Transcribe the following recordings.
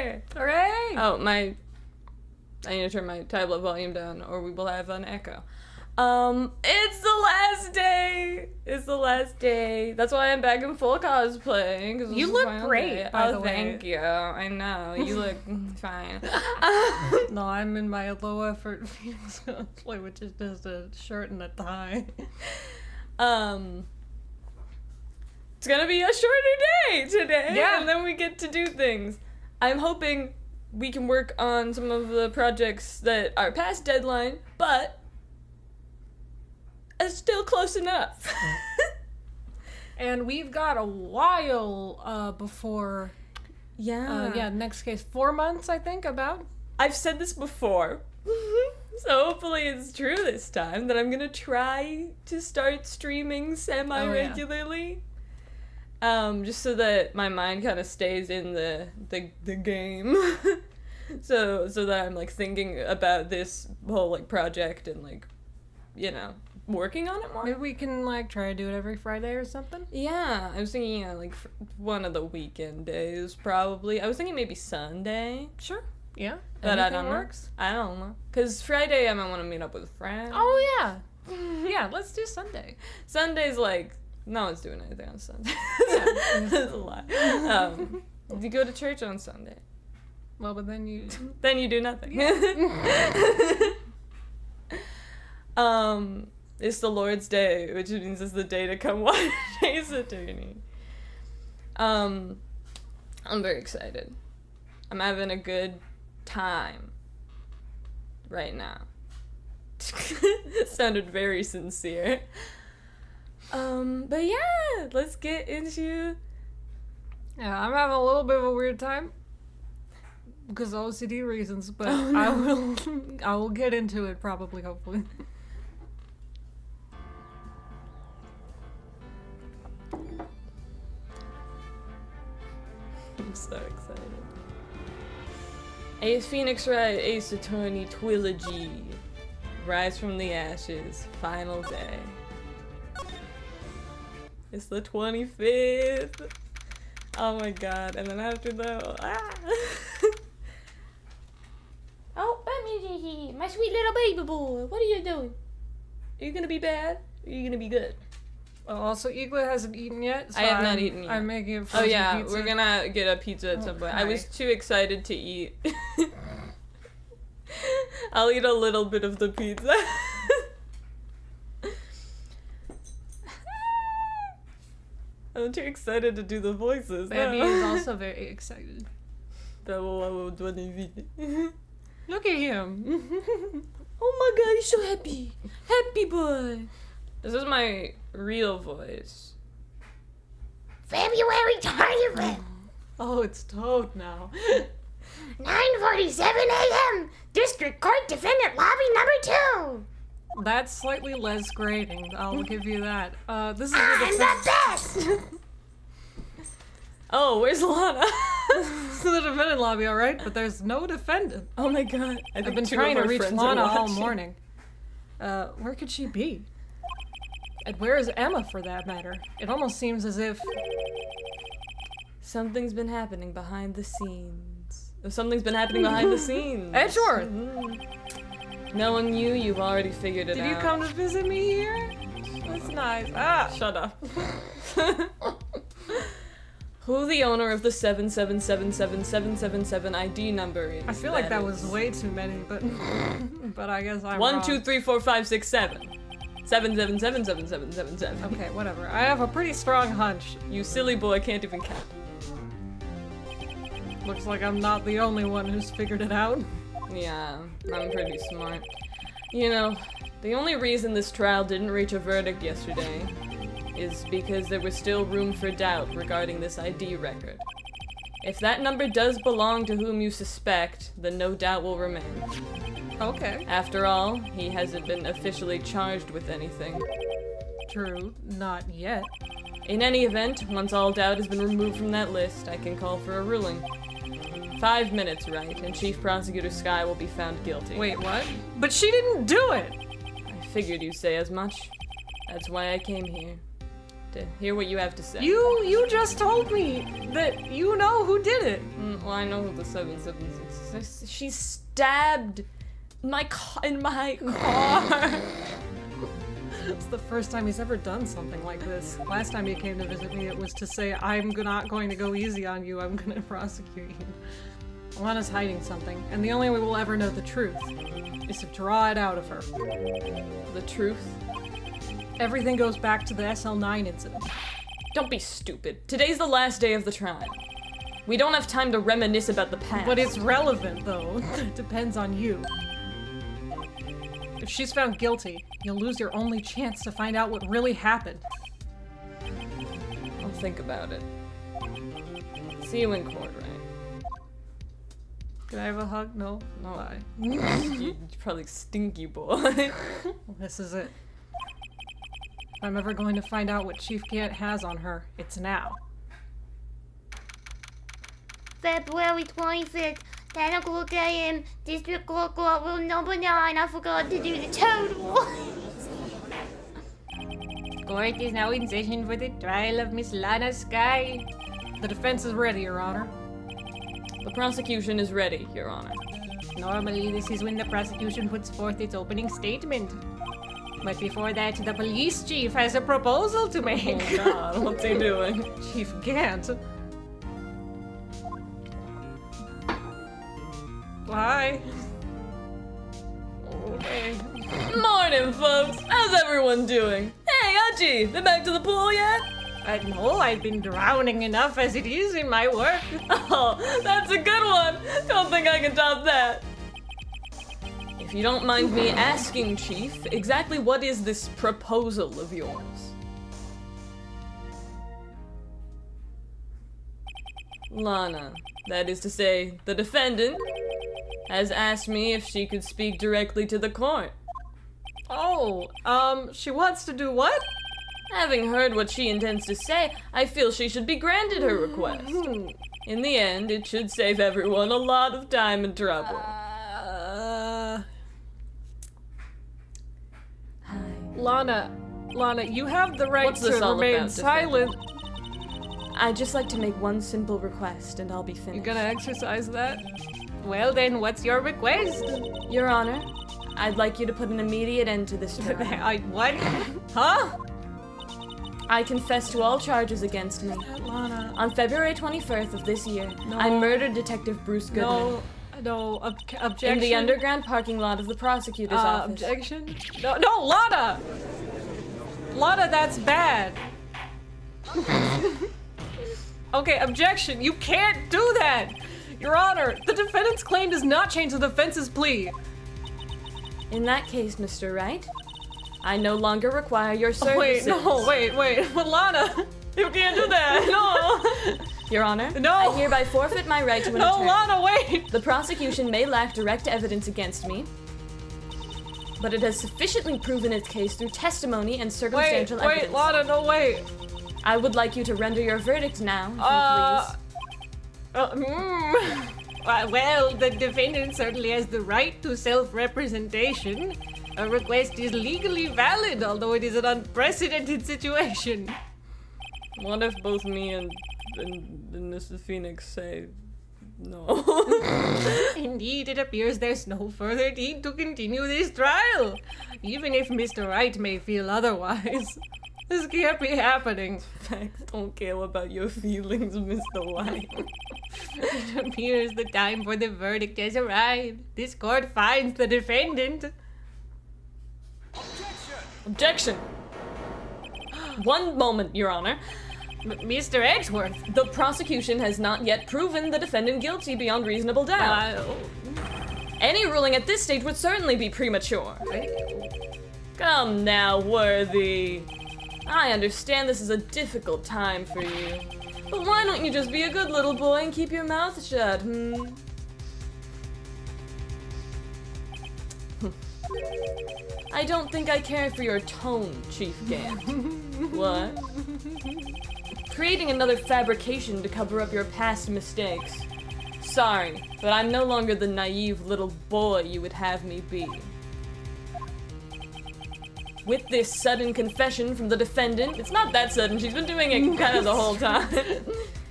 here! Hooray! Oh, I need to turn my tablet volume down or we will have an echo. It's the last day! It's the last day. That's why I'm back in full cosplay. 'Cause You this is look my own great, day. by oh, the way. thank you. I know. You look fine. No, I'm in my low effort Phoenix cosplay, which is just a shirt and a tie. It's gonna be a shorter day today. Yeah. And then we get to do things. I'm hoping we can work on some of the projects that are past deadline, but it's still close enough. And we've got a while before, next case, 4 months, I think, about. I've said this before, so hopefully it's true this time, that I'm gonna try to start streaming semi-regularly. Just so that my mind kind of stays in the game. so that I'm, like, thinking about this whole, like, project and, like, you know, working on it more. Maybe we can, like, try to do it every Friday or something? Yeah, I was thinking, like, one of the weekend days, probably. I was thinking maybe Sunday. Sure. Yeah. But I don't know. Works. I don't know. Because Friday I might want to meet up with friends. Oh, yeah. Yeah, let's do Sunday. Sunday's, like, no one's doing anything on Sunday. That's a lot. You go to church on Sunday. Well, but then you... Then you do nothing. It's the Lord's Day, which means it's the day to come watch Ace Attorney. I'm very excited. I'm having a good time right now. Sounded very sincere. But yeah, let's get into... Yeah, I'm having a little bit of a weird time. Because of OCD reasons, but Oh, no. I will get into it probably, hopefully. I'm so excited. Ace Phoenix Wright, Ace Attorney Trilogy. Rise from the Ashes, final day. It's the 25th. Oh my god, and then after that, Oh, Batman, my sweet little baby boy. What are you doing? Are you gonna be bad? Or are you gonna be good? Oh, also, Igla hasn't eaten yet, so I have not eaten yet. I'm making a Oh frozen yeah, pizza. we're gonna get a pizza at some point. I was too excited to eat. I'll eat a little bit of the pizza. I'm too excited to do the voices. Baby is also very excited. Look Look at him. Oh my god, he's so happy. Happy boy. This is my real voice. February 25th, Oh, it's Toad now. 9:47 a.m. District Court Defendant Lobby number 2. That's slightly less grating, I'll give you that. This is I'm the the best. Oh, where's Lana? this is the defendant lobby, alright? But there's no defendant. Oh my god. I've been trying to reach Lana all morning. Where could she be? And where is Emma, for that matter? It almost seems as if... Something's been happening behind the scenes. Something's been happening behind the scenes. Edgeworth! Knowing you, you've already figured it out. Did you come to visit me here? That's nice. Ah! Shut up. Who the owner of the 7777777 ID number is? I feel like that was way too many, but but I guess I'm 1, wrong. 2, 3, 4, 5, 6, 7. 7777777. Okay, whatever. I have a pretty strong hunch. You silly boy can't even count. Looks like I'm not the only one who's figured it out. Yeah, I'm pretty smart. You know, the only reason this trial didn't reach a verdict yesterday is because there was still room for doubt regarding this ID record. If that number does belong to whom you suspect, then no doubt will remain. Okay. After all, he hasn't been officially charged with anything. True. Not yet. In any event, once all doubt has been removed from that list, I can call for a ruling. 5 minutes, right, and Chief Prosecutor Skye will be found guilty. Wait, what? But she didn't do it! I figured you'd say as much. That's why I came here. to hear what you have to say. You just told me that you know who did it. Well, I know who the 776 is. She stabbed in my car. It's the first time he's ever done something like this. Last time he came to visit me, it was to say, I'm not going to go easy on you, I'm gonna prosecute you. Alana's hiding something, and the only way we'll ever know the truth is to draw it out of her. The truth? Everything goes back to the SL9 incident. Don't be stupid. Today's the last day of the trial. We don't have time to reminisce about the past. But it's relevant, though. It depends on you. If she's found guilty, you'll lose your only chance to find out what really happened. I'll think about it. See you in court, right? Can I have a hug? No? No. Bye. You're probably stinky boy. This is it. If I'm ever going to find out what Chief Gant has on her, it's now. February 25th, 10 o'clock a.m., District Court Courtroom number 9. I forgot to do the total. Court is now in session for the trial of Miss Lana Sky. The defense is ready, Your Honor. The prosecution is ready, Your Honor. Normally, this is when the prosecution puts forth its opening statement. But before that, the police chief has a proposal to make. Oh God, what's he doing? Chief Gant. Hi. Okay. Morning, folks. How's everyone doing? Hey, Aji, been back to the pool yet? No, I've been drowning enough as it is in my work. Oh, that's a good one. Don't think I can top that. If you don't mind me asking, Chief, exactly what is this proposal of yours? Lana, that is to say, the defendant, has asked me if she could speak directly to the court. Oh, she wants to do what? Having heard what she intends to say, I feel she should be granted her request. In the end, it should save everyone a lot of time and trouble. Lana, you have the right What's this to all remain about, silent. I'd just like to make one simple request, and I'll be finished. You gonna exercise that? Well then, what's your request? Your Honor, I'd like you to put an immediate end to this trial. What? Huh? I confess to all charges against me. Lana. On February 21st of this year, I murdered Detective Bruce Goodman. Objection. In the underground parking lot of the prosecutor's office. Objection? No, Lana! Lana, that's bad. Okay, objection. You can't do that! Your Honor, the defendant's claim does not change the defense's plea. In that case, Mr. Wright, I no longer require your services. Wait. Lana, you can't do that. No. Your Honor, No. I hereby forfeit my right to an No, attorney. Lana, wait. The prosecution may lack direct evidence against me, but it has sufficiently proven its case through testimony and circumstantial evidence. Wait, Lana, no, wait. I would like you to render your verdict now, if you please. Well, the defendant certainly has the right to self-representation. A request is legally valid, although it is an unprecedented situation. What if both me and Mr. Phoenix say no? Indeed, it appears there's no further need to continue this trial, even if Mr. Wright may feel otherwise. This can't be happening. Facts don't care about your feelings, Mr. White. It appears the time for the verdict has arrived. This court finds the defendant. Objection! One moment, Your Honor. Mr. Edgeworth. The prosecution has not yet proven the defendant guilty beyond reasonable doubt. Any ruling at this stage would certainly be premature. Come now, Worthy. I understand this is a difficult time for you, but why don't you just be a good little boy and keep your mouth shut, I don't think I care for your tone, Chief Gant. What? Creating another fabrication to cover up your past mistakes. Sorry, but I'm no longer the naive little boy you would have me be. With this sudden confession from the defendant, it's not that sudden, she's been doing it kind of the whole time.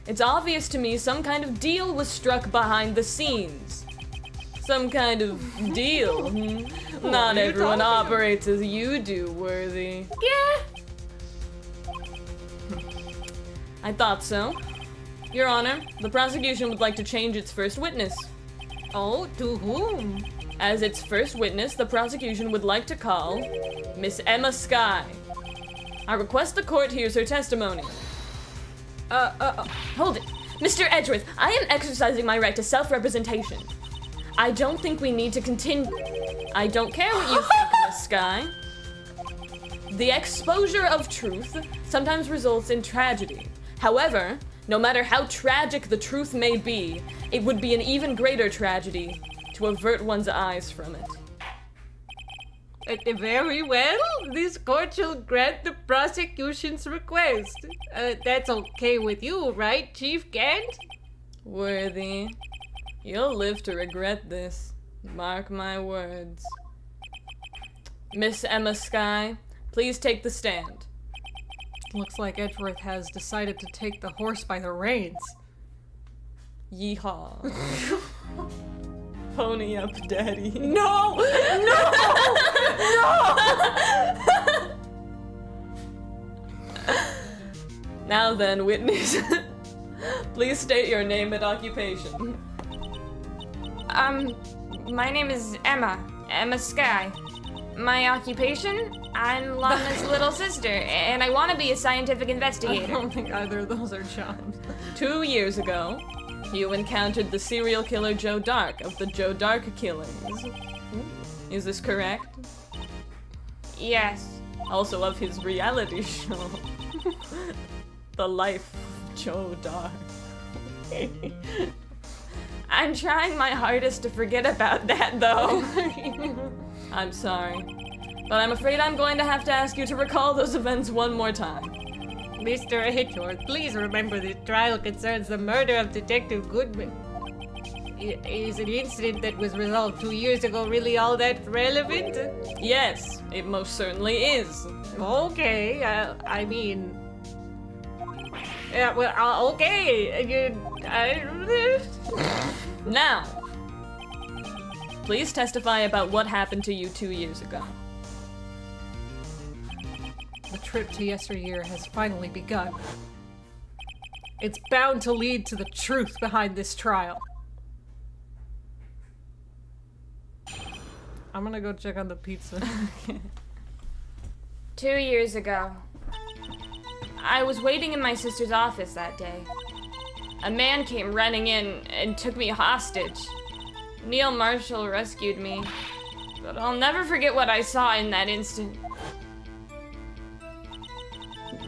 It's obvious to me some kind of deal was struck behind the scenes. Some kind of deal. Not everyone operates as you do, Worthy. Yeah. I thought so. Your Honor, the prosecution would like to change its first witness. Oh, to whom? As its first witness, the prosecution would like to call Miss Emma Skye. I request the court hears her testimony. Hold it. Mr. Edgeworth, I am exercising my right to self-representation. I don't think we need to continue. I don't care what you think, Miss Skye. The exposure of truth sometimes results in tragedy. However, no matter how tragic the truth may be, it would be an even greater tragedy to avert one's eyes from it. Very well. This court shall grant the prosecution's request. That's okay with you, right, Chief Gant? Worthy, you'll live to regret this. Mark my words. Miss Emma Skye, please take the stand. Looks like Edgeworth has decided to take the horse by the reins. Yeehaw. Pony up, Daddy. No! No! Now then, witness. Please state your name and occupation. My name is Emma Skye. My occupation? I'm Lana's little sister, and I want to be a scientific I investigator. don't think either of those are jobs. 2 years ago, you encountered the serial killer Joe Dark of the Joe Dark killings. Is this correct? Yes. Also of his reality show, The Life of Joe Dark. I'm trying my hardest to forget about that, though. I'm sorry, but I'm afraid I'm going to have to ask you to recall those events one more time. Mr. Edgeworth, please remember this trial concerns the murder of Detective Goodman. Is an incident that was resolved 2 years ago really all that relevant? Yes, it most certainly is. Okay, I mean... Yeah, well, okay. Now, please testify about what happened to you 2 years ago. The trip to yesteryear has finally begun. It's bound to lead to the truth behind this trial. I'm gonna go check on the pizza. 2 years ago. I was waiting in my sister's office that day. A man came running in and took me hostage. Neil Marshall rescued me, but I'll never forget what I saw in that instant.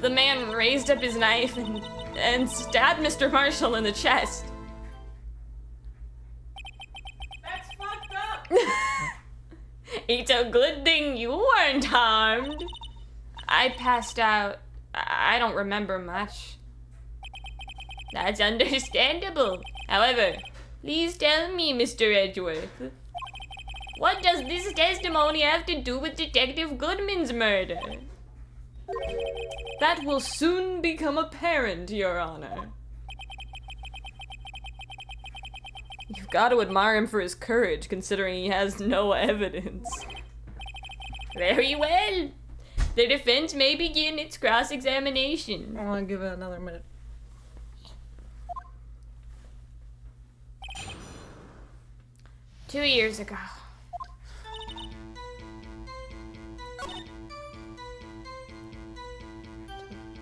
The man raised up his knife and stabbed Mr. Marshall in the chest. That's fucked up! It's a good thing you weren't harmed. I passed out. I don't remember much. That's understandable. However, please tell me, Mr. Edgeworth, what does this testimony have to do with Detective Goodman's murder? That will soon become apparent, Your Honor. You've got to admire him for his courage, considering he has no evidence. Very well. The defense may begin its cross-examination. I want to give it another minute. Two years ago.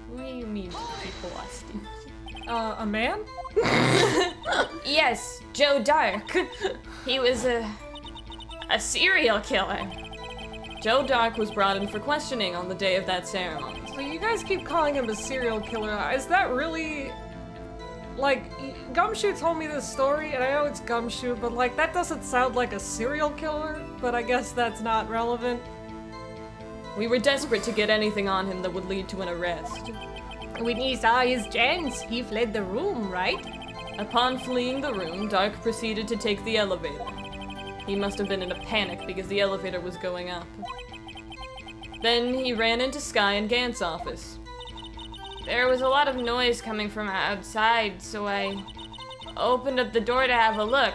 What do you mean, people hostage? A man? Yes, Joe Dark. He was a serial killer. Joe Dark was brought in for questioning on the day of that ceremony. So you guys keep calling him a serial killer. Is that really... Like, Gumshoe told me this story, and I know it's Gumshoe, but like, that doesn't sound like a serial killer, but I guess that's not relevant. We were desperate to get anything on him that would lead to an arrest. When he saw his chance, he fled the room, right? Upon fleeing the room, Dark proceeded to take the elevator. He must have been in a panic because the elevator was going up. Then he ran into Sky and Gant's office. There was a lot of noise coming from outside, so I opened up the door to have a look.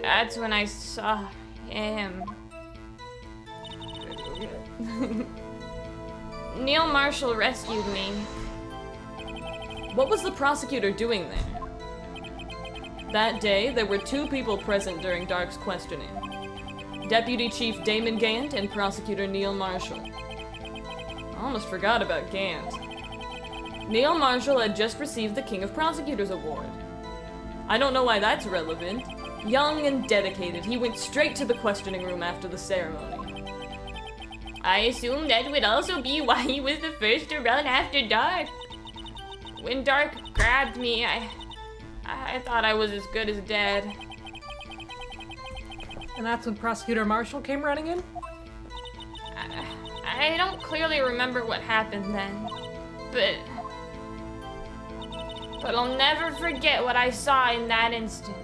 That's when I saw him. Neil Marshall rescued me. What was the prosecutor doing there? That day, there were 2 people present during Dark's questioning. Deputy Chief Damon Gant and Prosecutor Neil Marshall. I almost forgot about Gant. Neil Marshall had just received the King of Prosecutors Award. I don't know why that's relevant. Young and dedicated, he went straight to the questioning room after the ceremony. I assumed that would also be why he was the first to run after Dark. When Dark grabbed me, I thought I was as good as dead. And that's when Prosecutor Marshall came running in? I don't clearly remember what happened then, but I'll never forget what I saw in that instant.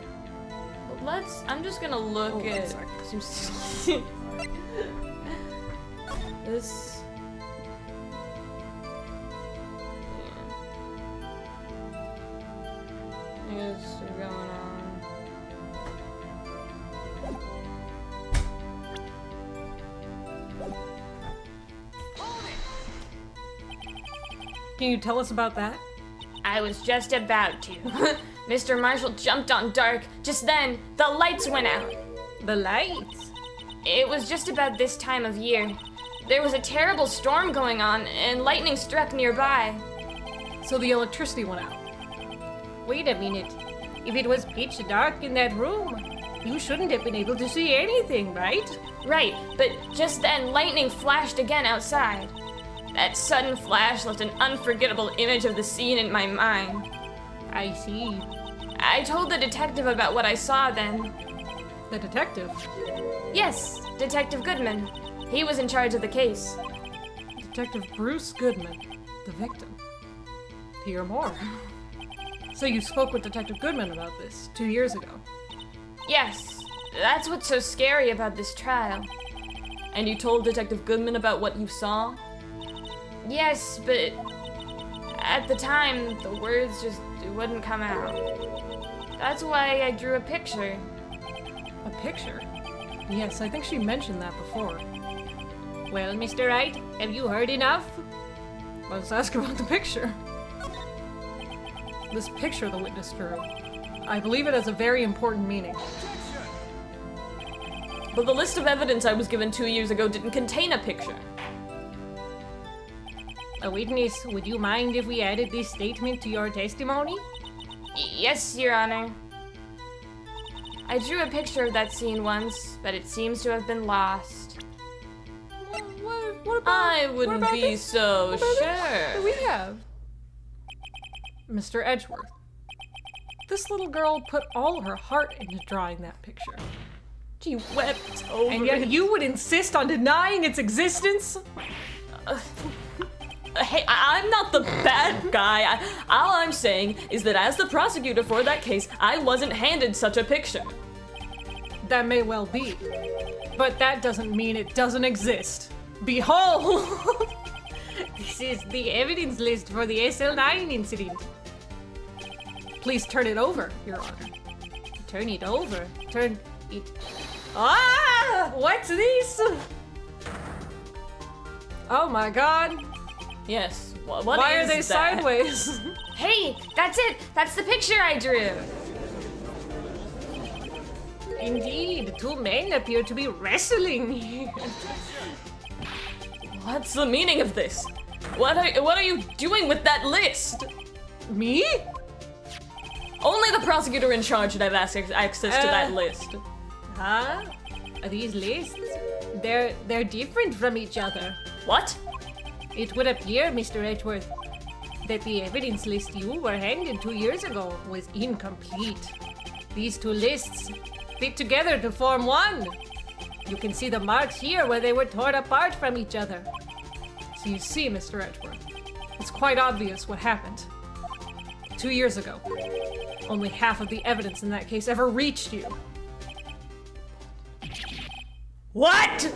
I'm just gonna look at this. Yeah. What's going on? Can you tell us about that? I was just about to. Mr. Marshall jumped on Dark. Just then, the lights went out. The lights? It was just about this time of year. There was a terrible storm going on, and lightning struck nearby. So the electricity went out. Wait a minute. If it was pitch dark in that room, you shouldn't have been able to see anything, right? Right, but just then lightning flashed again outside. That sudden flash left an unforgettable image of the scene in my mind. I see. I told the detective about what I saw then. The detective? Yes, Detective Goodman. He was in charge of the case. Detective Bruce Goodman, the victim. Hear more. So you spoke with Detective Goodman about this 2 years ago? Yes, that's what's so scary about this trial. And you told Detective Goodman about what you saw? Yes, but at the time, the words just wouldn't come out. That's why I drew a picture. A picture? Yes, I think she mentioned that before. Well, Mr. Wright, have you heard enough? Let's ask about the picture. This picture the witness drew. I believe it has a very important meaning. But the list of evidence I was given 2 years ago didn't contain a picture. A witness, would you mind if we added this statement to your testimony? Yes, Your Honor. I drew a picture of that scene once, but it seems to have been lost. What about, I wouldn't be so sure. do we have? Mr. Edgeworth. This little girl put all her heart into drawing that picture. She wept over And yet it. you would insist on denying its existence? Hey, I'm not the bad guy. All I'm saying is that as the prosecutor for that case, I wasn't handed such a picture. That may well be. But that doesn't mean it doesn't exist. Behold! This is the evidence list for the SL9 incident. Please turn it over, Your Honor. Turn it over. Turn it. Ah! What's this? Oh my god. Yes. Why are they that? sideways? Hey, that's it! That's the picture I drew! Indeed, two men appear to be wrestling here. What's the meaning of this? What are you doing with that list? Me? Only the prosecutor in charge should have access to that list. Huh? These lists? They're different from each other. What? It would appear, Mr. Edgeworth, that the evidence list you were handed 2 years ago was incomplete. These two lists fit together to form one. You can see the marks here where they were torn apart from each other. So you see, Mr. Edgeworth, it's quite obvious what happened. 2 years ago, only half of the evidence in that case ever reached you. What?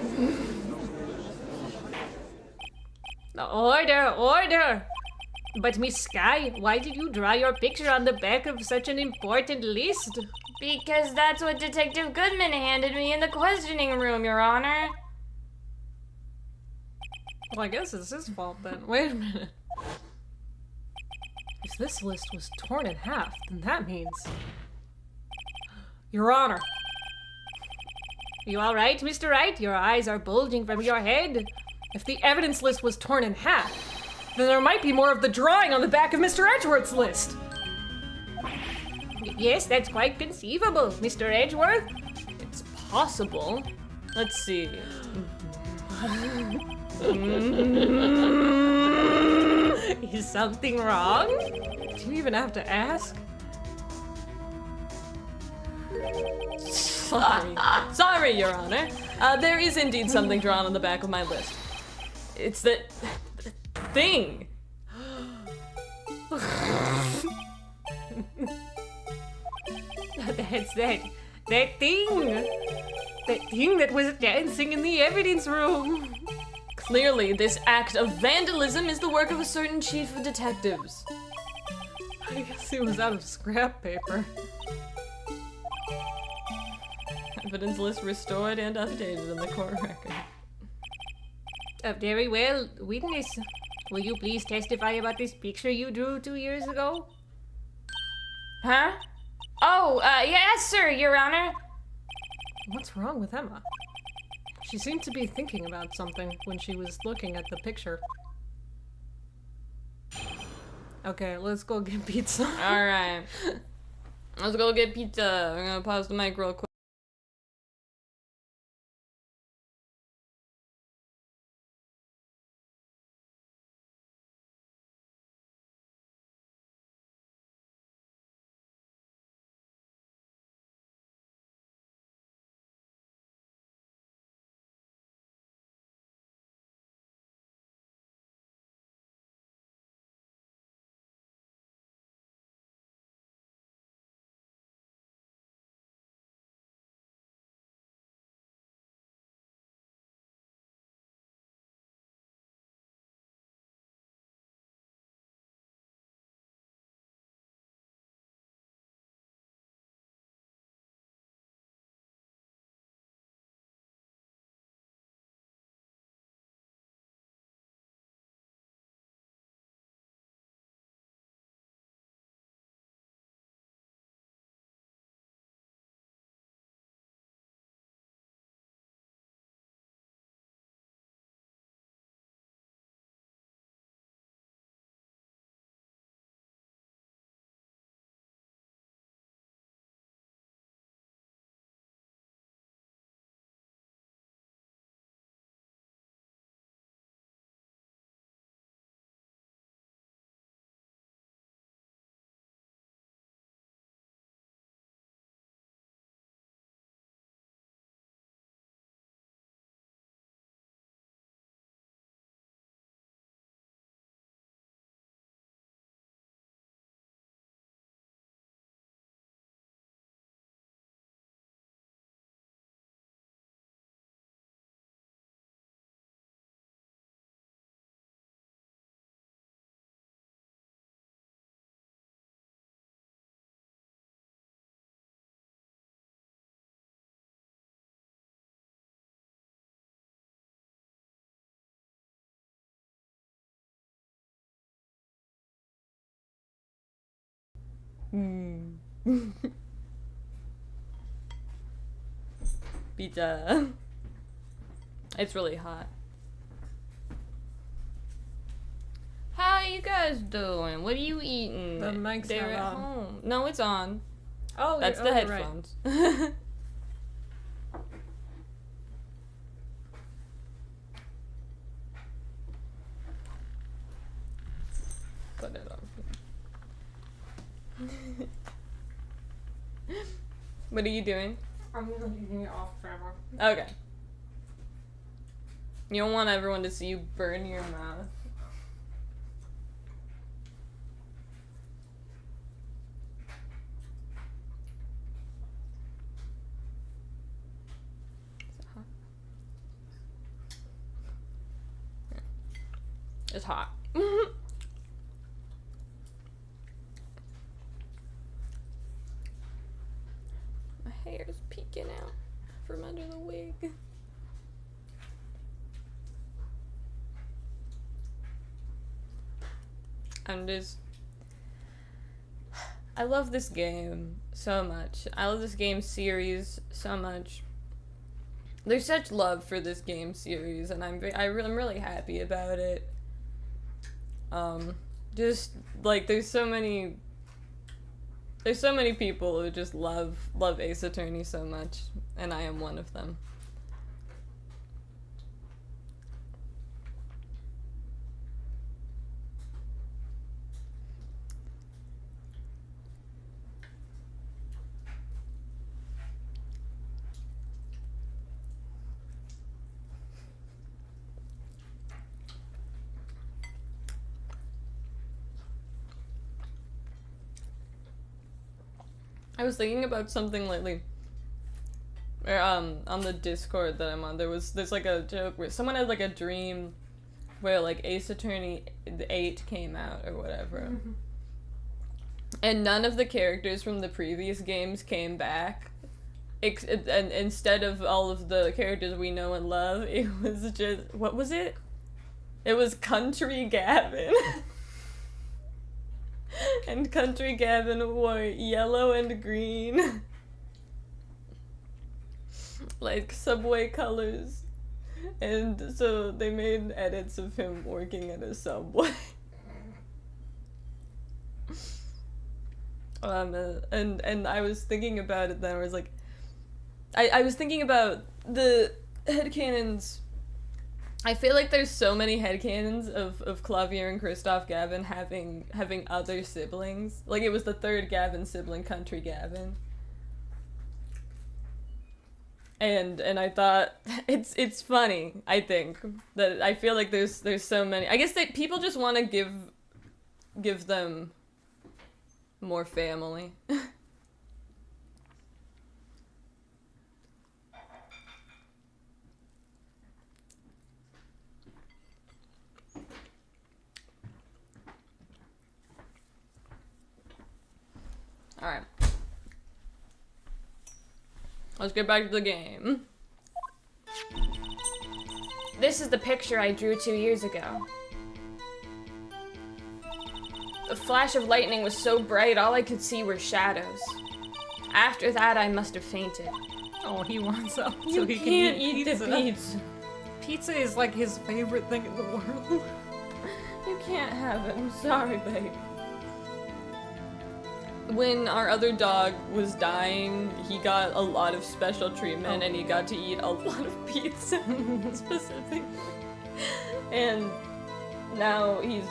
Order, order! But Miss Sky, why did you draw your picture on the back of such an important list? Because that's what Detective Goodman handed me in the questioning room, Your Honor. Well, I guess it's his fault then. Wait a minute. If this list was torn in half, then that means... Your Honor. You all right, Mr. Wright? Your eyes are bulging from your head. If the evidence list was torn in half, then there might be more of the drawing on the back of Mr. Edgeworth's list. Yes, that's quite conceivable, Mr. Edgeworth. It's possible. Let's see. Is something wrong? Do you even have to ask? Sorry, Your Honor. There is indeed something drawn on the back of my list. It's that thing. That's that thing. That thing that was dancing in the evidence room. Clearly, this act of vandalism is the work of a certain chief of detectives. I guess it was out of scrap paper. Evidence list restored and updated in the court record. Very well, witness. Will you please testify about this picture you drew 2 years ago? Huh? Oh, yes, sir, Your Honor. What's wrong with Emma? She seemed to be thinking about something when she was looking at the picture. Okay, let's go get pizza. Alright. Let's go get pizza. I'm gonna pause the mic real quick. Pizza. It's really hot. How you guys doing? What are you eating? The mic's They're not at on. home. No, it's on. Oh, That's the right. headphones. Put it on. What are you doing? I'm eating it off camera. Okay. You don't want everyone to see you burn your mouth. It's hot. My hair's peeking out from under the wig. I love this game so much. I love this game series so much. There's such love for this game series, and I'm really happy about it. Just like there's so many people who just love Ace Attorney so much, and I am one of them. I was thinking about something lately. On the Discord that I'm on, there's like a joke where someone had like a dream where like Ace Attorney 8 came out or whatever. Mm-hmm. And none of the characters from the previous games came back. And instead of all of the characters we know and love, it was just, what was it? It was Country Gavin. And Country Gavin wore yellow and green. Like subway colors. And so they made edits of him working at a subway. And I was thinking about it then. I was like, I was thinking about the headcanons. I feel like there's so many headcanons of Clavier and Christoph Gavin having other siblings. Like, it was the third Gavin sibling, Country Gavin. And I thought, it's funny, I think, that I feel like there's so many. I guess that people just want to give them more family. Alright. Let's get back to the game. This is the picture I drew 2 years ago. The flash of lightning was so bright, all I could see were shadows. After that, I must have fainted. Oh, he wants up so You he can't can eat pizza. the pizza. Pizza is like his favorite thing in the world. You can't have it. I'm sorry, babe. When our other dog was dying, he got a lot of special treatment, and he got to eat a lot of pizza, specifically. And now he's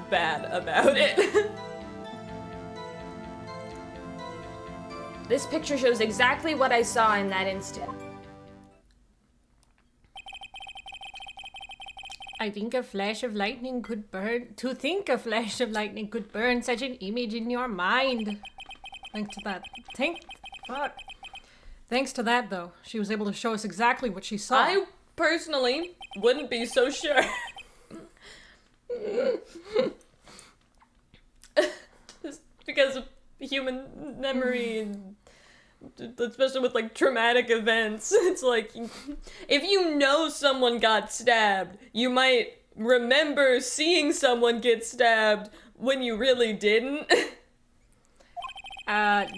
bad about it. This picture shows exactly what I saw in that instant. I think a flash of lightning could burn. To think a flash of lightning could burn such an image in your mind. Thanks to that. Thanks to that, though, she was able to show us exactly what she saw. I personally wouldn't be so sure. Just because of human memory, especially with like traumatic events. It's like, if you know someone got stabbed, you might remember seeing someone get stabbed when you really didn't.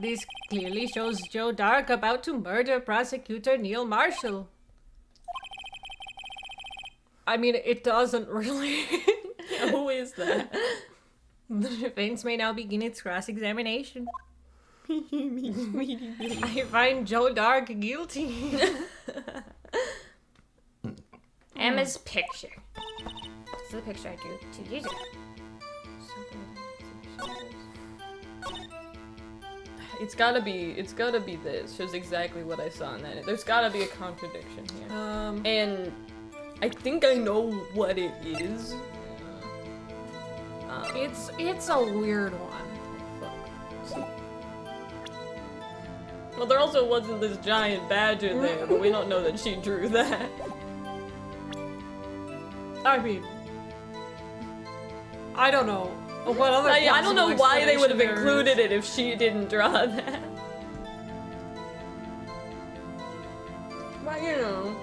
This clearly shows Joe Dark about to murder prosecutor Neil Marshall. I mean, it doesn't really. Who is that? The defense may now begin its cross-examination. I find Joe Dark guilty. Emma's picture. This is the picture I drew 2 years ago. It's gotta be this. Shows exactly what I saw in that. There's gotta be a contradiction here. And I think I know what it is. It's a weird one. Well, there also wasn't this giant badger there, but we don't know that she drew that. I mean, I don't know. What other I don't know plausible why they would have explanation there included it if she didn't draw that. But you know,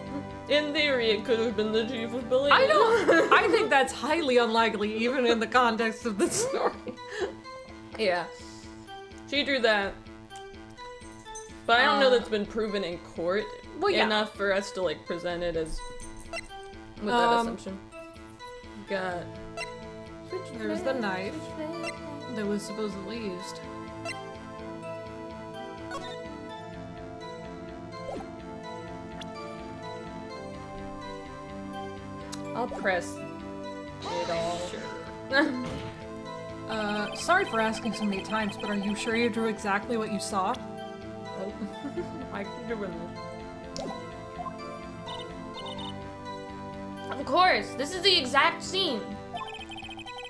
in theory, it could have been the chief of police. I don't. I think that's highly unlikely, even in the context of the story. Yeah, she drew that, but I don't know that's been proven in court enough for us to like present it as with that assumption. Got. There's the knife that was supposedly used. I'll press it all. Sure. Sorry for asking so many times, but are you sure you drew exactly what you saw? Oh. I can do this. Of course, this is the exact scene.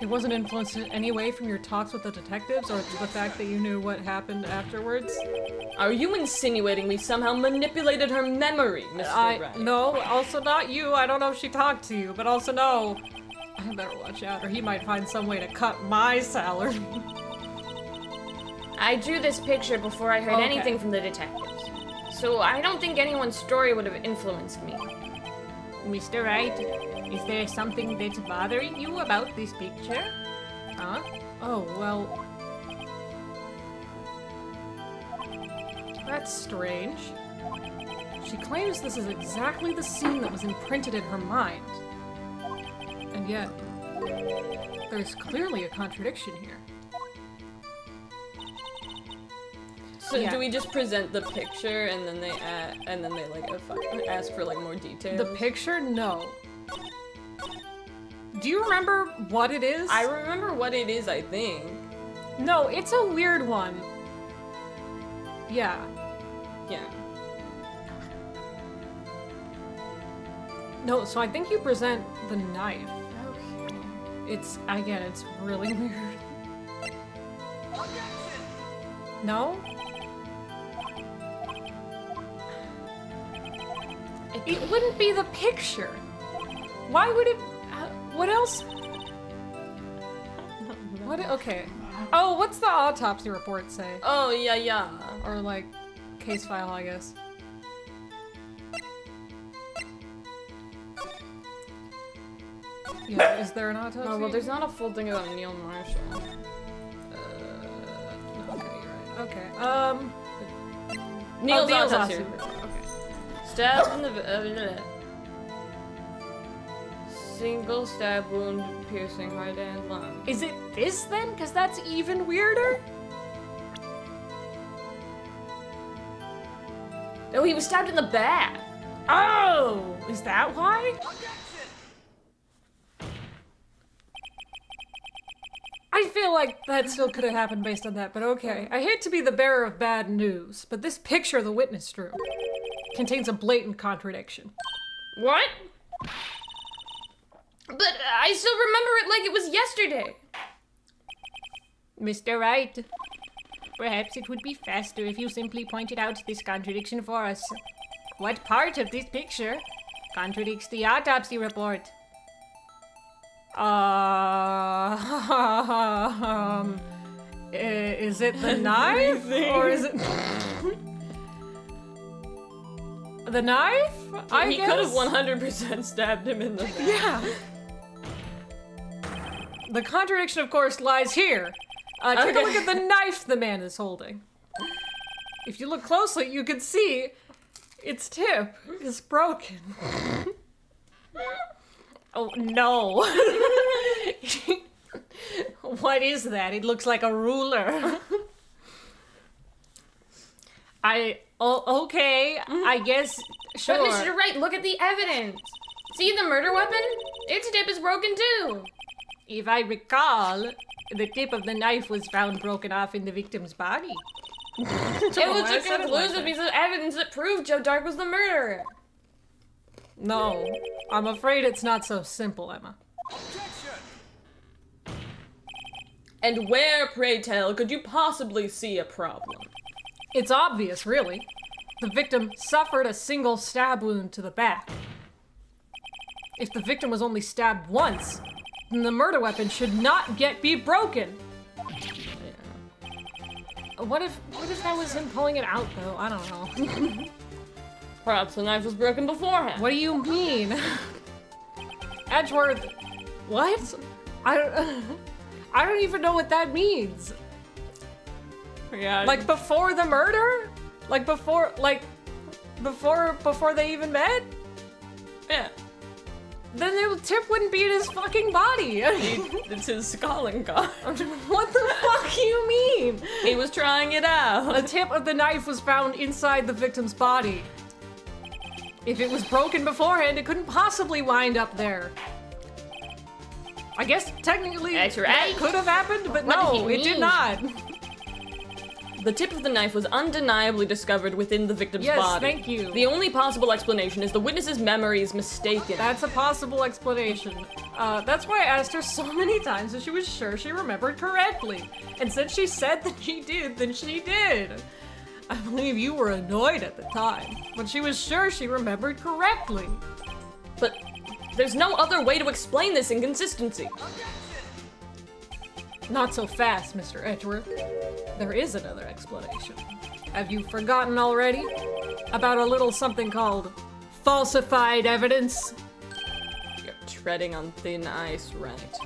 It wasn't influenced in any way from your talks with the detectives or the fact that you knew what happened afterwards? Are you insinuating we somehow manipulated her memory, Mr. Wright? No, also not you. I don't know if she talked to you, but also no. I better watch out, or he might find some way to cut my salary. I drew this picture before I heard anything from the detectives. So I don't think anyone's story would have influenced me. Mr. Wright, is there something that's bothering you about this picture? Huh? Oh, well... That's strange. She claims this is exactly the scene that was imprinted in her mind. And yet, there's clearly a contradiction here. So do we just present the picture and then they ask for like more details? The picture? No. Do you remember what it is? I remember what it is, I think. No, it's a weird one. Yeah. Yeah. No, so I think you present the knife. Okay. It's really weird. No? It wouldn't be the picture. Why would it? What else? What? Okay. Oh, what's the autopsy report say? Oh, yeah. Or like, case file, I guess. Yeah, is there an autopsy? Oh, well, there's not a full thing about Neil Marshall. Okay, you're right. Okay. Neil's autopsy autopsy report. Okay. Stabbed in the single stab wound piercing heart and lung. Is it this then? Because that's even weirder? Oh, he was stabbed in the back. Oh! Is that why? I feel like that still could have happened based on that, but okay. I hate to be the bearer of bad news, but this picture the witness drew contains a blatant contradiction. What? But I still remember it like it was yesterday. Mr. Wright, perhaps it would be faster if you simply pointed out this contradiction for us. What part of this picture contradicts the autopsy report? Is it the knife? Or is it... The knife? He could have 100% stabbed him in the back. Yeah. The contradiction, of course, lies here. Take a look at the knife the man is holding. If you look closely, you can see its tip is broken. Oh, no. What is that? It looks like a ruler. Okay, I guess, sure. But Mr. Wright, look at the evidence. See the murder weapon? Its tip is broken too. If I recall, the tip of the knife was found broken off in the victim's body. It was a conclusive piece of evidence that proved Joe Dark was the murderer. No, I'm afraid it's not so simple, Emma. And where, pray tell, could you possibly see a problem? It's obvious, really. The victim suffered a single stab wound to the back. If the victim was only stabbed once, the murder weapon should not yet be broken. What if that was him pulling it out though? I don't know. Perhaps the knife was broken beforehand. What do you mean? Edgeworth, what? I don't even know what that means. Yeah. Like before the murder? Like before they even met? Yeah. Then the tip wouldn't be in his fucking body. It's his calling card. What the fuck do you mean? He was trying it out. The tip of the knife was found inside the victim's body. If it was broken beforehand, it couldn't possibly wind up there. I guess technically That's that right. could have happened, but What no, did he it did mean? not. The tip of the knife was undeniably discovered within the victim's Yes, body. thank you. The only possible explanation is the witness's memory is mistaken. That's a possible explanation. That's why I asked her so many times if she was sure she remembered correctly. And since she said that she did, then she did. I believe you were annoyed at the time, but she was sure she remembered correctly. But there's no other way to explain this inconsistency. Not so fast, Mr. Edgeworth. There is another explanation. Have you forgotten already? About a little something called falsified evidence? You're treading on thin ice, right?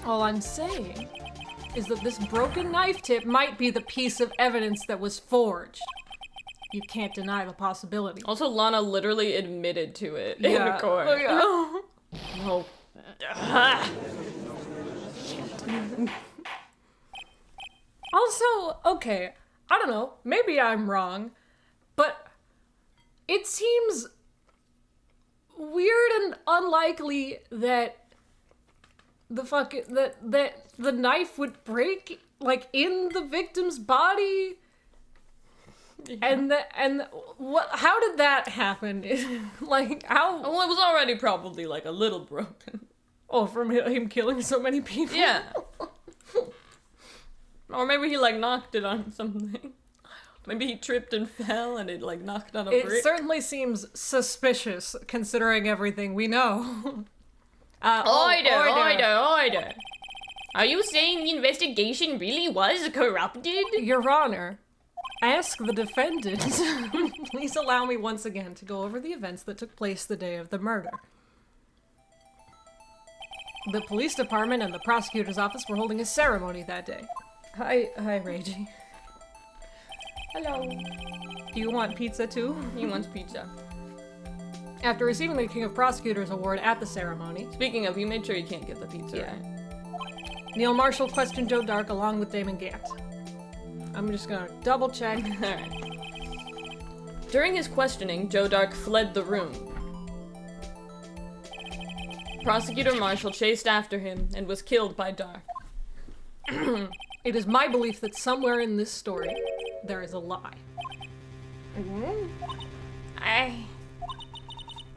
All I'm saying is that this broken knife tip might be the piece of evidence that was forged. You can't deny the possibility. Also, Lana literally admitted to it in the court. Oh, yeah. No. Also, okay, I don't know, maybe I'm wrong, but it seems weird and unlikely that that the knife would break like in the victim's body. And what? How did that happen? Like how? Well, it was already probably like a little broken. Oh, from him killing so many people. Yeah. Or maybe he like knocked it on something. Maybe he tripped and fell and it like knocked on a It brick. certainly seems suspicious considering everything we know. Order. Are you saying the investigation really was corrupted? Your Honor, ask the defendant. Please allow me once again to go over the events that took place the day of the murder. The police department and the prosecutor's office were holding a ceremony that day. Hi, Reggie. Hello. Do you want pizza too? He wants pizza. After receiving the King of Prosecutors award at the ceremony, Speaking of, you made sure you can't get the pizza, Yeah. right? Neil Marshall questioned Joe Dark along with Damon Gant. I'm just gonna double check. Alright. During his questioning, Joe Dark fled the room. Prosecutor Marshall chased after him and was killed by Dark. It is my belief that somewhere in this story, there is a lie.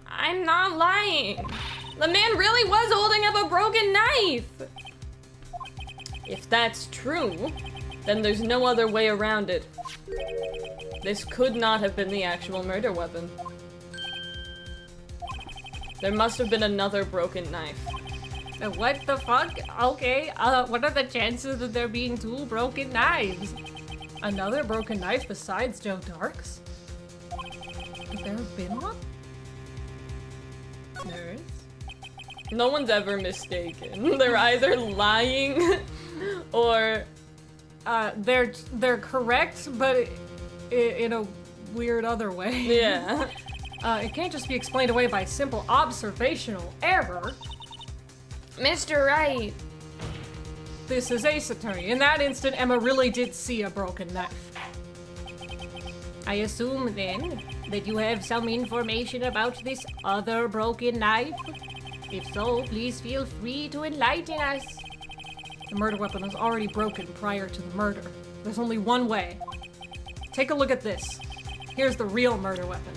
I'm not lying. The man really was holding up a broken knife. If that's true, then there's no other way around it. This could not have been the actual murder weapon. There must have been another broken knife. What the fuck? Okay, what are the chances of there being two broken knives? Another broken knife besides Joe Dark's? Could there have been one? There is. No one's ever mistaken. They're either lying or They're correct, but in a weird other way. yeah. It can't just be explained away by simple observational error. Mr. Wright. This is Ace Attorney. In that instant, Emma really did see a broken knife. I assume then that you have some information about this other broken knife? If so, please feel free to enlighten us. The murder weapon was already broken prior to the murder. There's only one way. Take a look at this. Here's the real murder weapon.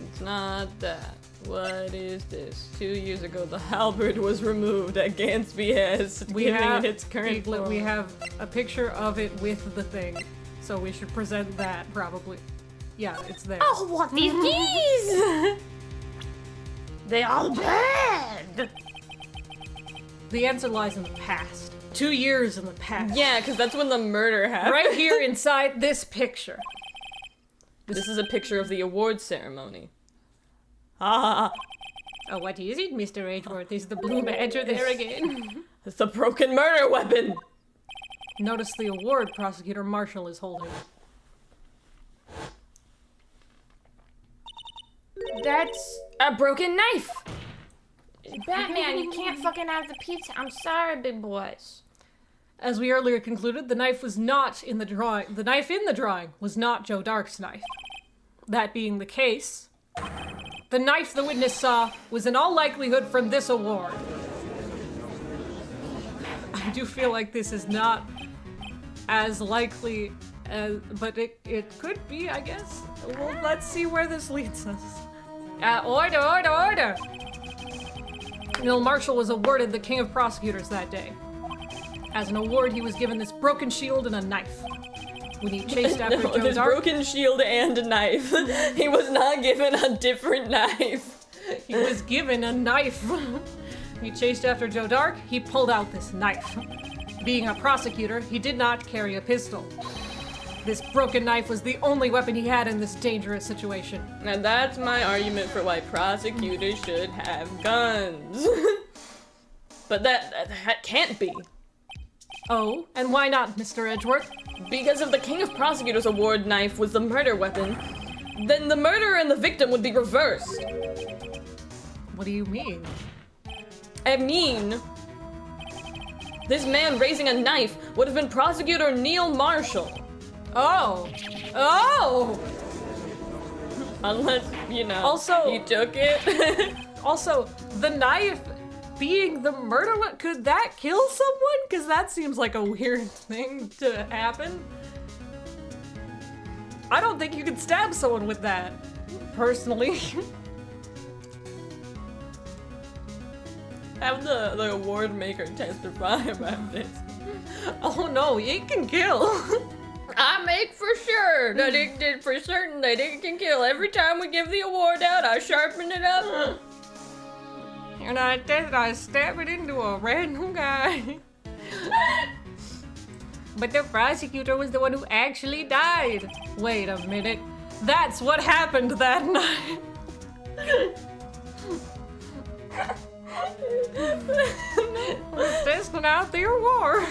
It's not that. What is this? 2 years ago, the halberd was removed at Gant's behest, giving it its current form. We have a picture of it with the thing, so we should present that probably. Yeah, it's there. Oh, what is these? They are bad. The answer lies in the past. 2 years in the past. Yeah, because that's when the murder happened. Right here inside this picture. This is a picture of the award ceremony. Ah, Oh, what is it, Mr. Edgeworth? Is the blue badger there again? it's a broken murder weapon. Notice the award Prosecutor Marshall is holding. That's a broken knife. Batman, you can't fucking have the pizza. I'm sorry, big boys. As we earlier concluded, the knife was not in the drawing. The knife in the drawing was not Joe Dark's knife. That being the case, the knife the witness saw was in all likelihood from this award. I do feel like this is not as likely as, but it could be, I guess. Well, let's see where this leads us. Order! Neil Marshall was awarded the King of Prosecutors that day. As an award, he was given this broken shield and a knife. When he chased after Joe His Dark, broken shield and a knife. He was not given a different knife. he was given a knife. He chased after Joe Dark, he pulled out this knife. Being a prosecutor, he did not carry a pistol. This broken knife was the only weapon he had in this dangerous situation. And that's my argument for why prosecutors should have guns. But that can't be. Oh, and why not, Mr. Edgeworth? Because if the King of Prosecutors award knife was the murder weapon, then the murderer and the victim would be reversed. What do you mean? I mean, this man raising a knife would have been Prosecutor Neil Marshall. Oh! Unless, Also- he took it. Also, the knife being the murder weapon, could that kill someone? Because that seems like a weird thing to happen. I don't think you could stab someone with that, personally. Have the award maker testify about this. Oh no, it can kill. I make for sure that it did for certain that it can kill. Every time we give the award out, I sharpen it up. And I stab it into a random guy. But the prosecutor was the one who actually died. Wait a minute. That's what happened that night. We're testing out the award.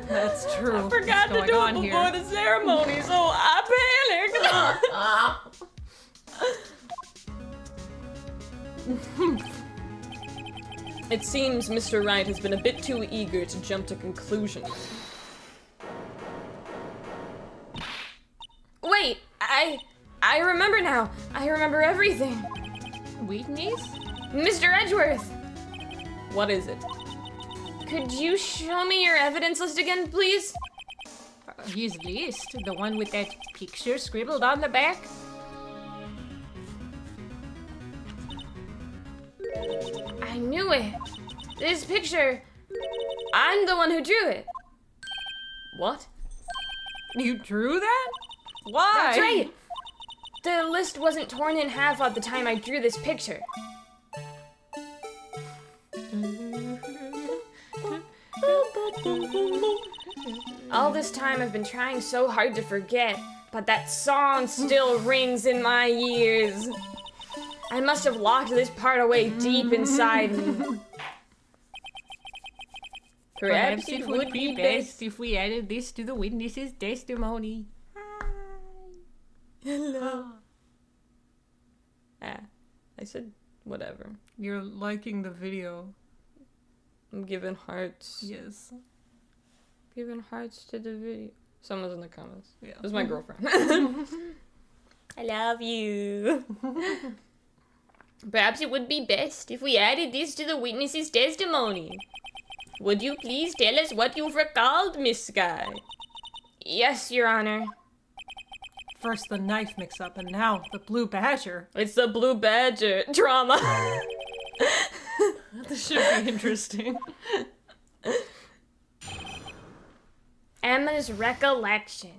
That's true. I forgot to do it before the ceremony, so I panicked. It seems Mr. Wright has been a bit too eager to jump to conclusions. Wait, I remember now. I remember everything. Witness? Mr. Edgeworth, What is it? could you show me your evidence list again, please? His list? The one with that picture scribbled on the back? I knew it. This picture, I'm the one who drew it. What? You drew that? Why? That's right. The list wasn't torn in half at the time I drew this picture. All this time I've been trying so hard to forget, but that song still rings in my ears. I must have locked this part away deep inside me. Perhaps it would be best if we added this to the witness's testimony. Hello. I said whatever. You're liking the video. I'm giving hearts. Yes. Giving hearts to the video. Someone's in the comments. Yeah. It was my girlfriend. I love you. Perhaps it would be best if we added this to the witness's testimony. Would you please tell us what you've recalled, Miss Sky? Yes, Your Honor. First the knife mix-up, and now the blue badger. It's the blue badger drama. This should be interesting. Emma's recollection.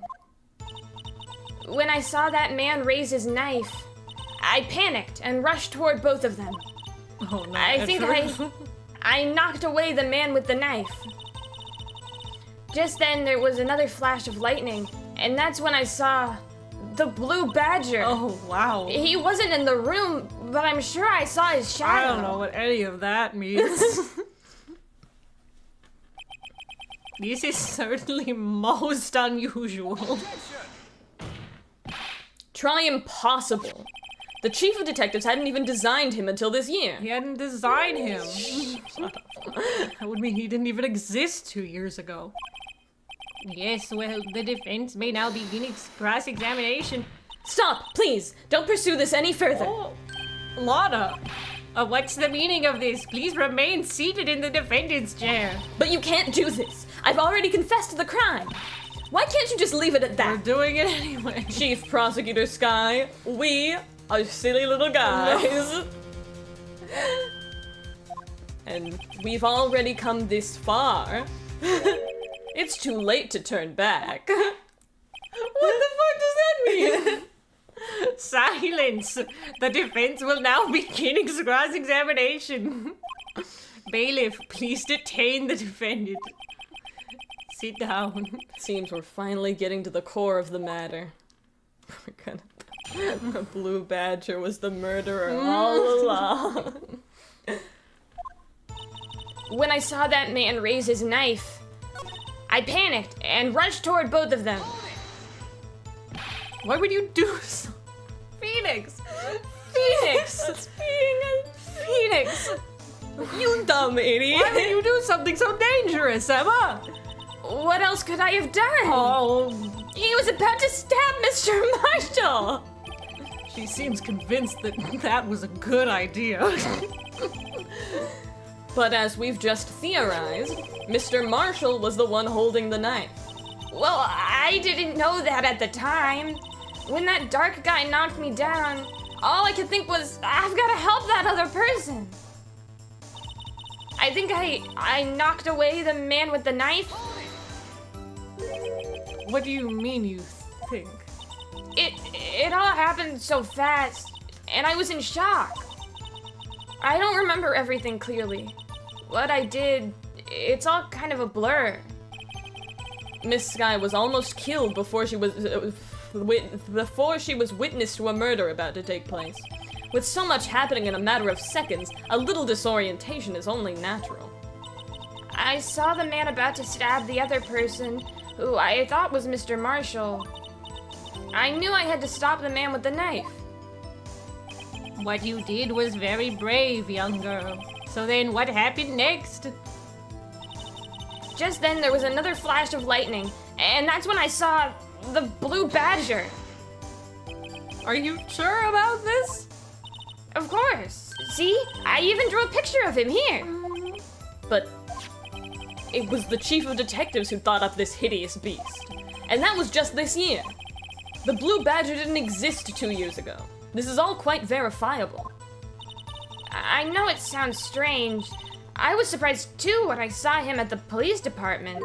When I saw that man raise his knife, I panicked and rushed toward both of them. Oh no. I think Edgeworth. I knocked away the man with the knife. Just then, there was another flash of lightning, and that's when I saw the blue badger. Oh, wow. He wasn't in the room, but I'm sure I saw his shadow. I don't know what any of that means. This is certainly most unusual. Try impossible. The chief of detectives hadn't even designed him until this year. He hadn't designed him. That would mean he didn't even exist 2 years ago. Yes, well, the defense may now begin its cross-examination. Stop, please. Don't pursue this any further. Oh, Lana. What's the meaning of this? Please remain seated in the defendant's chair. But you can't do this. I've already confessed to the crime. Why can't you just leave it at We're that? doing it anyway. Chief Prosecutor Sky, we are silly little guys. And we've already come this far. It's too late to turn back. What the fuck does that mean? Silence! The defense will now begin its cross-examination. Bailiff, please detain the defendant. Sit down. Seems we're finally getting to the core of the matter. The blue badger was the murderer all along. When I saw that man raise his knife, I panicked and rushed toward both of them. Why would you do so? Phoenix! Phoenix! That's being a Phoenix! You dumb idiot! Why would you do something so dangerous, Emma? What else could I have done? Oh, He was about to stab Mr. Marshall! she seems convinced that that was a good idea. But as we've just theorized, Mr. Marshall was the one holding the knife. Well, I didn't know that at the time. When that dark guy knocked me down, all I could think was, I've got to help that other person. I think I knocked away the man with the knife. What do you mean you think? It all happened so fast, and I was in shock. I don't remember everything clearly. What I did, it's all kind of a blur. Miss Sky was almost killed before she was witness to a murder about to take place. With so much happening in a matter of seconds, a little disorientation is only natural. I saw the man about to stab the other person, who I thought was Mr. Marshall. I knew I had to stop the man with the knife. What you did was very brave, young girl. So then what happened next? Just then there was another flash of lightning, and that's when I saw the blue badger. Are you sure about this? Of course. See? I even drew a picture of him here. But it was the chief of detectives who thought up this hideous beast. And that was just this year. The blue badger didn't exist 2 years ago. This is all quite verifiable. I know it sounds strange. I was surprised too when I saw him at the police department.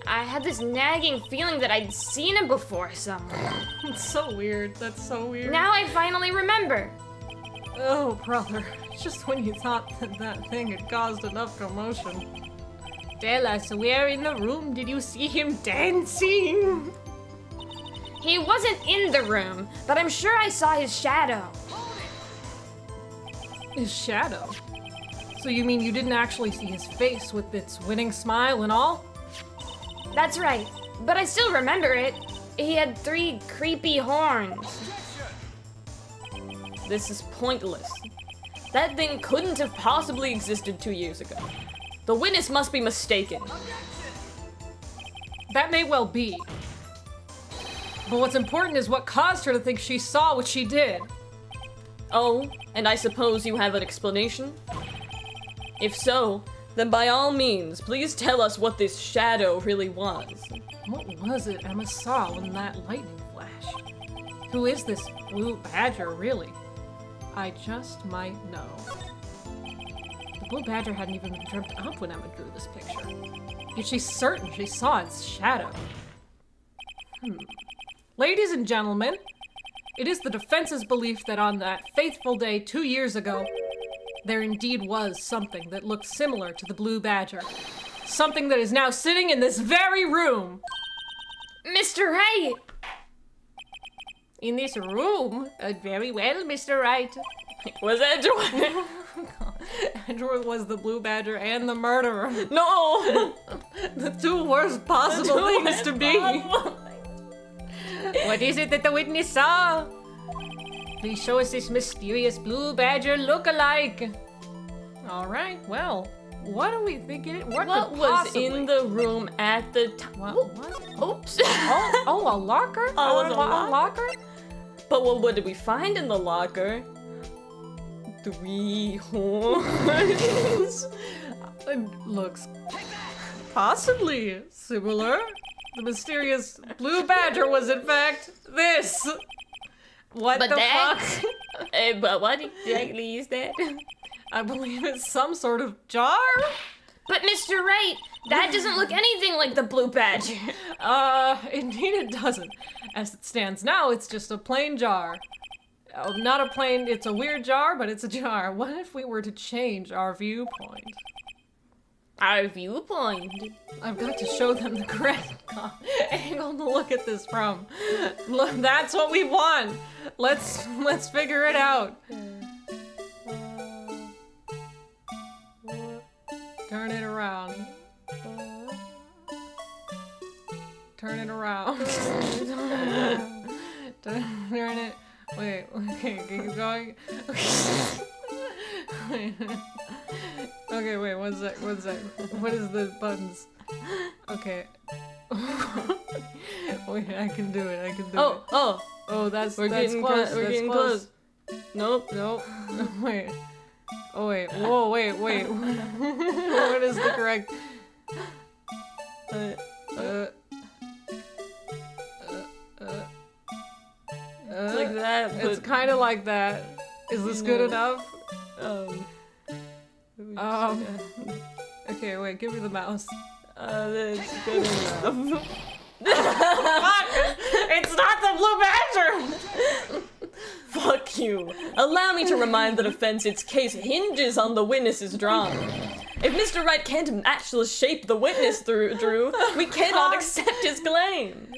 I had this nagging feeling that I'd seen him before somewhere. It's so weird. That's so weird. Now I finally remember. Oh, brother. Just when you thought that that thing had caused enough commotion. Tell us, where in the room did you see him dancing? He wasn't in the room, but I'm sure I saw his shadow. His shadow? So you mean you didn't actually see his face with its winning smile and all? That's right, but I still remember it. He had 3 creepy horns. This is pointless. That thing couldn't have possibly existed 2 years ago. The witness must be mistaken. That may well be. But what's important is what caused her to think she saw what she did. Oh, and I suppose you have an explanation? If so, then by all means, please tell us what this shadow really was. What was it Emma saw when that lightning flashed? Who is this blue badger, really? I just might know. The blue badger hadn't even been dreamt up when Emma drew this picture. Yet she's certain she saw its shadow. Ladies and gentlemen, it is the defense's belief that on that faithful day 2 years ago, there indeed was something that looked similar to the blue badger. Something that is now sitting in this very room. Mr. Wright! In this room? Very well, Mr. Wright. Was Edgeworth? Edgeworth was the blue badger and the murderer. No! The two worst possible things to be. What is it that the witness saw? Please show us this mysterious blue badger look-alike. All right, well, what do we think it? What What was in the room at the time? What? Oops. Oh, a locker? Oh, it was a locker? But what did we find in the locker? 3 horns. It looks possibly similar. The mysterious blue badger was in fact this. What But the that- fuck? But what exactly is that? I believe it's some sort of jar. But Mr. Wright, that doesn't look anything like the blue badger. Indeed it doesn't. As it stands now, it's just a plain jar. Not a plain, it's a weird jar, but it's a jar. What if we were to change our viewpoint? Our viewpoint. I've got to show them the correct angle to look at this from. Look, that's what we want. Let's figure it out. Turn it around. Turn it around. Turn it. Wait. Okay. Keep going. Wait. Okay. Wait. One sec. What is the buttons? Okay. Wait. I can do it. Oh, that's We're that's getting close. We're that's getting close. Nope. Nope. Wait. Oh wait. Whoa. Wait. What is the correct? Like that. It's But, kind of like that. Is this good No. enough? Okay, wait. Give me the mouse. That's good enough. Fuck! It's not the blue badger. Fuck you. Allow me to remind the defense its case hinges on the witness's drawing. If Mr. Wright can't match the shape the witness drew, we cannot accept his claim.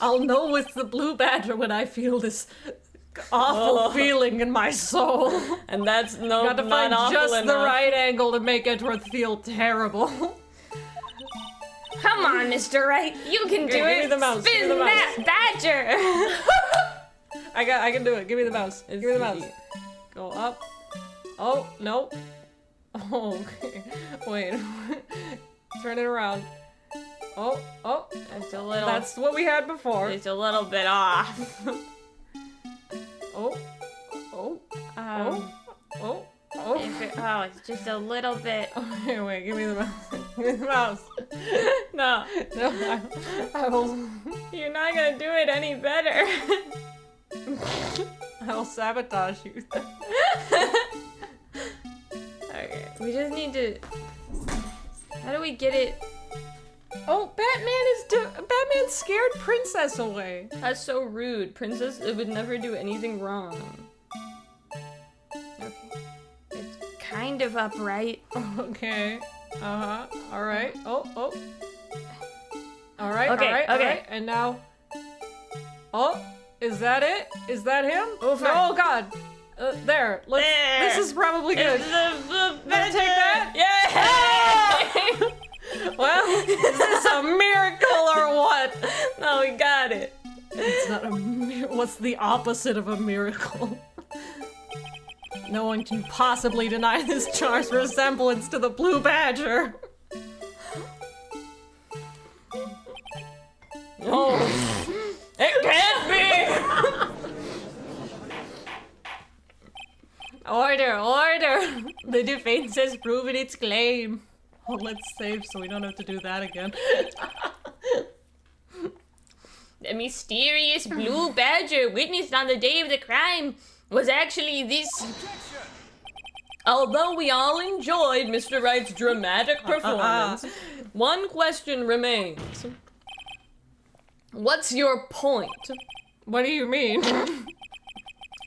I'll know it's the blue badger when I feel this awful Oh. feeling in my soul. And that's Got to not find awful just enough. the right angle to make Edgeworth feel terrible. Come on, Mr. Wright. You can do Give it. me the mouse, give me Spin the mouse. that badger. I can do it. Give me the mouse. It's Give me the mouse. easy. Go up. Oh, no. Oh, okay. Wait. Turn it around. Oh. It's a little. That's what we had before. It's a little bit off. Oh. It's just a little bit. Okay, wait. Give me the mouse. Give me the mouse. No, No, I will. you're not gonna do it any better. I will sabotage you. Okay, we just need to. How do we get it? Oh, Batman scared Princess away. That's so rude. Princess it would never do anything wrong. Okay. It's kind of upright. Okay. All right. Oh. All right. Okay, All right. okay. All right. And now. Oh, is that it? Is that him? Oh, fine. No, God. There. Let's. There. This is probably good. The Gonna take that? Yeah! Well, is this a miracle or what? No, we got it. It's not a what's the opposite of a miracle? No one can possibly deny this jar's resemblance to the blue badger. Oh, it can't be. Order! The defense has proven its claim. Oh, let's save so we don't have to do that again. The mysterious blue badger witnessed on the day of the crime was actually this. Although we all enjoyed Mr. Wright's dramatic performance, one question remains. What's your point? What do you mean?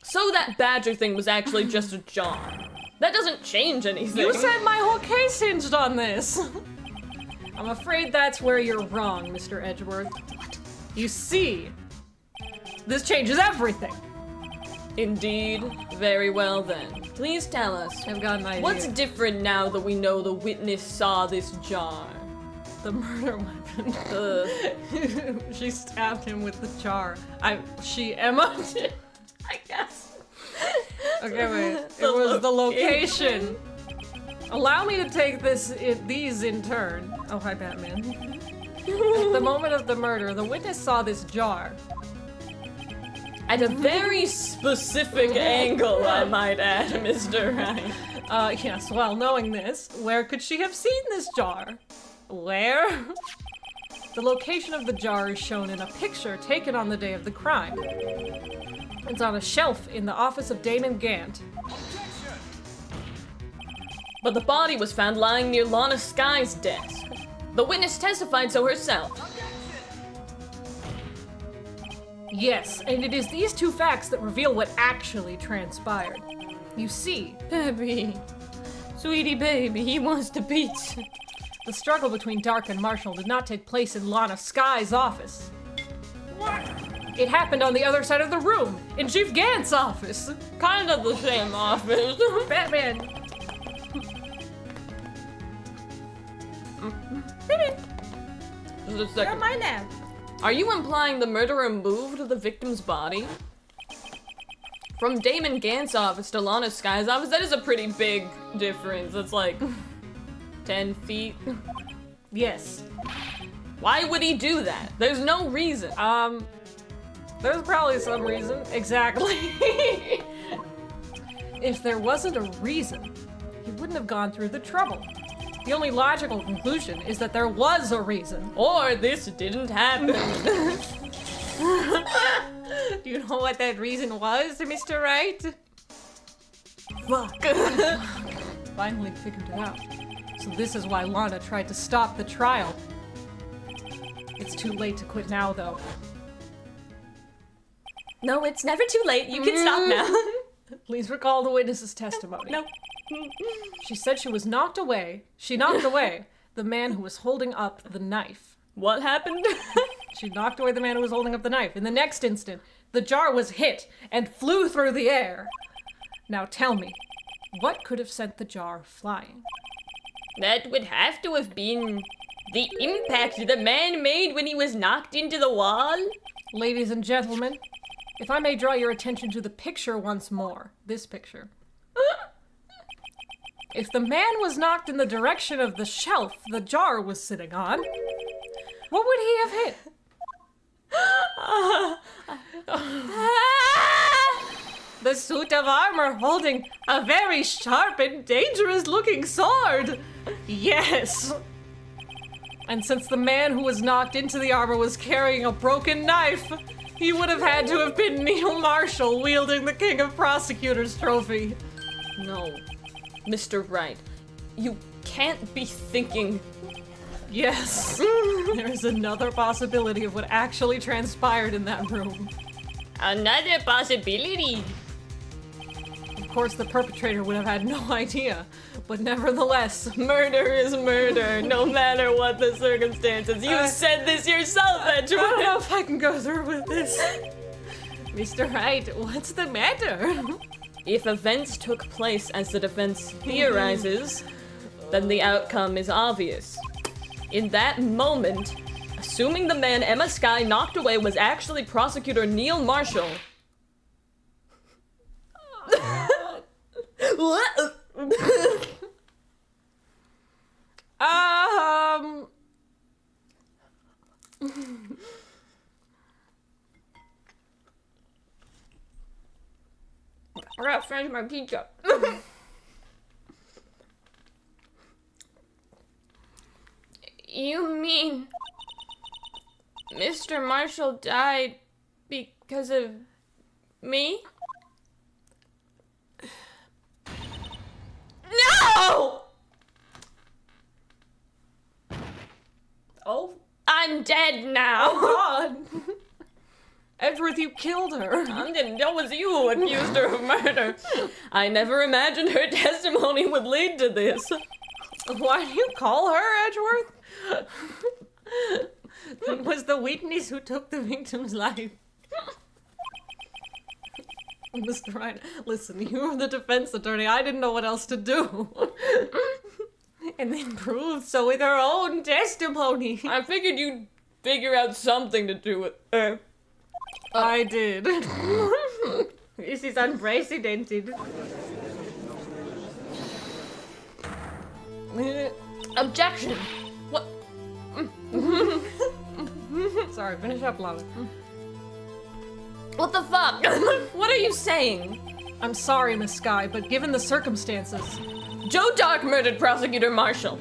So that badger thing was actually just a jar. That doesn't change anything. You said my whole case hinged on this. I'm afraid that's where you're wrong, Mr. Edgeworth. What? You see, this changes everything. Indeed. Very well then. Please tell us. I've got an idea. What's different now that we know the witness saw this jar? the murder weapon? She stabbed him with the jar. She emoed it, I guess. Okay, wait. It was the location. Allow me to take these in turn. Oh, hi, Batman. At the moment of the murder, the witness saw this jar. At a very specific angle, I might add, Mr. Wright. Yes, well, knowing this, where could she have seen this jar? Where? The location of the jar is shown in a picture taken on the day of the crime. It's on a shelf in the office of Damon Gant. But the body was found lying near Lana Sky's desk. The witness testified so herself. Yes, and it is these two facts that reveal what actually transpired. You see, Baby. Sweetie baby, he wants to beat. the struggle between Dark and Marshall did not take place in Lana Sky's office. What? It happened on the other side of the room, in Chief Gant's office. Kind of the same office. Batman. Just a second. my nap. Are you implying the murderer moved the victim's body? From Damon Gant's office to Lana Sky's office, that is a pretty big difference. That's like 10 feet. Yes. Why would he do that? There's no reason. There's probably some reason. Exactly. If there wasn't a reason, he wouldn't have gone through the trouble. The only logical conclusion is that there was a reason. Or this didn't happen. Do you know what that reason was, Mr. Wright? Fuck. Finally figured it out. So this is why Lana tried to stop the trial. It's too late to quit now, though. No, it's never too late. You can stop now. Please recall the witness's testimony. No. She said she knocked away the man who was holding up the knife. What happened? She knocked away the man who was holding up the knife. In the next instant, the jar was hit and flew through the air. Now tell me, what could have sent the jar flying? That would have to have been the impact the man made when he was knocked into the wall. Ladies and gentlemen, if I may draw your attention to the picture once more. This picture. If the man was knocked in the direction of the shelf the jar was sitting on, what would he have hit? The suit of armor holding a very sharp and dangerous looking sword. Yes. And since the man who was knocked into the armor was carrying a broken knife, he would have had to have been Neil Marshall wielding the King of Prosecutors trophy. No. Mr. Wright, you can't be thinking. Yes. There is another possibility of what actually transpired in that room. Another possibility. Of course, the perpetrator would have had no idea, but nevertheless, Murder is murder, no matter what the circumstances. You said this yourself, I don't Edgeworth. know if I can go through with this. Mr. Wright, what's the matter? If events took place as the defense theorizes, then the outcome is obvious. In that moment, assuming the man Emma Sky knocked away was actually prosecutor Neil Marshall. What? I gotta finish my pizza. You mean Mr. Marshall died because of me? No! Oh, I'm dead now. God. Edgeworth, you killed her. That was you who accused her of murder. I never imagined her testimony would lead to this. Why do you call her Edgeworth? It was the witness who took the victim's life. Mr. Ryan, listen, you were the defense attorney. I didn't know what else to do. And then proved so with her own testimony. I figured you'd figure out something to do with her. I did. This is unprecedented. Objection! What? Sorry, finish up, Lava. What the fuck? What are you saying? I'm sorry, Miss Sky, but given the circumstances... Joe Dark murdered Prosecutor Marshall.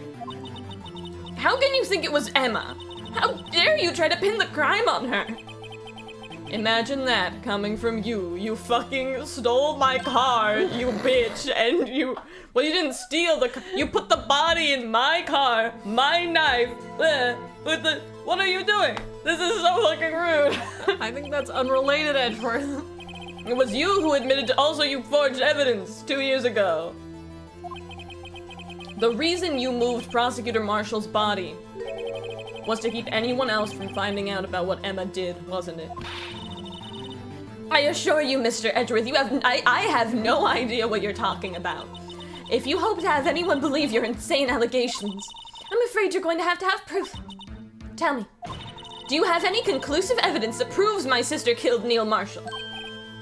How can you think it was Emma? How dare you try to pin the crime on her? Imagine that coming from you. You fucking stole my car, you bitch, and you... Well, you didn't steal the car. You put the body in my car, my knife, with the... What are you doing? This is so fucking rude. I think that's unrelated, Edgeworth. It was you who admitted to also you forged evidence 2 years ago. The reason you moved Prosecutor Marshall's body was to keep anyone else from finding out about what Emma did, wasn't it? I assure you, Mr. Edgeworth, I have no idea what you're talking about. If you hope to have anyone believe your insane allegations, I'm afraid you're going to have proof. Tell me, do you have any conclusive evidence that proves my sister killed Neil Marshall?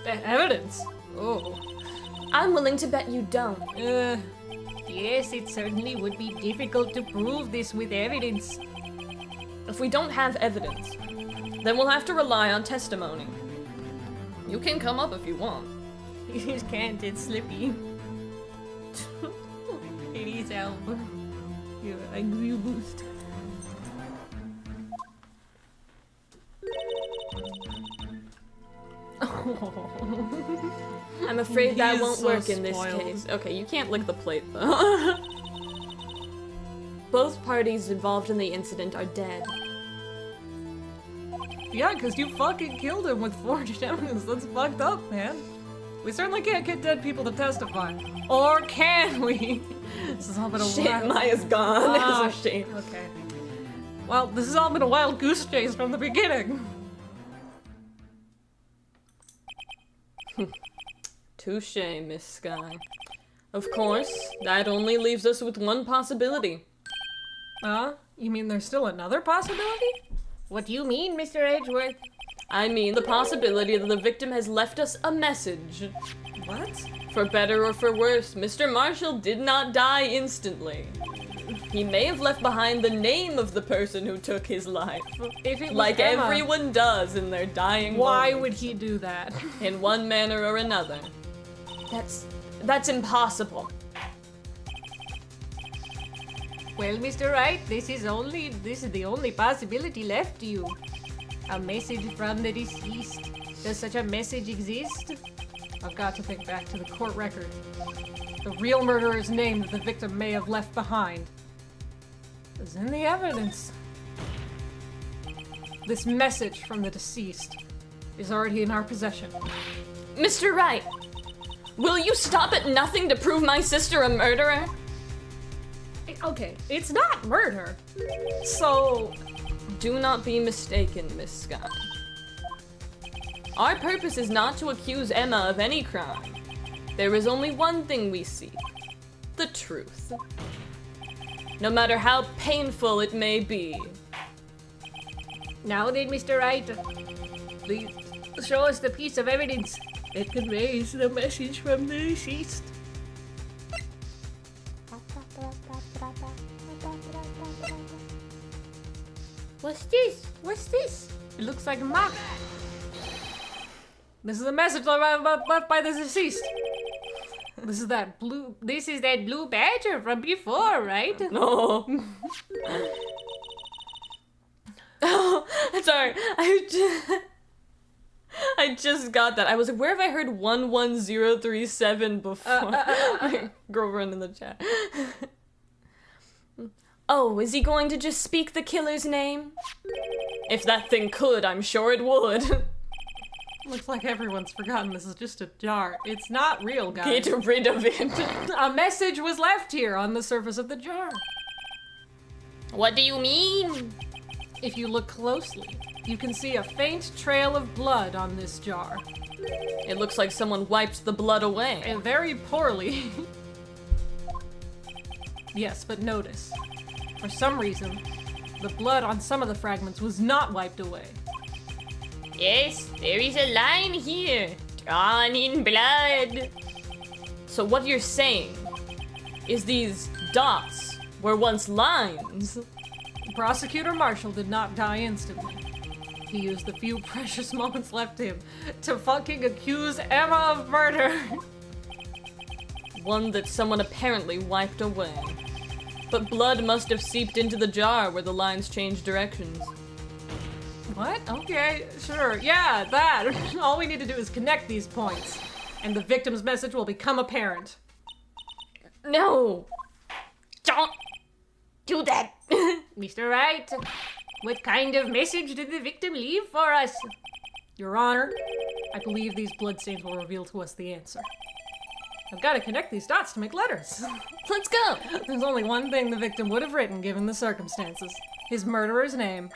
Evidence? Oh. I'm willing to bet you don't. Yes, it certainly would be difficult to prove this with evidence. If we don't have evidence, then we'll have to rely on testimony. You can come up if you want. You just can't, it's slippy. It is out. You're angry boost. I'm afraid that He's won't so work in this spoiled. case. Okay, you can't lick the plate though. Both parties involved in the incident are dead. Yeah, because you fucking killed him with forged evidence. That's fucked up, man. We certainly can't get dead people to testify. Or can we? This has all been a Shit, wild... Maya's gone, Ah, isn't she? Okay. Well, this has all been a wild goose chase from the beginning. Touche, Miss Sky. Of course, that only leaves us with one possibility. You mean there's still another possibility? What do you mean, Mr. Edgeworth? I mean the possibility that the victim has left us a message. What? For better or for worse, Mr. Marshall did not die instantly. He may have left behind the name of the person who took his life. If it was Like Emma, everyone does in their dying why moments. would he do that? In one manner or another. That's impossible. Well, Mr. Wright, this is the only possibility left to you. A message from the deceased. Does such a message exist? I've got to think back to the court record. The real murderer's name that the victim may have left behind is in the evidence. This message from the deceased is already in our possession. Mr. Wright, will you stop at nothing to prove my sister a murderer? Okay, it's not murder. So, Do not be mistaken, Miss Sky. Our purpose is not to accuse Emma of any crime. There is only one thing we seek: the truth. No matter how painful it may be. Now then, Mr. Wright, please show us the piece of evidence that conveys the message from the deceased. What's this? What's this? it looks like a map. This is a message left by the deceased. This is that blue. This is that blue badger from before, right? No. Oh, sorry. I just got that. I was like, where have I heard 11037 before? My girlfriend in the chat. Oh, is he going to just speak the killer's name? If that thing could, I'm sure it would. Looks like everyone's forgotten this is just a jar. It's not real, guys. Get rid of it. A message was left here on the surface of the jar. What do you mean? If you look closely, you can see a faint trail of blood on this jar. It looks like someone wiped the blood away. And very poorly. Yes, but notice. For some reason, the blood on some of the fragments was not wiped away. Yes, there is a line here. Drawn in blood. So what you're saying is these dots were once lines. Prosecutor Marshall did not die instantly. He used the few precious moments left to him to fucking accuse Emma of murder. One that someone apparently wiped away. But blood must have seeped into the jar where the lines changed directions. What? Okay, sure. Yeah, that. All we need to do is connect these points, and the victim's message will become apparent. No. Don't do that. Mr. Wright, what kind of message did the victim leave for us? Your Honor, I believe these bloodstains will reveal to us the answer. I've got to connect these dots to make letters. Let's go! There's only one thing the victim would have written given the circumstances. His murderer's name.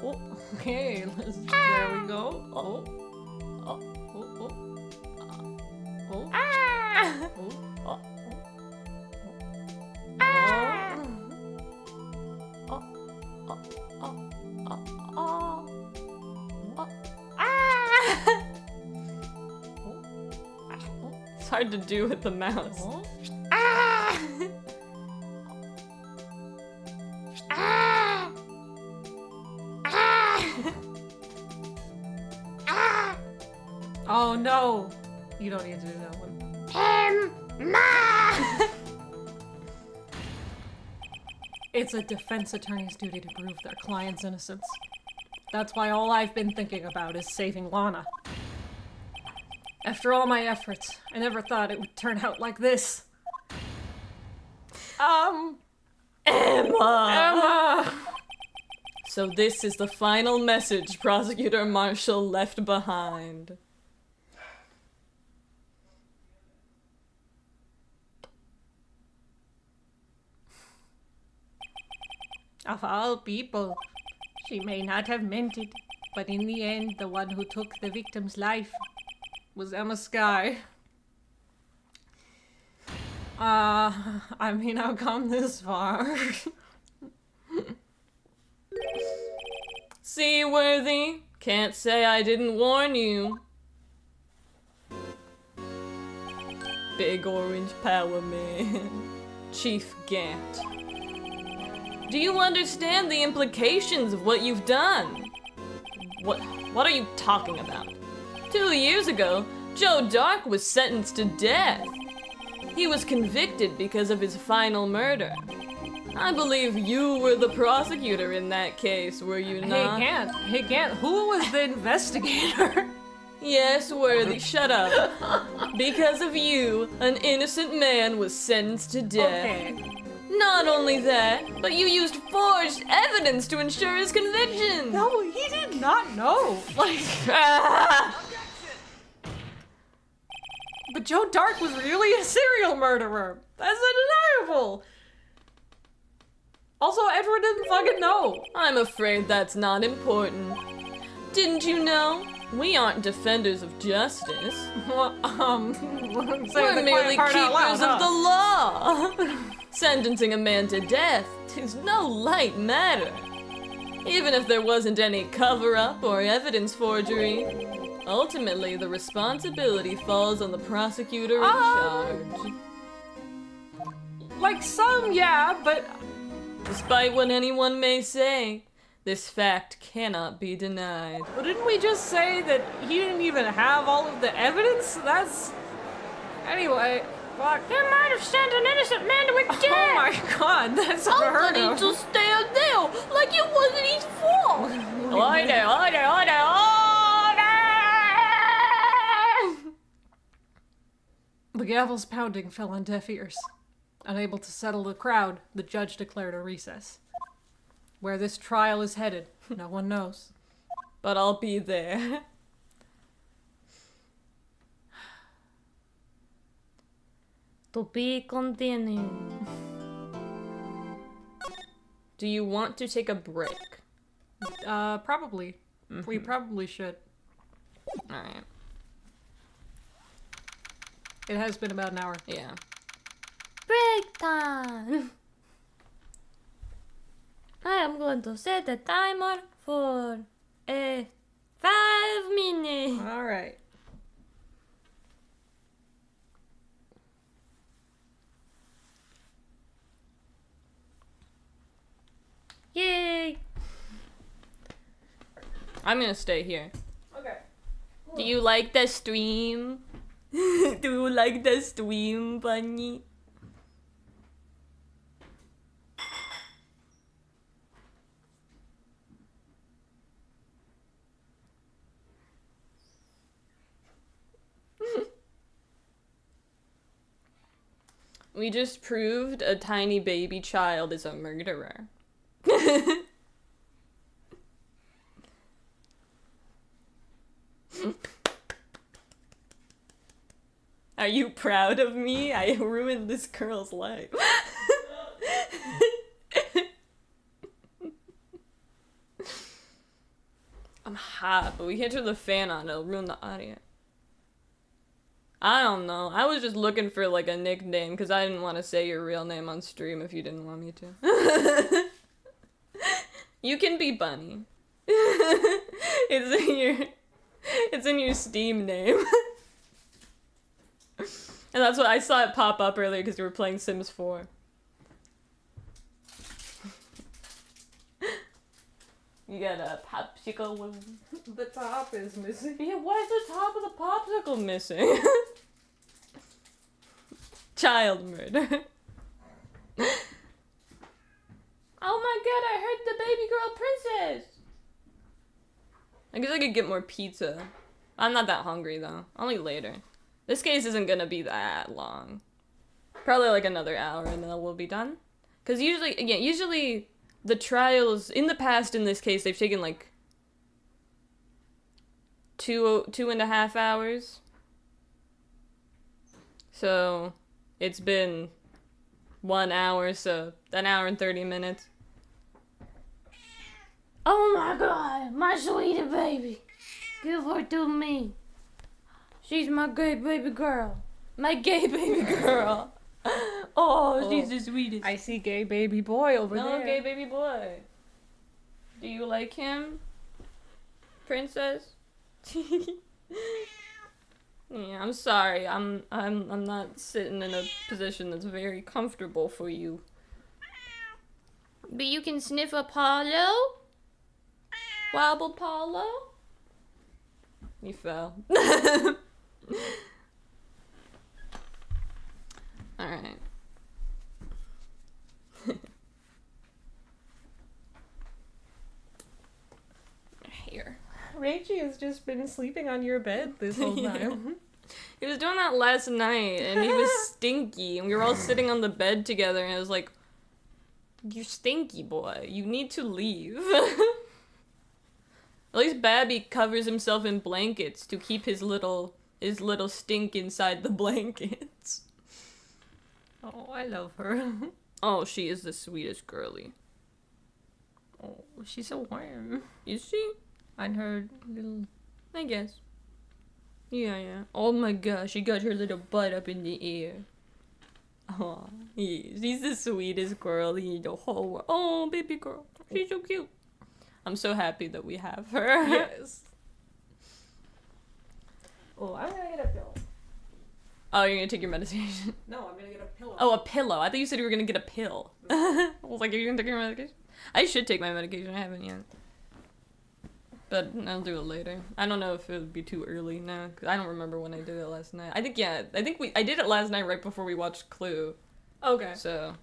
Oh, okay, there we go. Oh. Oh, oh, oh. Oh. Ah! Oh. Ah! It's hard to do with the mouse. Oh. Ah! Ah! Ah! Ah! Oh no! You don't need to do that one. Ma! It's a defense attorney's duty to prove their client's innocence. That's why all I've been thinking about is saving Lana. After all my efforts, I never thought it would turn out like this. Emma! So this is the final message Prosecutor Marshall left behind. Of all people, she may not have meant it, but in the end, the one who took the victim's life Was Emma Sky. I mean, I've come this far. Seaworthy, can't say I didn't warn you. Big Orange Power Man. Chief Gant. Do you understand the implications of what you've done? What are you talking about? 2 years ago, Joe Dark was sentenced to death. He was convicted because of his final murder. I believe you were the prosecutor in that case, were you not? Hey, Gant, who was the investigator? Yes, Worthy, shut up. Because of you, an innocent man was sentenced to death. Okay. Not only that, but you used forged evidence to ensure his conviction. No, he did not know. Like, but Joe Dark was really a serial murderer. That's undeniable. Also, Edward didn't fucking know. I'm afraid that's not important. Didn't you know? We aren't defenders of justice. Well, We're merely keepers of the law. Sentencing a man to death is no light matter. Even if there wasn't any cover-up or evidence forgery, ultimately the responsibility falls on the prosecutor in charge. Like some, yeah, but Despite what anyone may say, this fact cannot be denied. But didn't we just say that he didn't even have all of the evidence? That's... Anyway, fuck. They might have sent an innocent man to a death. Oh my god, that's unheard of. to stand there like it wasn't his fault. Order! The gavel's pounding fell on deaf ears. Unable to settle the crowd, the judge declared a recess. Where this trial is headed, no one knows. but I'll be there. To be continued. Do you want to take a break? Probably. We probably should. Alright. It has been about an hour. Yeah. Break time! I am going to set a timer for 5 minutes. Alright. Yay! I'm gonna stay here. Okay. Do you like the stream? Do you like the stream, Bunny? We just proved a tiny baby child is a murderer. Are you proud of me? I ruined this girl's life. I'm hot, but we can't turn the fan on. It'll ruin the audio. I don't know. I was just looking for like a nickname because I didn't want to say your real name on stream if you didn't want me to. You can be Bunny. It's in your Steam name. And that's what I saw it pop up earlier because you were playing Sims 4. You got a popsicle with... The top is missing. Yeah, why is the top of the popsicle missing? Child murder. Oh my god, I heard the baby girl princess! I guess I could get more pizza. I'm not that hungry though. Only later. This case isn't gonna be that long. Probably like another hour and then we'll be done. Cause usually the trials in the past in this case they've taken like 2.5 hours. So it's been 1 hour, so an hour and 30 minutes. Oh my god, my sweetie baby. Give her to me. She's my gay baby girl. My gay baby girl. Oh, she's the sweetest. I see gay baby boy over there. No, gay baby boy. Do you like him, princess? Yeah, I'm sorry. I'm not sitting in a position that's very comfortable for you. But you can sniff Apollo? Wobble Paulo? You fell. Alright. Here. Rachie has just been sleeping on your bed this whole time. He was doing that last night, and he was stinky, and we were all sitting on the bed together, and I was like, "You stinky boy, you need to leave." At least Babby covers himself in blankets to keep his little stink inside the blankets. Oh, I love her. Oh, she is the sweetest girly. Oh, she's so warm. Is she? On her little... I guess. Yeah. Oh my gosh, she got her little butt up in the air. Oh, yeah, she's the sweetest girly in the whole world. Oh, baby girl. She's so cute. I'm so happy that we have her. Yes. Oh, I'm gonna get a pillow. Oh, you're gonna take your medication? No, I'm gonna get a pillow. Oh, a pillow. I thought you said you were gonna get a pill. I was like, are you gonna take your medication? I should take my medication. I haven't yet. But I'll do it later. I don't know if it would be too early now. 'Cause I don't remember when I did it last night. I think I did it last night right before we watched Clue. Okay. So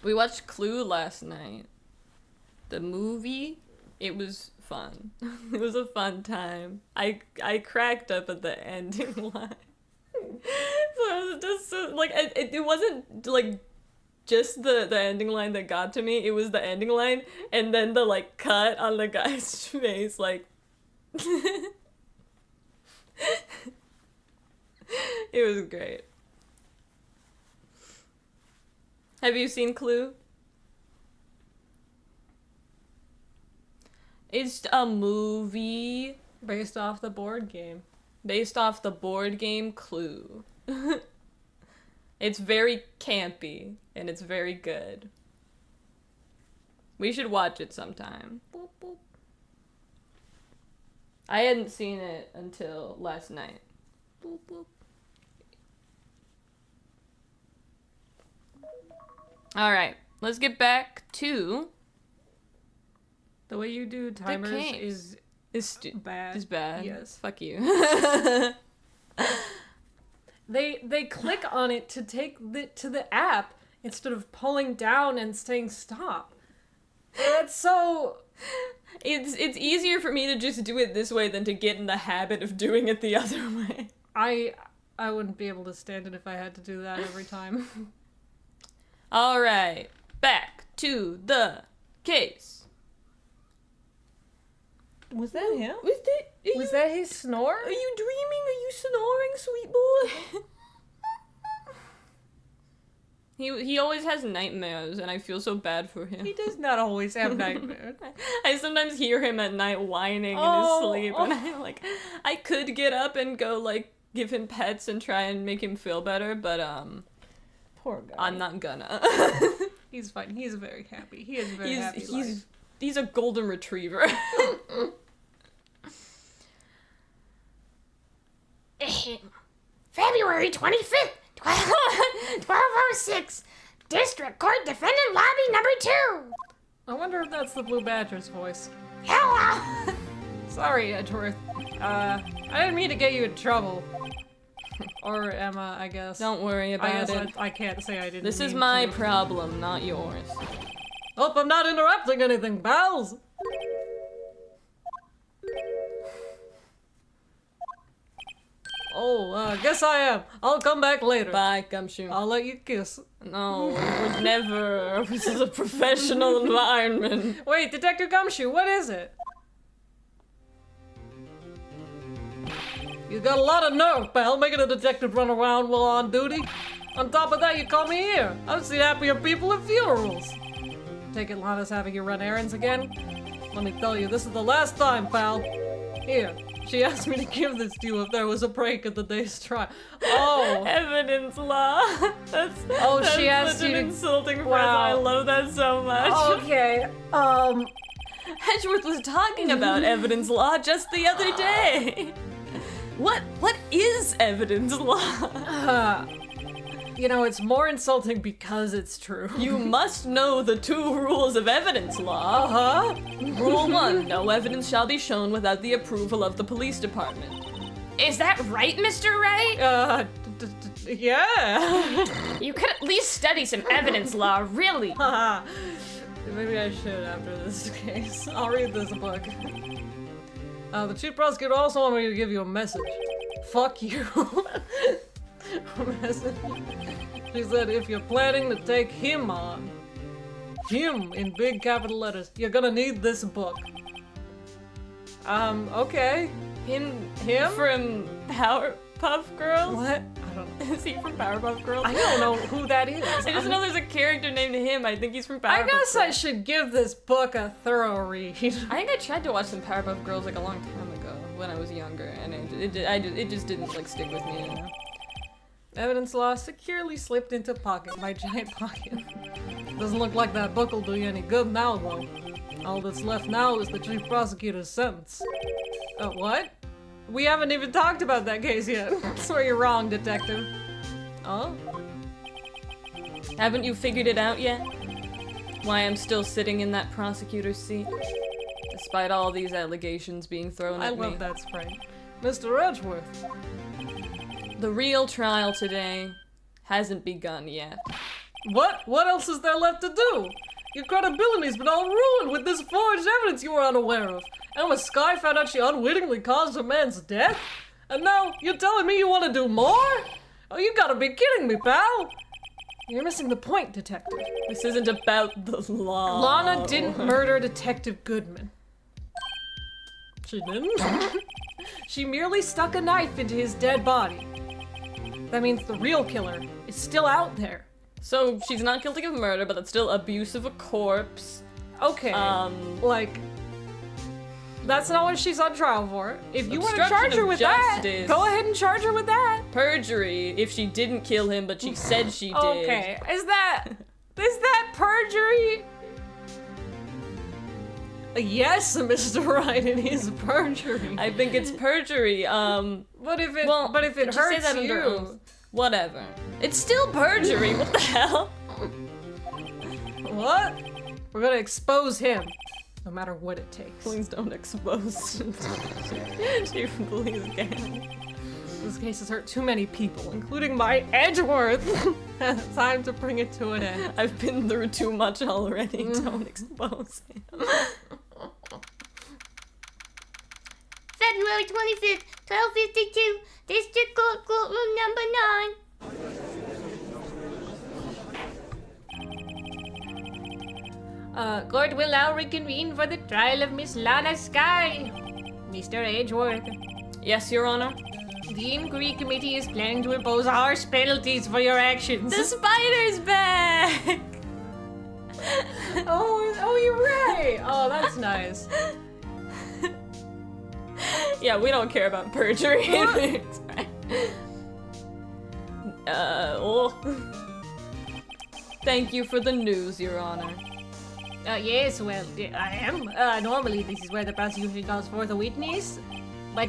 we watched Clue last night. The movie. It was fun. It was a fun time. I cracked up at the ending line. So it was just so, like it wasn't like just the ending line that got to me. It was the ending line, and then the, like, cut on the guy's face, like... It was great. Have you seen Clue? It's a movie Based off the board game. based off the board game Clue. It's very campy, and it's very good. We should watch it sometime. Boop, boop. I hadn't seen it until last night. Boop, boop. Alright, let's get back to... The way you do timers case. is bad. It's bad. Yes. Fuck you. They click on it to take to the app instead of pulling down and saying stop. That's so... It's easier for me to just do it this way than to get in the habit of doing it the other way. I wouldn't be able to stand it if I had to do that every time. Alright, back to the case. Was that him? Was that his snore? Are you dreaming? Are you snoring, sweet boy? He always has nightmares, and I feel so bad for him. He does not always have nightmares. I sometimes hear him at night whining in his sleep, and I'm like, I could get up and go, like, give him pets and try and make him feel better, but, Poor guy. I'm not gonna. He's fine. He's very happy. He is very happy life. He's a golden retriever. February 25th, 1206. District Court Defendant Lobby number 2. I wonder if that's the Blue Badger's voice. Hello. Sorry, Edgeworth. I didn't mean to get you in trouble. Or Emma, I guess. Don't worry about it. I can't say I didn't This is mean my to. problem, not yours. Hope I'm not interrupting anything, pals! Oh, guess I am. I'll come back later. Bye, Gumshoe. I'll let you kiss. No, we're never. This is a professional environment. Wait, Detective Gumshoe, what is it? You got a lot of nerve, pal, making a detective run around while on duty. On top of that, you call me here. I've seen happier people at funerals. Take it Lana's having you run errands again? Let me tell you, this is the last time, pal. Here, she asked me to give this to you if there was a break at the day's trial. Oh. Evidence law. That's She asked such you an to... insulting phrase. Wow. I love that so much. Okay, Hedgeworth was talking about evidence law just the other day. What is evidence law? You know, it's more insulting because it's true. You must know the 2 rules of evidence law. Uh-huh. Rule 1, no evidence shall be shown without the approval of the police department. Is that right, Mr. Wright? Yeah. You could at least study some evidence law, really. Maybe I should after this case. I'll read this book. The chief prosecutor also wanted me to give you a message. Fuck you. A message. She said if you're planning to take him on, him in big capital letters, you're gonna need this book. Okay. Him Him? from Powerpuff Girls? What? I don't know. Is he from Powerpuff Girls? I don't know who that is. I just know there's a character named him. I think he's from Powerpuff I guess I Girls. should give this book a thorough read. I think I tried to watch some Powerpuff Girls like a long time ago when I was younger, and it just didn't like stick with me. You know? Evidence law securely slipped into my giant pocket. Doesn't look like that book will do you any good now, though. All that's left now is the chief prosecutor's sentence. What? We haven't even talked about that case yet. So you're wrong, detective. Oh? Haven't you figured it out yet? Why I'm still sitting in that prosecutor's seat? Despite all these allegations being thrown I at me. love that sprite. Mr. Edgeworth. The real trial today hasn't begun yet. What? What else is there left to do? Your credibility's been all ruined with this forged evidence you were unaware of. And when Sky found out she unwittingly caused her man's death? And now you're telling me you want to do more? Oh, you gotta be kidding me, pal. You're missing the point, Detective. This isn't about the law. Lana didn't murder Detective Goodman. She didn't? She merely stuck a knife into his dead body. That means the real killer is still out there. So she's not guilty of murder, but that's still abuse of a corpse. Okay. Like, that's not what she's on trial for. If you want to charge her with that, go ahead and charge her with that. Perjury, if she didn't kill him, but she said she did. Okay, is that perjury? Yes, Mr. Wright, it is perjury. I think it's perjury. But if it hurts you, whatever. It's still perjury. What the hell? What? We're gonna expose him, no matter what it takes. Please don't expose Chief of Police again. This case has hurt too many people, including my Edgeworth. Time to bring it to an end. I've been through too much already. Don't expose him. February 25th, 12:52, District Court, courtroom number 9. Court will now reconvene for the trial of Miss Lana Sky. Mr. Edgeworth, Yes, Your Honor. the inquiry committee is planning to impose harsh penalties for your actions. The spider's back! Oh, you're right. Oh, that's nice. Yeah, we don't care about perjury. It's fine. Thank you for the news, Your Honor. Yes, well, I am. Normally this is where the prosecution calls forth a witness, but,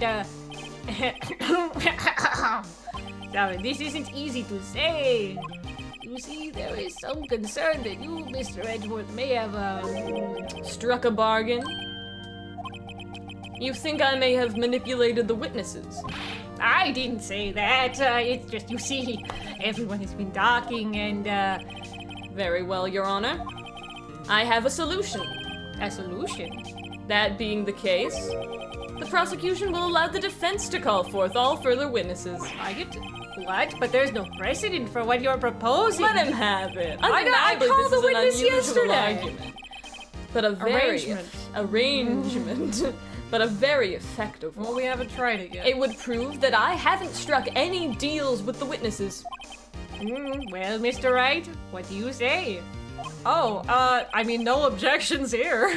sorry, this isn't easy to say. You see, there is some concern that you, Mr. Edgeworth, may have, Struck a bargain? You think I may have manipulated the witnesses? I didn't say that. It's just, you see, everyone has been talking and, Very well, Your Honor. I have a solution. a solution. That being the case, the prosecution will allow the defense to call forth all further witnesses. What? But there's no precedent for what you're proposing. Let him have it. I Undeniably, called this is the an witness unusual yesterday. argument. But a very arrangement. But a very effective one. Well, we haven't tried it yet. It would prove that I haven't struck any deals with the witnesses. Well, Mr. Wright, what do you say? I mean, no objections here.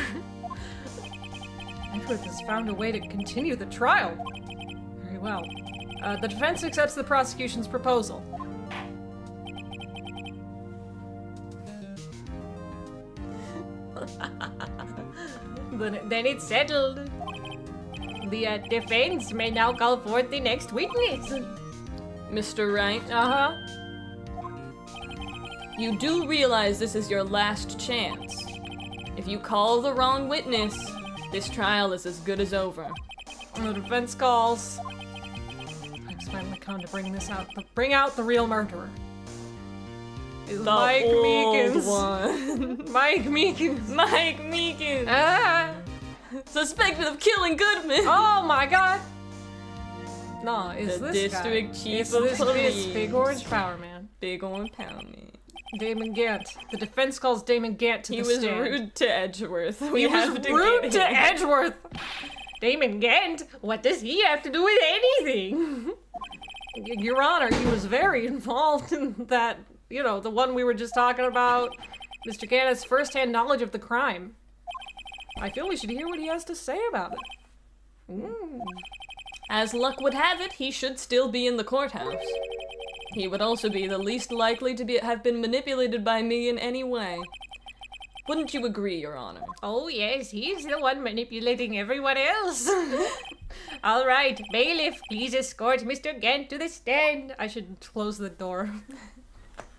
Edgeworth has found a way to continue the trial. Very well. The defense accepts the prosecution's proposal. Then it's settled. The defense may now call forth the next witness. Mr. Wright, Uh-huh. you do realize this is your last chance. If you call the wrong witness, this trial is as good as over. The defense calls. Time's finally come to bring out the real murderer. Is The Mike old Meekins. one. Mike Meekins. Mike Meekins, Ah! suspected of killing Goodman. Oh my god! No, it's The this district guy. chief It's of this police. Big Orange Power Man. Big on pound me. Damon Gant. The defense calls Damon Gant to He the was stand. rude to Edgeworth. He was rude to Edgeworth. Damon Gant? What does he have to do with anything? Your Honor, he was very involved in that, the one we were just talking about. Mr. Gant's first-hand knowledge of the crime. I feel we should hear what he has to say about it. As luck would have it, he should still be in the courthouse. He would also be the least likely to have been manipulated by me in any way. Wouldn't you agree, Your Honor? Oh yes, he's the one manipulating everyone else. All right, bailiff, please escort Mr. Gant to the stand. I should close the door.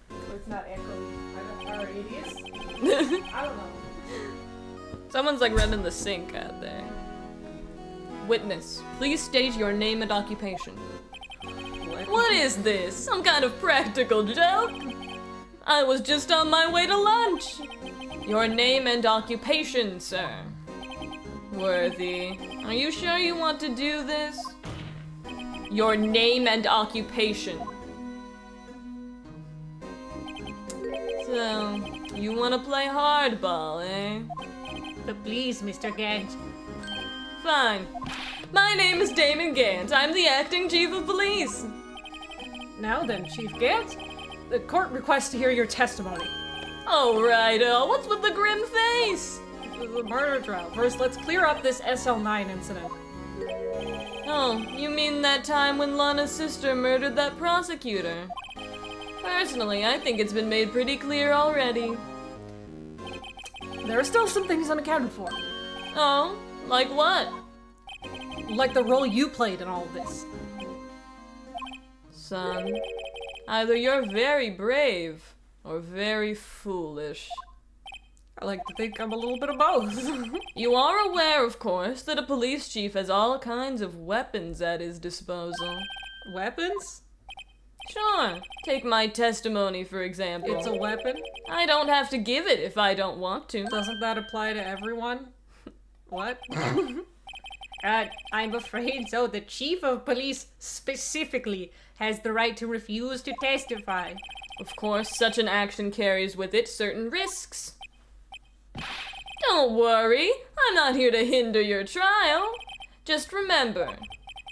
So it's not echoey. Are idiots? I don't know. Someone's like running the sink out there. Witness, please state your name and occupation. What is this? Some kind of practical joke? I was just on my way to lunch. Your name and occupation, sir. Worthy, are you sure you want to do this? Your name and occupation. So, you wanna play hardball, eh? But please, Mr. Gant. Fine. My name is Damon Gant. I'm the acting chief of police. Now then, Chief Gant, the court requests to hear your testimony. Alrighto, what's with the grim face? This is a murder trial. First, let's clear up this SL9 incident. Oh, you mean that time when Lana's sister murdered that prosecutor? Personally, I think it's been made pretty clear already. There are still some things unaccounted for. Oh, like what? Like the role you played in all of this. Son, either you're very brave or very foolish. I like to think I'm a little bit of both. You are aware, of course, that a police chief has all kinds of weapons at his disposal. Weapons? Sure, take my testimony for example. It's a weapon? I don't have to give it if I don't want to. Doesn't that apply to everyone? What? I'm afraid so. The chief of police specifically has the right to refuse to testify. Of course, such an action carries with it certain risks. Don't worry, I'm not here to hinder your trial. Just remember,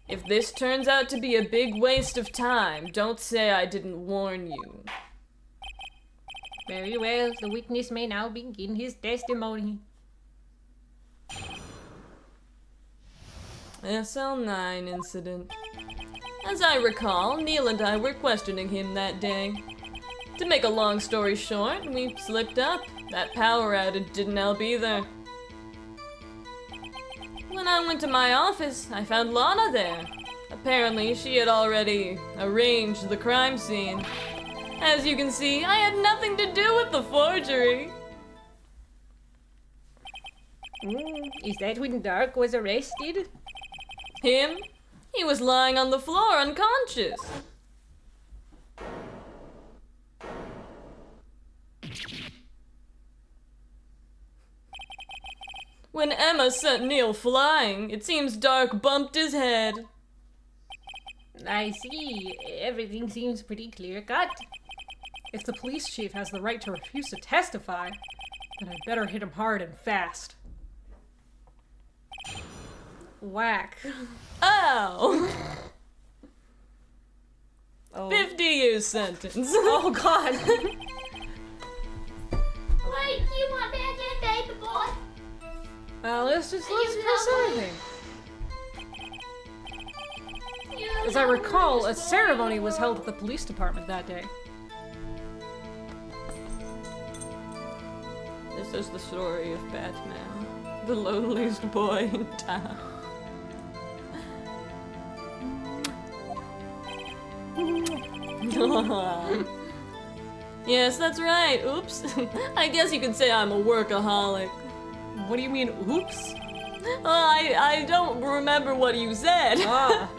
if this turns out to be a big waste of time, don't say I didn't warn you. Very well, the witness may now begin his testimony. SL9 incident. As I recall, Neil and I were questioning him that day. To make a long story short, we slipped up. That power outage didn't help either. When I went to my office, I found Lana there. Apparently, she had already arranged the crime scene. As you can see, I had nothing to do with the forgery. Is that when Dark was arrested? Him? He was lying on the floor unconscious. When Emma sent Neil flying, it seems Dark bumped his head. I see. Everything seems pretty clear-cut. If the police chief has the right to refuse to testify, then I'd better hit him hard and fast. Whack. Ow! Oh. 50 years sentence. Oh god. Wait, you want that paper boy? Let's press everything. As I recall, a ceremony was held at the police department that day. This is the story of Batman, the loneliest boy in town. Yes, that's right. Oops. I guess you could say I'm a workaholic. What do you mean, oops? I don't remember what you said. Ah.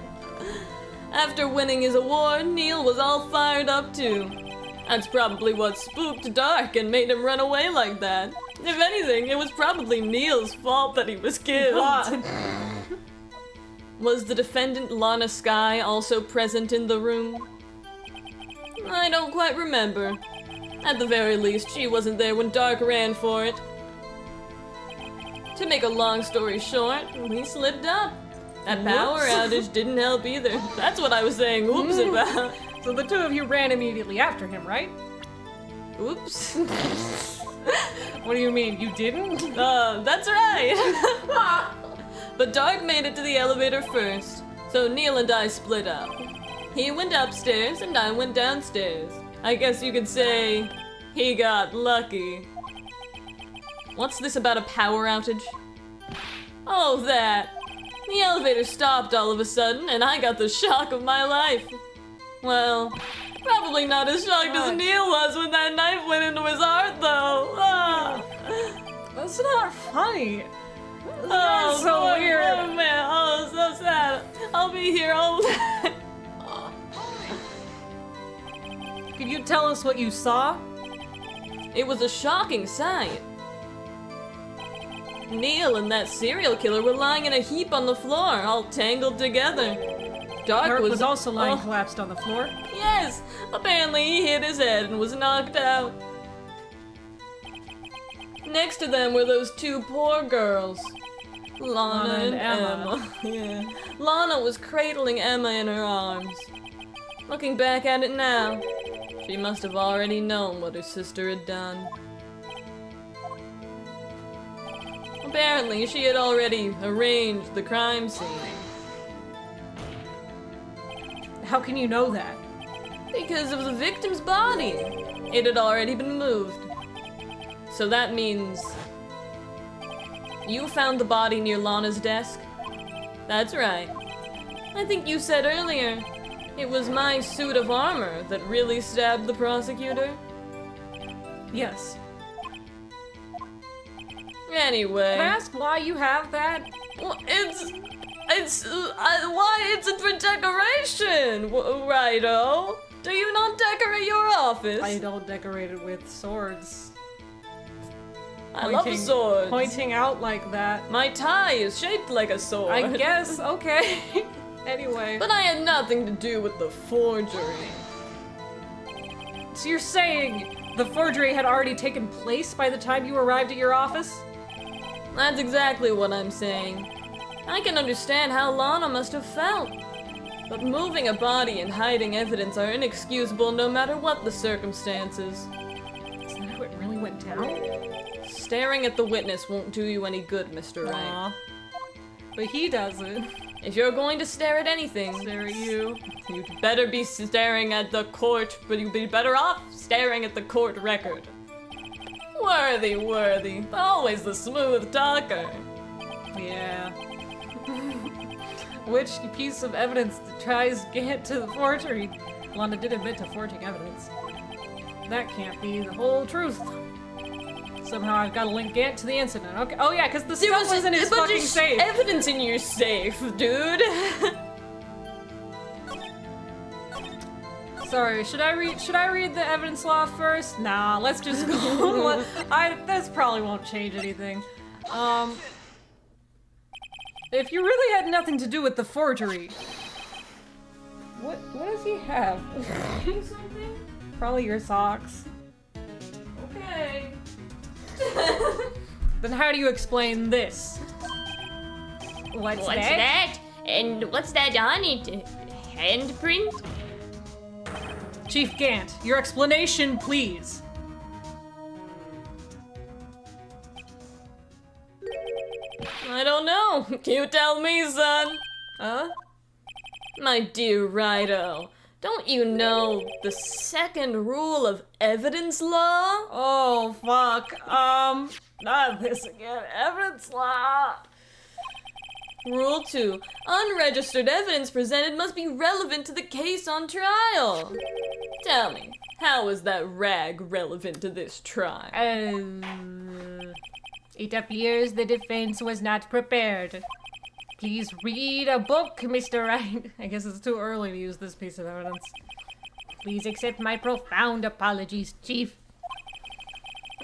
After winning his award, Neil was all fired up too. That's probably what spooked Dark and made him run away like that. If anything, it was probably Neil's fault that he was killed. God. Was the defendant Lana Skye also present in the room? I don't quite remember. At the very least, she wasn't there when Dark ran for it. To make a long story short, we slipped up. That power outage didn't help either. That's what I was saying oops about. So the two of you ran immediately after him, right? Oops. What do you mean, you didn't? That's right. But Dark made it to the elevator first, so Neil and I split up. He went upstairs and I went downstairs. I guess you could say he got lucky. What's this about a power outage? Oh, that. The elevator stopped all of a sudden and I got the shock of my life. Well, probably not as shocked as Neil was when that knife went into his heart, though. Ah. That's not funny. Oh, so boy, weird. Oh, man. Oh, so sad. I'll be here all day. Can you tell us what you saw? It was a shocking sight. Neil and that serial killer were lying in a heap on the floor, all tangled together. Dark was also lying oh, collapsed on the floor. yes, apparently he hit his head and was knocked out. Next to them were those two poor girls. Lana and Emma. Yeah. Lana was cradling Emma in her arms. Looking back at it now, she must have already known what her sister had done. Apparently, she had already arranged the crime scene. How can you know that? Because of the victim's body. It had already been moved. So that means you found the body near Lana's desk? That's right. I think you said earlier it was my suit of armor that really stabbed the prosecutor. Yes. Anyway. Can I ask why you have that? Well, why it's for decoration, righto? Do you not decorate your office? I don't decorate it with swords. I love swords. Pointing out like that. My tie is shaped like a sword. I guess, okay. Anyway. But I had nothing to do with the forgery. So you're saying the forgery had already taken place by the time you arrived at your office? That's exactly what I'm saying. I can understand how Lana must have felt. But moving a body and hiding evidence are inexcusable no matter what the circumstances. Is that how it really went down? Staring at the witness won't do you any good, Mr. Wright. Aw. But he doesn't. If you're going to stare at anything, Stare at you. you'd better be staring at the court, but you'd be better off staring at the court record. Worthy, but always the smooth talker. Yeah. Which piece of evidence tries Gant to the forgery? Lana did admit to forging evidence. That can't be the whole truth. Somehow I've got to link Gant to the incident. Okay. Oh yeah, because the stuff was in his fucking safe. Evidence in your safe, dude. Sorry, should I read the evidence law first? Nah, let's just go. This probably won't change anything. If you really had nothing to do with the forgery, what does he have? Something? Probably your socks. Okay. Then how do you explain this? What's What's that? And what's that on it? Handprint? Chief Gant, your explanation, please. I don't know. You tell me, son. Huh? My dear Rido, don't you know the second rule of evidence law? Oh, fuck. Not this again. Evidence law. Rule 2. Unregistered evidence presented must be relevant to the case on trial. Tell me, how is that rag relevant to this trial? It appears the defense was not prepared. Please read a book, Mr. Wright. I guess it's too early to use this piece of evidence. Please accept my profound apologies, Chief.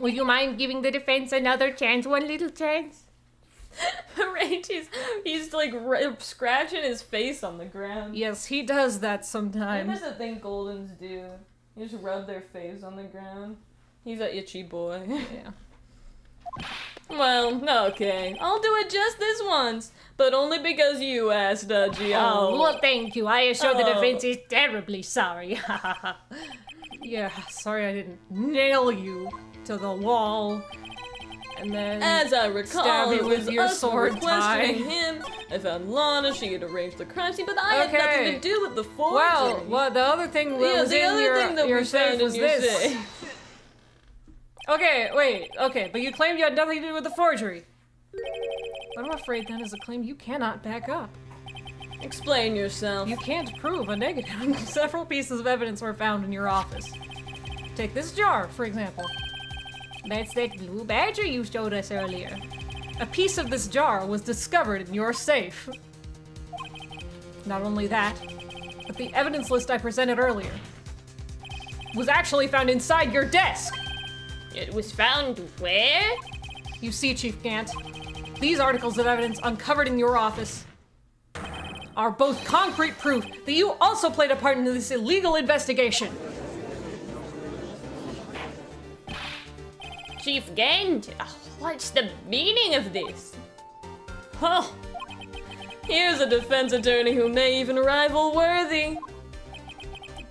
Would you mind giving the defense another chance, one little chance? Rage, he's like scratching his face on the ground. Yes, he does that Maybe sometimes. that's a thing Goldens do. You just rub their face on the ground. He's a itchy boy. Yeah. Well, okay. I'll do it just this once, but only because you asked, Dudgy. Oh, well, thank you. I assure the Oh. defense is terribly sorry. Yeah, sorry I didn't nail you to the wall. And then As I recall, stab you it with was your us who were sword tie. questioning him. I found Lana, she had arranged the crime scene, but I had nothing Okay. to do with the forgery. well, the other thing that yeah, was the in other your, thing that your we safe found was in your this. safe. Okay, wait, okay, but you claimed you had nothing to do with the forgery. But I'm afraid that is a claim you cannot back up. Explain yourself. You can't prove a negative. Several pieces of evidence were found in your office. Take this jar, for example. That's that blue badger you showed us earlier. A piece of this jar was discovered in your safe. Not only that, but the evidence list I presented earlier was actually found inside your desk. It was found where? You see, Chief Gant, these articles of evidence uncovered in your office are both concrete proof that you also played a part in this illegal investigation. Chief Gant, what's the meaning of this? Oh, here's a defense attorney who may even rival Worthy.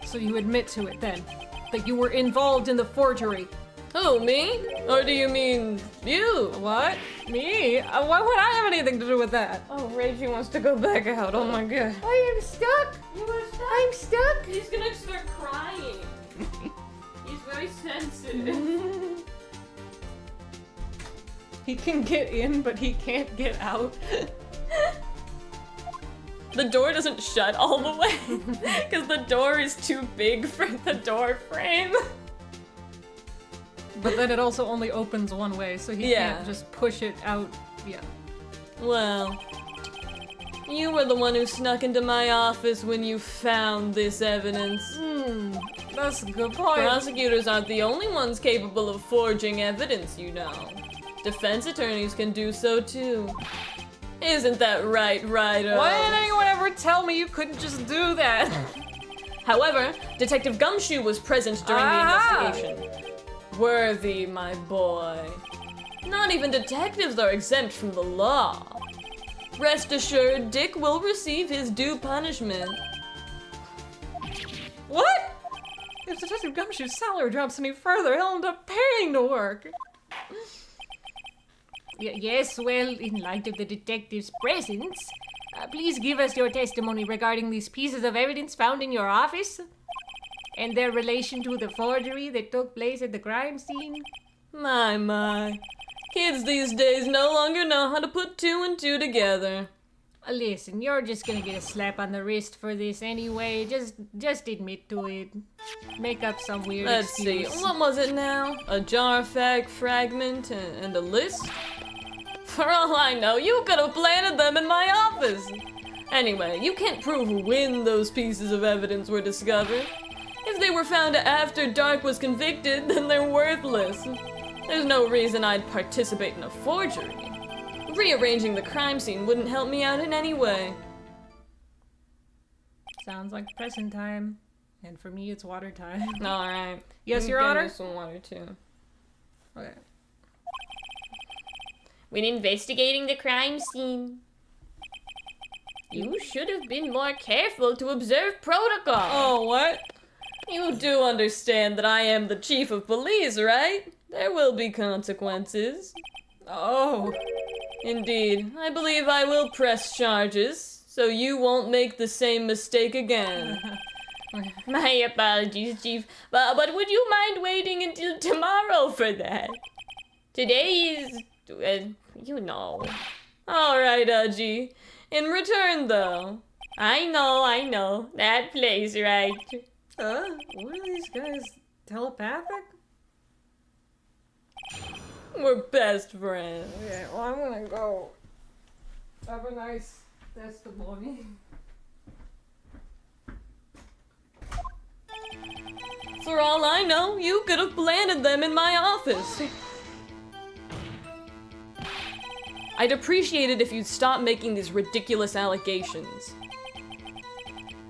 So you admit to it then, that you were involved in the forgery. Who, me? Or do you mean you? What? Me? Why would I have anything to do with that? Oh, Reggie wants to go back out. Oh my god. I am stuck. You are stuck. I'm stuck. He's gonna start crying. He's very sensitive. He can get in, but he can't get out. The door doesn't shut all the way because the door is too big for the door frame. But then it also only opens one way, so he Yeah. can't just push it out. Yeah. Well, you were the one who snuck into my office when you found this evidence. That's a good point. Prosecutors aren't the only ones capable of forging evidence, you know. Defense attorneys can do so too. Isn't that right, Ryder? Why didn't anyone ever tell me you couldn't just do that? However, Detective Gumshoe was present during Ah! the investigation. Worthy, my boy. Not even detectives are exempt from the law. Rest assured, Dick will receive his due punishment. What? If Detective Gumshoe's salary drops any further, he'll end up paying to work. Yes, well, in light of the detective's presence, please give us your testimony regarding these pieces of evidence found in your office and their relation to the forgery that took place at the crime scene. My. Kids these days no longer know how to put two and two together. Listen, you're just gonna get a slap on the wrist for this anyway. Just admit to it. Make up some weird Let's see, excuse. what was it now? A jar fragment and a list? For all I know, you could have planted them in my office. Anyway, you can't prove when those pieces of evidence were discovered. If they were found after Dark was convicted, then they're worthless. There's no reason I'd participate in a forgery. Rearranging the crime scene wouldn't help me out in any way. Sounds like present time. And for me, it's water time. Alright. Yes, Your Give me Honor? some water too. Okay. When investigating the crime scene, you should have been more careful to observe protocol. Oh, what? You do understand that I am the chief of police, right? There will be consequences. Oh. Indeed, I believe I will press charges, so you won't make the same mistake again. My apologies, Chief, but would you mind waiting until tomorrow for that? Today is, you know. Alright, Udgy. In return, though, I know, that plays right. What are these guys? Telepathic? we're best friends. Okay, well, I'm gonna go. Have a nice testimony. For all I know, you could have planted them in my office. I'd appreciate it if you'd stop making these ridiculous allegations.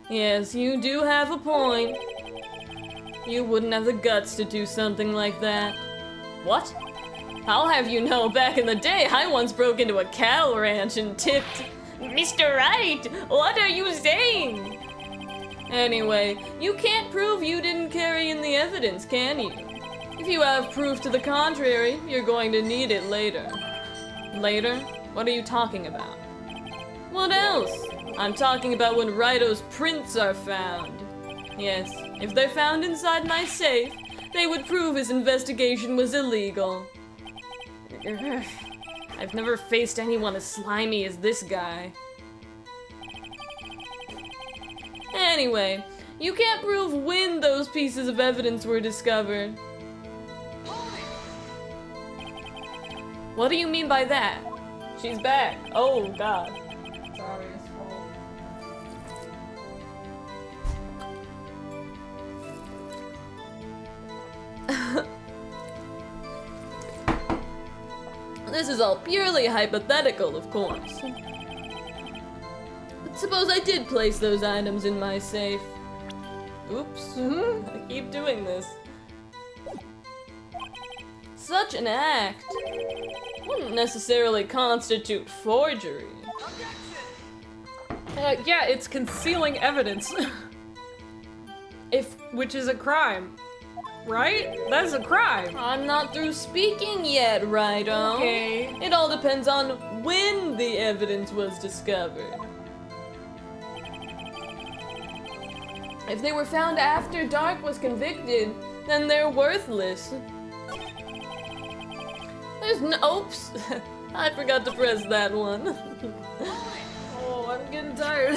Yes, you do have a point. You wouldn't have the guts to do something like that. What? I'll have you know, back in the day, I once broke into a cow ranch and tipped... Mr. Wright, what are you saying? Anyway, you can't prove you didn't carry in the evidence, can you? If you have proof to the contrary, you're going to need it later. Later? What are you talking about? What else? I'm talking about when Rido's prints are found. Yes, if they're found inside my safe, they would prove his investigation was illegal. Ugh. I've never faced anyone as slimy as this guy. Anyway, you can't prove when those pieces of evidence were discovered. What do you mean by that? She's back. Oh, God. Sorry, it's full. This is all purely hypothetical, of course. But suppose I did place those items in my safe. Oops. I keep doing this. Such an act wouldn't necessarily constitute forgery. Yeah, it's concealing evidence. Which is a crime. Right? That's a crime. I'm not through speaking yet, Righto. Okay. It all depends on when the evidence was discovered. If they were found after Dark was convicted, then they're worthless. There's no— oops! I forgot to press that one. Oh, I'm getting tired.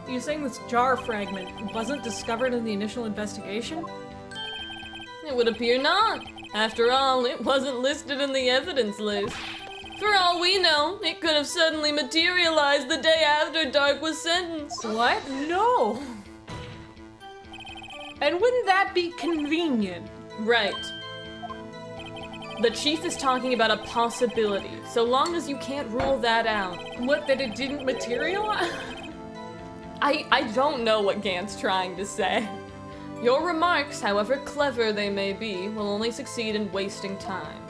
You're saying this jar fragment wasn't discovered in the initial investigation? It would appear not. After all, it wasn't listed in the evidence list. For all we know, it could have suddenly materialized the day after Dark was sentenced. What? No! And wouldn't that be convenient? Right. The chief is talking about a possibility, so long as you can't rule that out. What, that it didn't materialize? I don't know what Gant's trying to say. Your remarks, however clever they may be, will only succeed in wasting time.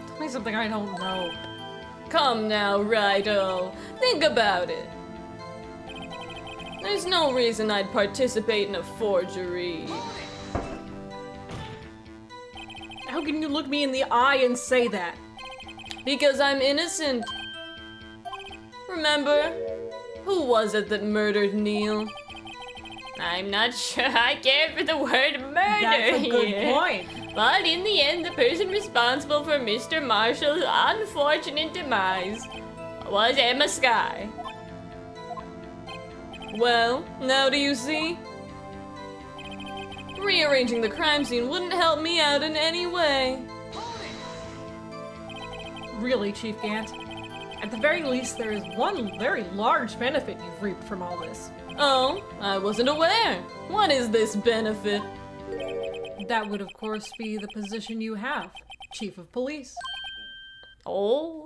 Tell me something I don't know. Come now, Righto. Think about it. There's no reason I'd participate in a forgery. How can you look me in the eye and say that? Because I'm innocent. Remember? Who was it that murdered Neil? I'm not sure I care for the word murder That's a good here. point. But in the end, the person responsible for Mr. Marshall's unfortunate demise was Emma Skye. Well, now do you see? Rearranging the crime scene wouldn't help me out in any way. Really, Chief Gant? At the very least, there is one very large benefit you've reaped from all this. Oh, I wasn't aware. What is this benefit? That would, of course, be the position you have, Chief of Police. Oh?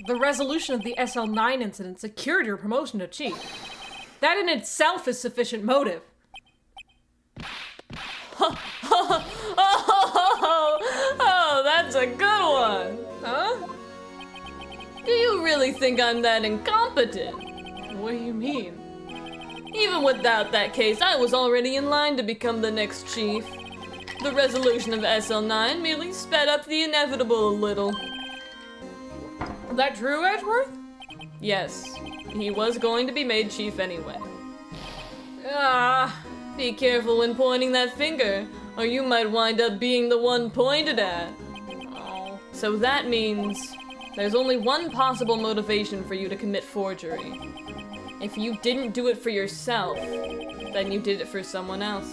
The resolution of the SL9 incident secured your promotion to Chief. That in itself is sufficient motive. Oh, that's a good one. Huh? Do you really think I'm that incompetent? What do you mean? Even without that case, I was already in line to become the next chief. The resolution of SL9 merely sped up the inevitable a little. That true, Edgeworth? Yes, he was going to be made chief anyway. Ah, Be careful when pointing that finger, or you might wind up being the one pointed at. oh. So that means there's only one possible motivation for you to commit forgery. If you didn't do it for yourself, then you did it for someone else.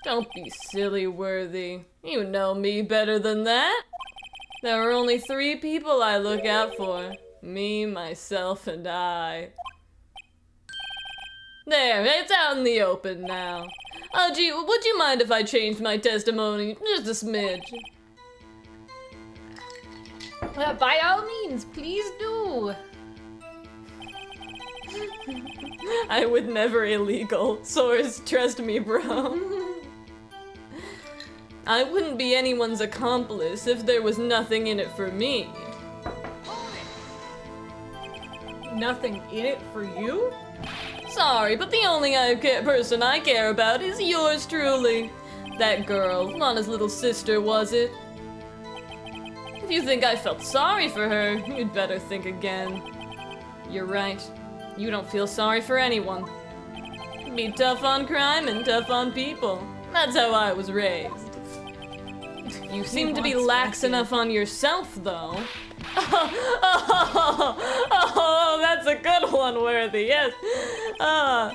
Don't be silly, Worthy. You know me better than that. There are only 3 people I look out for. Me, myself, and I. There, it's out in the open now. Oh, gee, would you mind if I changed my testimony just a smidge? By all means, please do. I would never illegal. Source, trust me, bro. I wouldn't be anyone's accomplice if there was nothing in it for me. Nothing in it for you? Sorry, but the only person I care about is yours truly. That girl, Lana's little sister, was it? If you think I felt sorry for her, you'd better think again. You're right. You don't feel sorry for anyone. Be tough on crime and tough on people. That's how I was raised. You seem to be lax enough on yourself, though. Oh, that's a good one, Worthy, yes. Why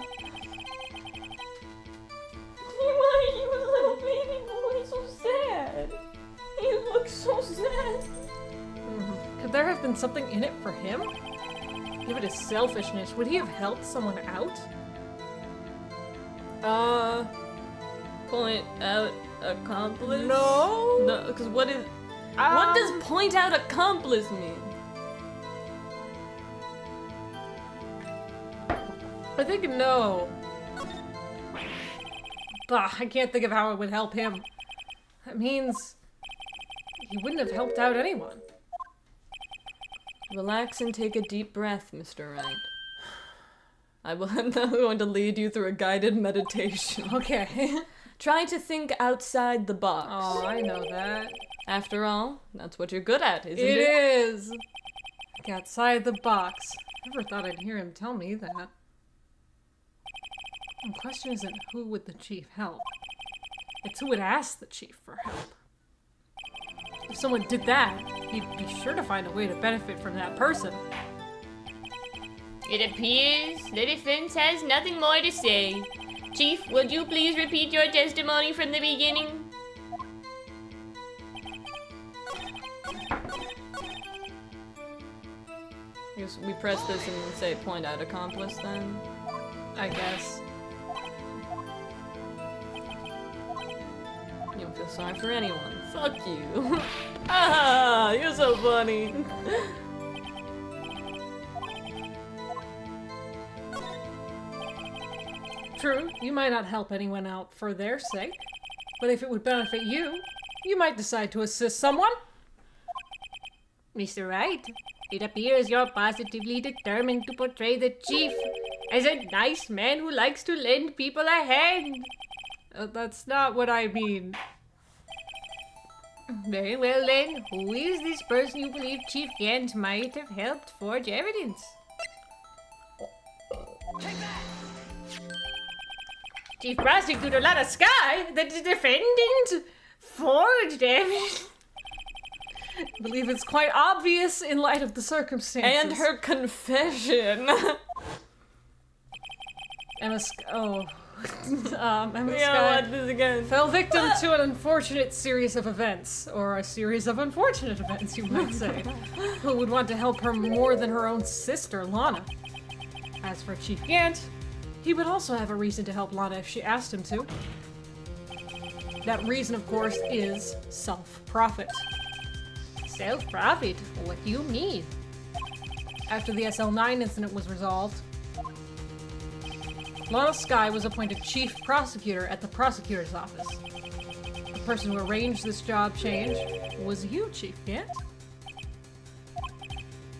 are you a little baby boy so sad? You look so sad. Could there have been something in it for him? Given his selfishness, would he have helped someone out? Point out accomplice? No. No, because what does point out accomplice mean? I think no. I can't think of how it would help him. That means he wouldn't have helped out anyone. Relax and take a deep breath, Mr. Wright. I'm now going to lead you through a guided meditation. Okay. Try to think outside the box. Oh, I know that. After all, that's what you're good at, isn't it? It is. Think outside the box. Never thought I'd hear him tell me that. The question isn't who would the chief help. It's who would ask the chief for help. If someone did that, he'd be sure to find a way to benefit from that person. It appears the defense has nothing more to say. Chief, would you please repeat your testimony from the beginning? I guess we press this and say point out accomplice then. I guess. You don't feel sorry for anyone. Fuck you. Ah, you're so funny. True, you might not help anyone out for their sake, but if it would benefit you, you might decide to assist someone. Mr. Wright, it appears you're positively determined to portray the chief as a nice man who likes to lend people a hand. That's not what I mean. Very well then, who is this person you believe Chief Gant might have helped forge evidence? Chief Prosecutor Lana Sky, the defendant, forged evidence. I believe it's quite obvious in light of the circumstances. And her confession. Emma Sky Watch this again. fell victim to an unfortunate series of events, or a series of unfortunate events, you might say. Who would want to help her more than her own sister, Lana? As for Chief Gant, he would also have a reason to help Lana if she asked him to. That reason, of course, is self-profit. Self-profit? What do you mean? After the SL9 incident was resolved, Lana Sky was appointed chief prosecutor at the prosecutor's office. The person who arranged this job change was you, Chief Gant.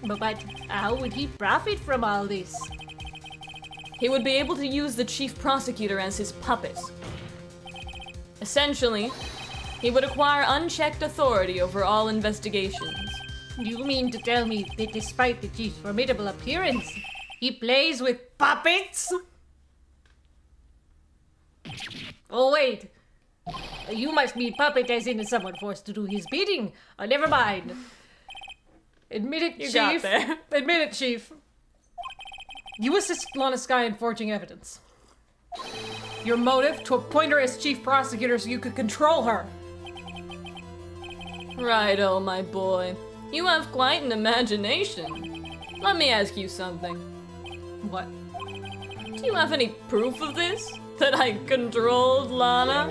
But how would he profit from all this? He would be able to use the chief prosecutor as his puppet. Essentially, he would acquire unchecked authority over all investigations. You mean to tell me that despite the chief's formidable appearance, he plays with puppets? Oh wait, you must mean puppet as in someone forced to do his bidding. Oh, never mind. Admit it, You Chief. got there. Admit it, Chief. You assist Lana Sky in forging evidence. Your motive, to appoint her as chief prosecutor so you could control her. Righto, my boy. You have quite an imagination. Let me ask you something. What? Do you have any proof of this? That I controlled Lana?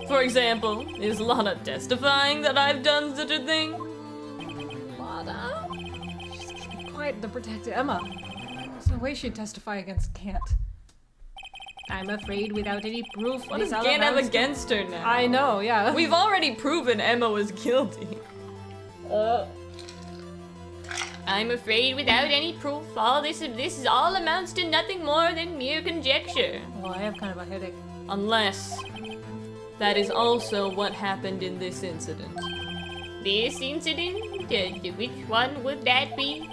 For example, is Lana testifying that I've done such a thing? Lana? She's keeping quiet to protect Emma. There's no way she'd testify against Gant. I'm afraid without any proof, What this does all Gant have amounts to- against her now? I know, yeah. We've already proven Emma was guilty. I'm afraid without any proof, all this all amounts to nothing more than mere conjecture. Well, I have kind of a headache. Unless that is also what happened in this incident. This incident? Which one would that be?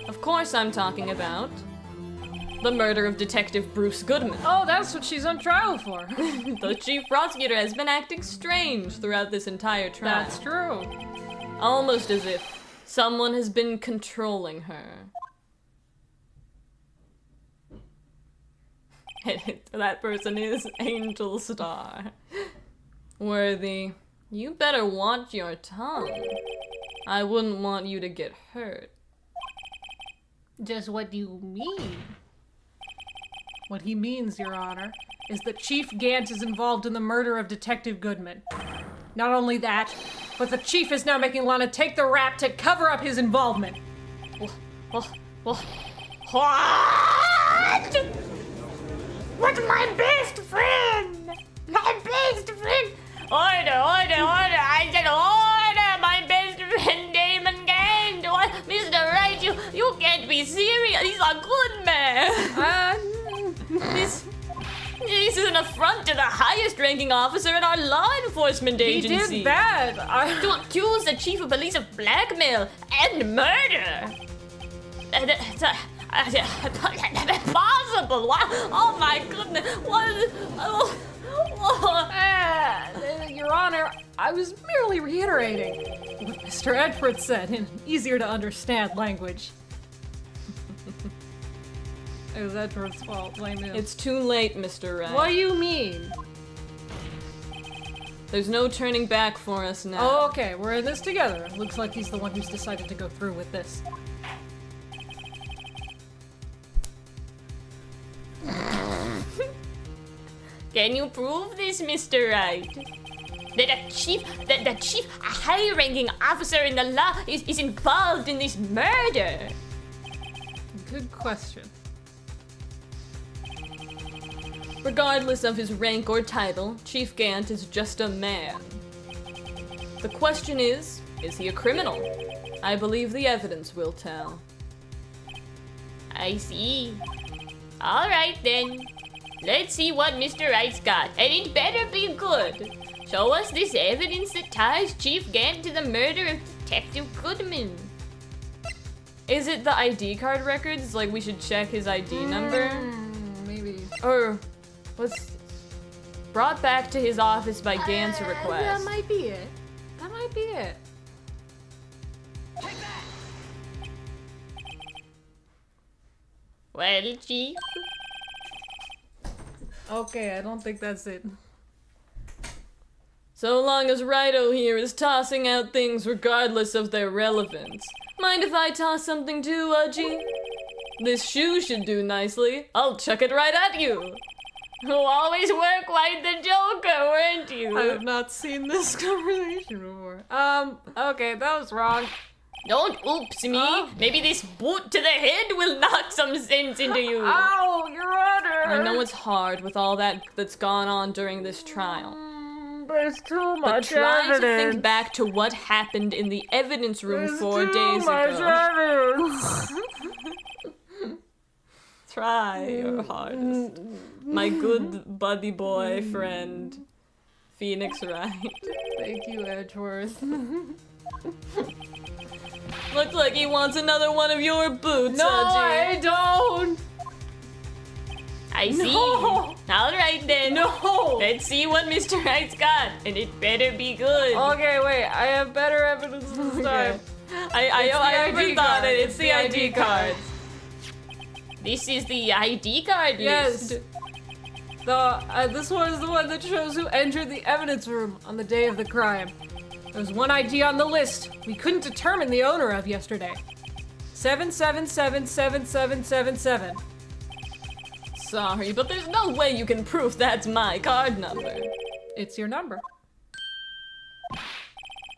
Of course I'm talking about the murder of Detective Bruce Goodman. Oh, that's what she's on trial for. The chief prosecutor has been acting strange throughout this entire trial. That's true. Almost as if someone has been controlling her. That person is Angel Star. Worthy, you better watch your tongue. I wouldn't want you to get hurt. Just what do you mean? What he means, Your Honor, is that Chief Gant is involved in the murder of Detective Goodman. Not only that, but the Chief is now making Lana take the rap to cover up his involvement. What? What, my best friend? My best friend! Order! I said order! My best friend Damon Gant! What? Mr. Wright, you can't be serious! He's a good man! This is an affront to the highest ranking officer in our law enforcement agency. He did bad. To accuse the chief of police of blackmail and murder. That's impossible. Oh my goodness. Your Honor, I was merely reiterating what Mr. Edward said in easier to understand language. It was Edward's fault, blame him. It's too late, Mr. Wright. What do you mean? There's no turning back for us now. Oh, okay, we're in this together. Looks like he's the one who's decided to go through with this. Can you prove this, Mr. Wright? That the chief, a high-ranking officer in the law is involved in this murder? Good question. Regardless of his rank or title, Chief Gant is just a man. The question is he a criminal? I believe the evidence will tell. I see. All right then. Let's see what Mr. Wright's got, and it better be good. Show us this evidence that ties Chief Gant to the murder of Detective Goodman. Is it the ID card records? Like we should check his ID number? Maybe. Or was brought back to his office by Gant's request. That might be it. That might be it. Well, Chief. Okay, I don't think that's it. So long as Righto here is tossing out things regardless of their relevance. Mind if I toss something too, Udgy? This shoe should do nicely. I'll chuck it right at you. You always were quite the joker, weren't you? I have not seen this conversation before. Okay, that was wrong. Don't oops me. Huh? Maybe this boot to the head will knock some sense into you. Ow, Your Honor! I know it's hard with all that's gone on during this trial. There's too But much try evidence. to think back to what happened in the evidence room There's 4 too days much ago. evidence. Try your hardest. My good buddy boyfriend, Phoenix Wright. Thank you, Edgeworth. Looks like he wants another one of your boots, No, Udgy. I don't! I see. No. All right then. No! Let's see what Mr. Wright's got, and it better be good. Okay, wait, I have better evidence this time. I It's the ID overthought card. it. It's the ID cards. This is the ID card Yes. list. This one is the one that shows who entered the evidence room on the day of the crime. There's one ID on the list we couldn't determine the owner of yesterday. 7777777. Sorry, but there's no way you can prove that's my card number. It's your number.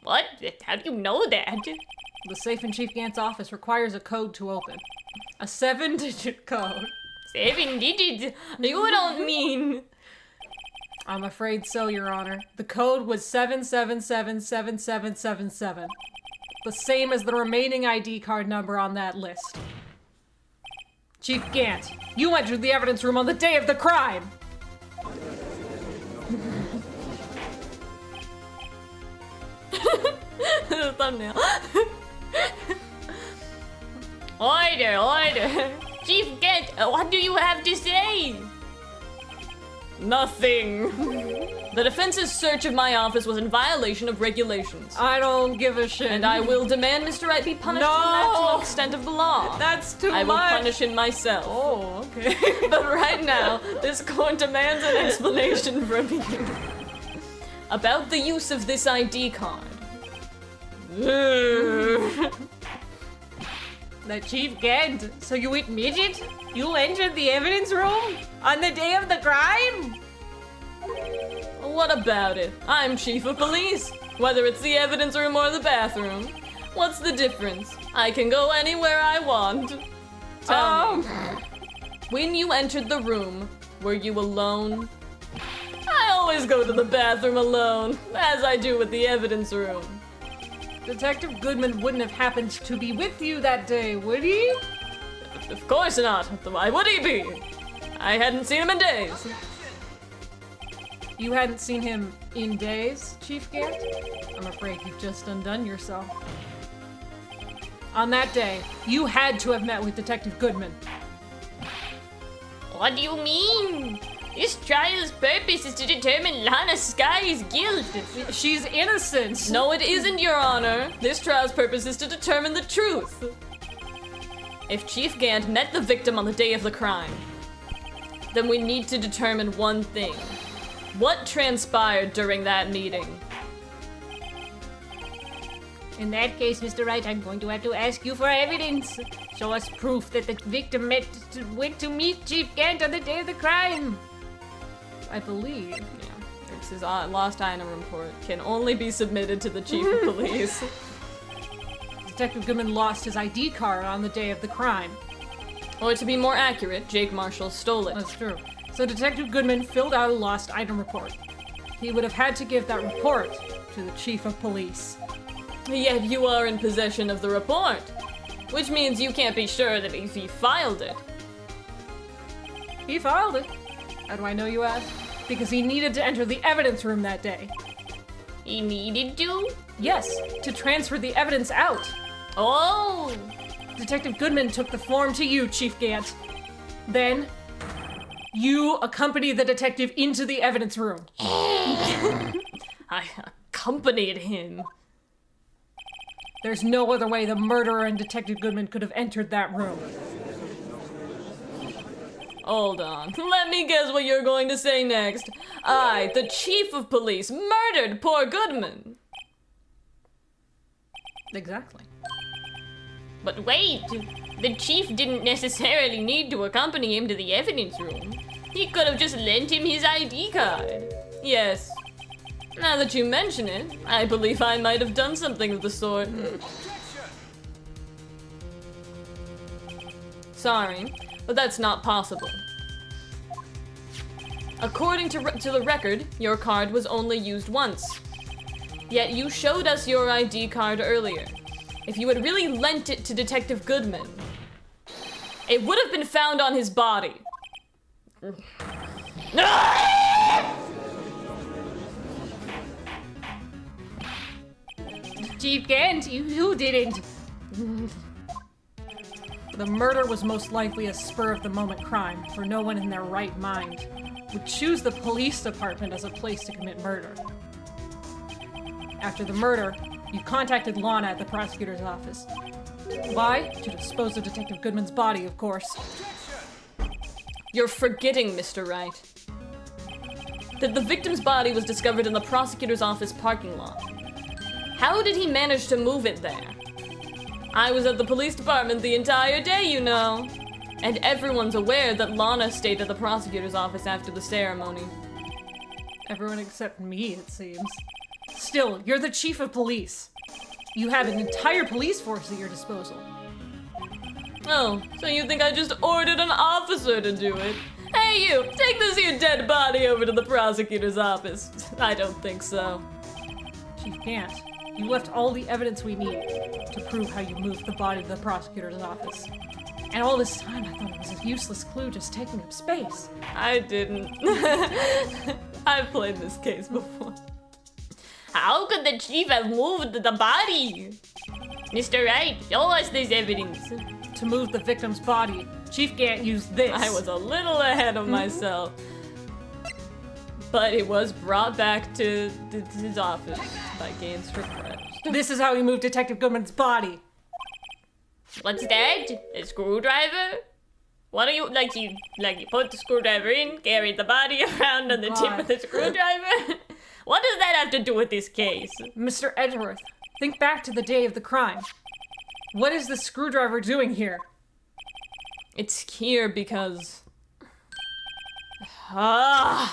What? How do you know that? The safe in Chief Gant's office requires a code to open. A 7-digit code. 7 digits? You don't mean... I'm afraid so, Your Honor. The code was 7777777. The same as the remaining ID card number on that list. Chief Gant, you entered the evidence room on the day of the crime! The thumbnail. Order! Chief Gant, what do you have to say? Nothing. The defense's search of my office was in violation of regulations. I don't give a shit. And I will demand Mr. Wright be punished to the No! maximum extent of the law. That's too I much. will punish him myself. Oh, okay. But right now, this court demands an explanation from you about the use of this ID card. That Chief Gant, so you admitted you entered the evidence room on the day of the crime? What about it? I'm chief of police, whether it's the evidence room or the bathroom. What's the difference? I can go anywhere I want. Tell me, when you entered the room, were you alone? I always go to the bathroom alone, as I do with the evidence room. Detective Goodman wouldn't have happened to be with you that day, would he? Of course not. Why would he be? I hadn't seen him in days. You hadn't seen him in days, Chief Gant? I'm afraid you've just undone yourself. On that day, you had to have met with Detective Goodman. What do you mean? This trial's purpose is to determine Lana Sky's guilt. She's innocent! No, it isn't, Your Honor. This trial's purpose is to determine the truth. If Chief Gant met the victim on the day of the crime, then we need to determine one thing. What transpired during that meeting? In that case, Mr. Wright, I'm going to have to ask you for evidence. Show us proof that the victim went to meet Chief Gant on the day of the crime. I believe. Yeah. This is lost item report can only be submitted to the Chief of Police. Detective Goodman lost his ID card on the day of the crime. Or to be more accurate, Jake Marshall stole it. That's true. So Detective Goodman filled out a lost item report. He would have had to give that report to the Chief of Police. Yet you are in possession of the report, which means you can't be sure that if he filed it. He filed it. How do I know, you ask? Because he needed to enter the evidence room that day. He needed to? Yes, to transfer the evidence out. Oh! Detective Goodman took the form to you, Chief Gant. Then, you accompany the detective into the evidence room. I accompanied him. There's no other way the murderer and Detective Goodman could have entered that room. Hold on. Let me guess what you're going to say next. I, the Chief of Police, murdered poor Goodman. Exactly. But wait, the chief didn't necessarily need to accompany him to the evidence room. He could have just lent him his ID card. Yes. Now that you mention it, I believe I might have done something of the sort. Sorry, but that's not possible. According to the record, your card was only used once. Yet you showed us your ID card earlier. If you had really lent it to Detective Goodman, it would have been found on his body. Chief Gant, you didn't. The murder was most likely a spur-of-the-moment crime, for no one in their right mind would choose the police department as a place to commit murder. After the murder, you contacted Lana at the prosecutor's office. Why? To dispose of Detective Goodman's body, of course. You're forgetting, Mr. Wright, that the victim's body was discovered in the prosecutor's office parking lot. How did he manage to move it there? I was at the police department the entire day, you know. And everyone's aware that Lana stayed at the prosecutor's office after the ceremony. Everyone except me, it seems. Still, you're the chief of police. You have an entire police force at your disposal. Oh, so you think I just ordered an officer to do it? Hey you, take this here dead body over to the prosecutor's office. I don't think so. Chief Gant, you left all the evidence we need to prove how you moved the body to the prosecutor's office. And all this time, I thought it was a useless clue just taking up space. I didn't. I've played this case before. How could the chief have moved the body? Mr. Wright, show us this evidence. To move the victim's body, Chief Gant used this. I was a little ahead of myself. But it was brought back to his office by Gant's request. This is how he moved Detective Goodman's body. What's that? A screwdriver? What are you, you put the screwdriver in, carry the body around on the tip of the screwdriver? What does that have to do with this case? Mr. Edgeworth, think back to the day of the crime. What is the screwdriver doing here? It's here because... I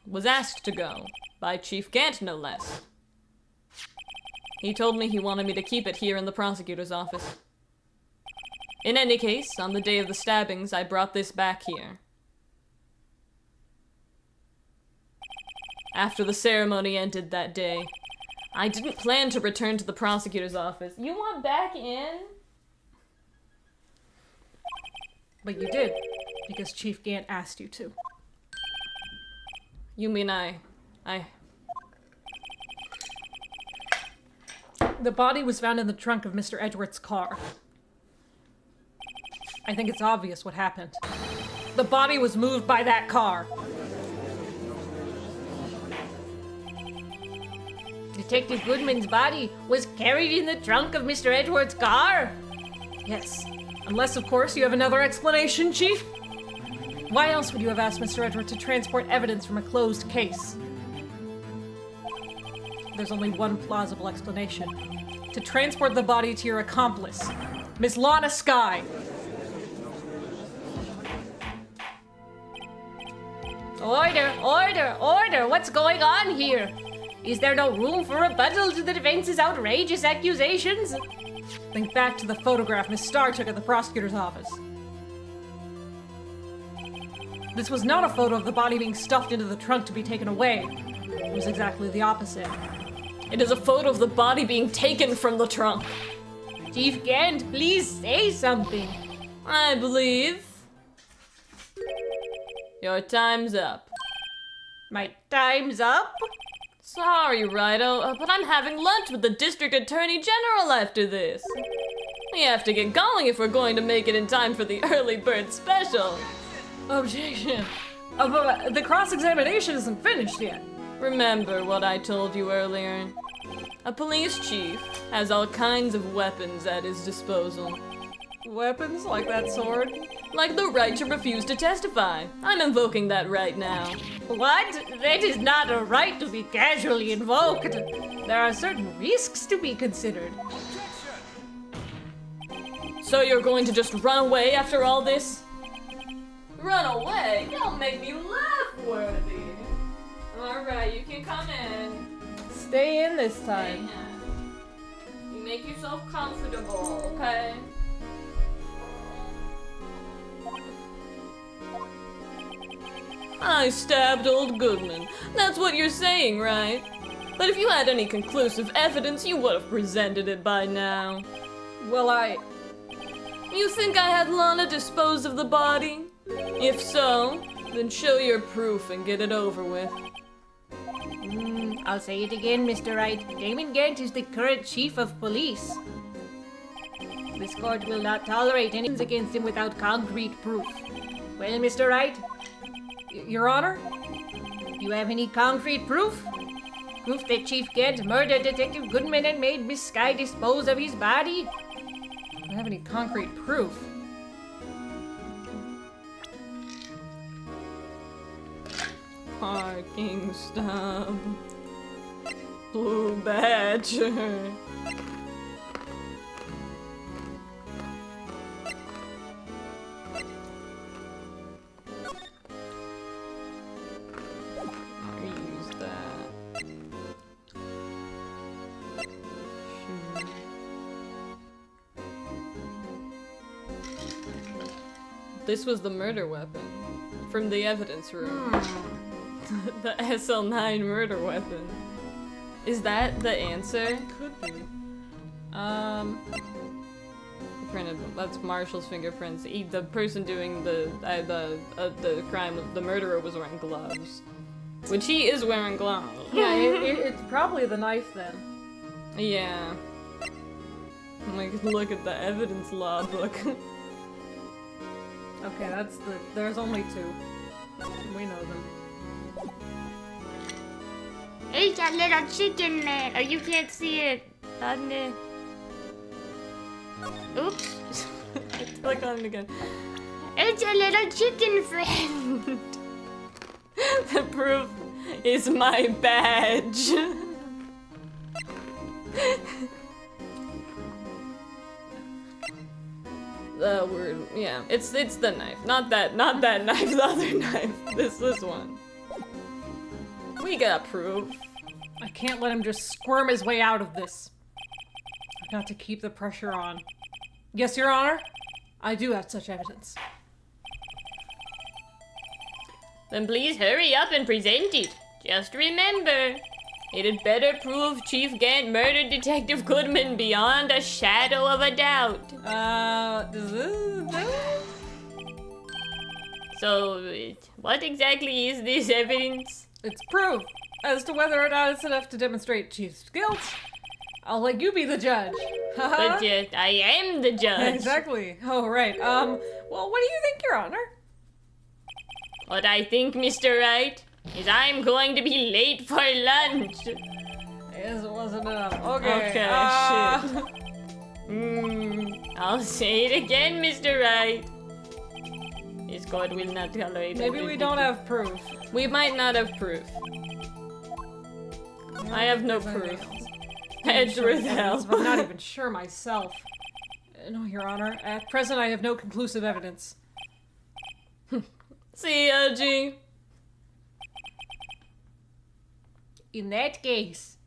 was asked to go, by Chief Gant no less. He told me he wanted me to keep it here in the prosecutor's office. In any case, on the day of the stabbings, I brought this back here. after the ceremony ended that day. I didn't plan to return to the prosecutor's office. You want back in? But you did, because Chief Gant asked you to. You mean I... The body was found in the trunk of Mr. Edgeworth's car. I think it's obvious what happened. The body was moved by that car. Detective Goodman's body was carried in the trunk of Mr. Edgeworth's car? Yes. Unless, of course, you have another explanation, Chief? Why else would you have asked Mr. Edgeworth to transport evidence from a closed case? There's only one plausible explanation. To transport the body to your accomplice, Miss Lana Skye. Order, order, order! What's going on here? Is there no room for rebuttal to the defense's outrageous accusations? Think back to the photograph Miss Starr took at the prosecutor's office. This was not a photo of the body being stuffed into the trunk to be taken away. It was exactly the opposite. It is a photo of the body being taken from the trunk. Chief Gant, please say something. I believe... your time's up. My time's up? Sorry, Rido, but I'm having lunch with the District Attorney General after this. We have to get going if we're going to make it in time for the early bird special. Objection. But the cross-examination isn't finished yet. Remember what I told you earlier. A police chief has all kinds of weapons at his disposal. Weapons like that sword? Like the right to refuse to testify. I'm invoking that right now. What? That is not a right to be casually invoked. There are certain risks to be considered. So you're going to just run away after all this? Run away? Don't make me laugh, Worthy. Alright, you can come in. Stay in this time. You make yourself comfortable, okay? I stabbed old Goodman. That's what you're saying, right? But if you had any conclusive evidence, you would have presented it by now. Well, You think I had Lana dispose of the body? If so, then show your proof and get it over with. I'll say it again, Mr. Wright. Damon Gant is the current chief of police. This court will not tolerate any against him without concrete proof. Well, Mr. Wright, Your Honor? you have any concrete proof? Proof that Chief Gant murdered Detective Goodman and made Miss Skye dispose of his body? I don't have any concrete proof. Parking stop. Blue Badger. Use that. Shoot. This was the murder weapon from the evidence room. The SL9 murder weapon. Is that the answer? Could be. Printed. That's Marshall's fingerprints. The person doing the crime, the murderer, was wearing gloves, which he is wearing gloves. Yeah, it's probably the knife then. Yeah. Like, look at the evidence law book. Okay, there's only two. We know them. It's a little chicken man. Oh, you can't see it. On the... Oops. Click on it again. It's a little chicken friend. The proof is my badge. The word, yeah, it's the knife, not that knife, the other knife. This one. We got proof. I can't let him just squirm his way out of this. I've got to keep the pressure on. Yes, Your Honor? I do have such evidence. Then please hurry up and present it. Just remember, it had better prove Chief Gant murdered Detective Goodman beyond a shadow of a doubt. Does this? So, what exactly is this evidence? It's proof as to whether or not it's enough to demonstrate Chief's guilt. I'll let you be the judge. But I am the judge. Exactly. Oh, right. Well, what do you think, Your Honor? What I think, Mr. Wright, is I'm going to be late for lunch. Yes, it wasn't enough. Okay. Shit. I'll say it again, Mr. Wright. This court will not tolerate. Maybe we don't have proof. We might not have proof. I have no proof. Edgeworth help. I'm not even sure myself. No, Your Honor. At present, I have no conclusive evidence. See, Edgy. In that case,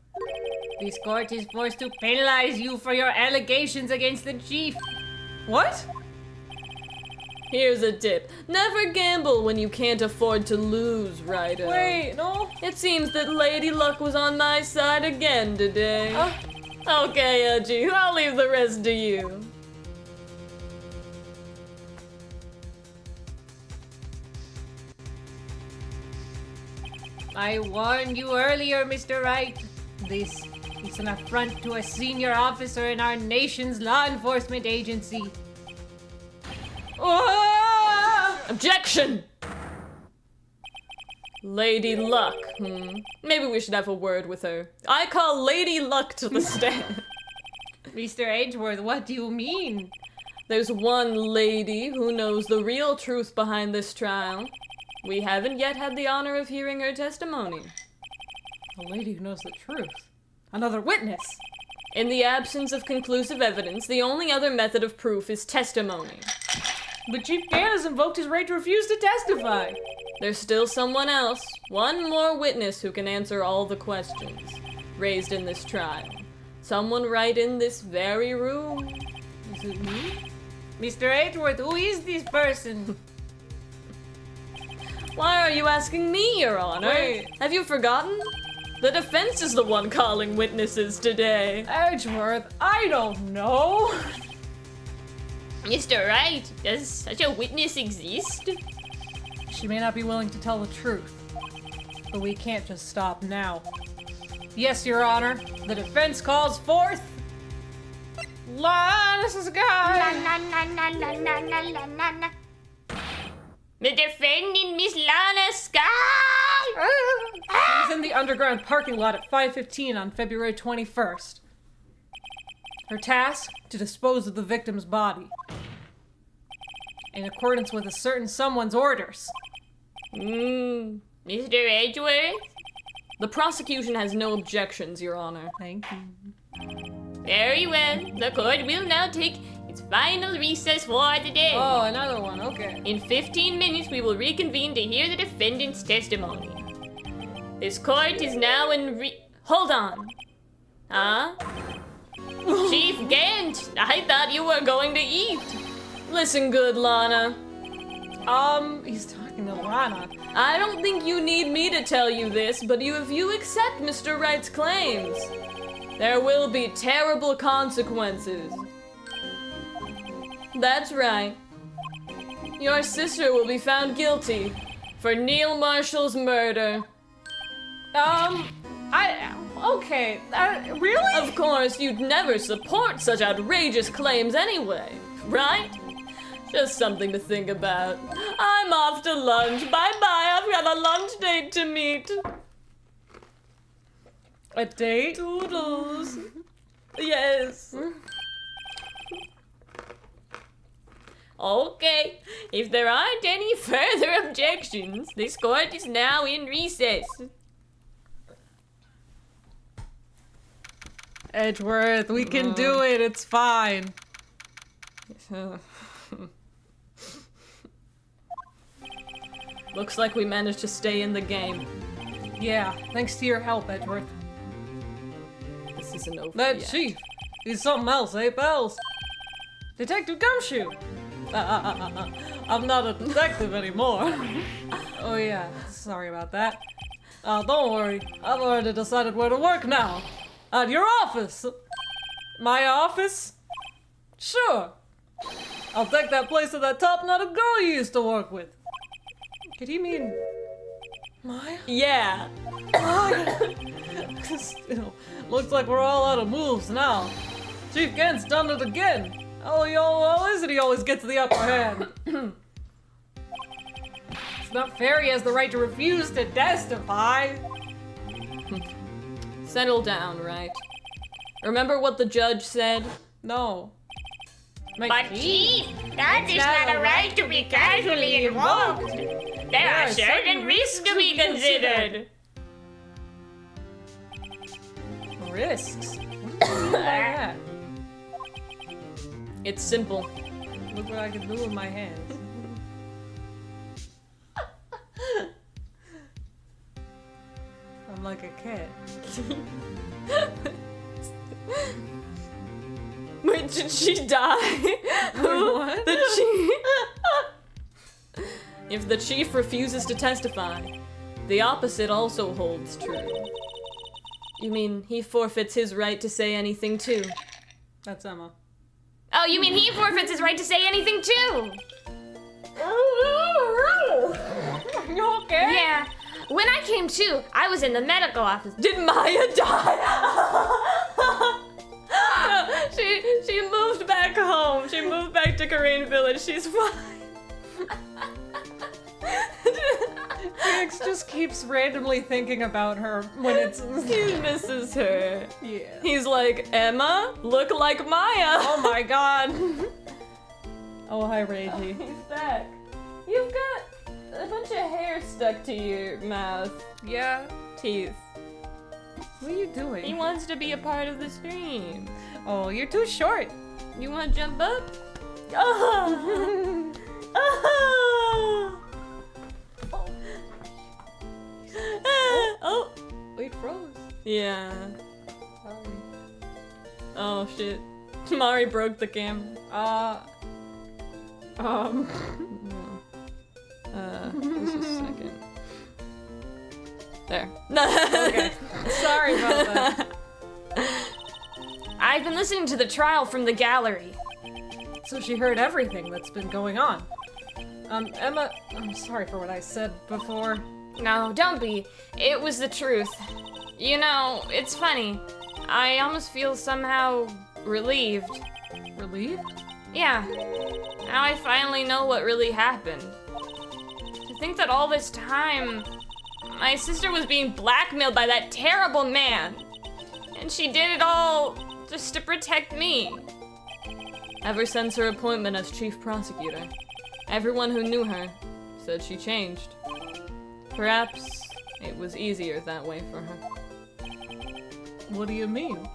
this court is forced to penalize you for your allegations against the chief. What? Here's a tip. Never gamble when you can't afford to lose, Ryder. Wait, no. It seems that Lady Luck was on my side again today. Okay, Edgy, I'll leave the rest to you. I warned you earlier, Mr. Wright. This is an affront to a senior officer in our nation's law enforcement agency. Objection! Lady Luck, Maybe we should have a word with her. I call Lady Luck to the stand. Mr. Edgeworth, what do you mean? There's one lady who knows the real truth behind this trial. We haven't yet had the honor of hearing her testimony. A lady who knows the truth. Another witness. In the absence of conclusive evidence, the only other method of proof is testimony. But Chief Gant has invoked his right to refuse to testify. There's still someone else, one more witness who can answer all the questions raised in this trial. Someone right in this very room. Is it me? Mr. Edgeworth, who is this person? Why are you asking me, Your Honor? Wait. Have you forgotten? The defense is the one calling witnesses today. Edgeworth, I don't know. Mr. Wright, does such a witness exist? She may not be willing to tell the truth, but we can't just stop now. Yes, Your Honor, the defense calls forth Linus Guy. The defendant, Miss Lana Sky! She was in the underground parking lot at 5:15 on February 21st. Her task, to dispose of the victim's body. In accordance with a certain someone's orders. Mr. Edgeworth? The prosecution has no objections, Your Honor. Thank you. Very well. The court will now take its final recess for the day. Oh, another one, okay. In 15 minutes, we will reconvene to hear the defendant's testimony. This court is now in Hold on. Huh? Chief Gant, I thought you were going to eat. Listen good, Lana. He's talking to Lana. I don't think you need me to tell you this, but if you accept Mr. Wright's claims, there will be terrible consequences. That's right. Your sister will be found guilty for Neil Marshall's murder. Okay, really? Of course, you'd never support such outrageous claims anyway, right? Just something to think about. I'm off to lunch. Bye-bye, I've got a lunch date to meet. A date? Toodles. Yes. Okay, if there aren't any further objections, this court is now in recess. Edgeworth, we can do it, it's fine. Looks like we managed to stay in the game. Yeah, thanks to your help, Edgeworth. This isn't over That yet. chief, he's something else, eh, Bells? Detective Gumshoe! I'm not a detective anymore. Oh yeah, sorry about that. Don't worry. I've already decided where to work now. At your office. My office? Sure. I'll take that place of that top-knotted girl you used to work with. Did he mean Maya? Yeah. Still, looks like we're all out of moves now. Chief Gant's done it again. Oh, how is it he always gets the upper hand? It's not fair he has the right to refuse to testify. Settle down, right? Remember what the judge said? No. But Chief, that is not a right to be casually involved. There are certain risks to be considered. Risks? What do you mean by that? It's simple. Look what I can do with my hands. I'm like a cat. Wait, did she die? What? The chief. If the chief refuses to testify, the opposite also holds true. You mean he forfeits his right to say anything too? That's Emma. Oh, you mean he forfeits his right to say anything too? You okay? Yeah. When I came to, I was in the medical office. Did Maya die? She moved back home. She moved back to Korean Village. She's fine. Felix just keeps randomly thinking about her when it's... He misses her. Yeah. He's like, Emma, look like Maya. Oh my god. Oh, hi, Reiji. He's back. You've got a bunch of hair stuck to your mouth. Yeah. Teeth. What are you He doing? wants to be a part of the stream. Oh, you're too short. You want to jump up? Oh. Oh. Oh. Wait, froze. Yeah. Sorry. Oh shit. Mari broke the camera. Just a second. There. Okay. Sorry about that. I've been listening to the trial from the gallery. So she heard everything that's been going on. Emma, I'm sorry for what I said before. No, don't be. It was the truth. You know, it's funny. I almost feel somehow relieved. Relieved? Yeah. Now I finally know what really happened. To think that all this time, my sister was being blackmailed by that terrible man. And she did it all just to protect me. Ever since her appointment as chief prosecutor, everyone who knew her said she changed. Perhaps it was easier that way for her. What do you mean?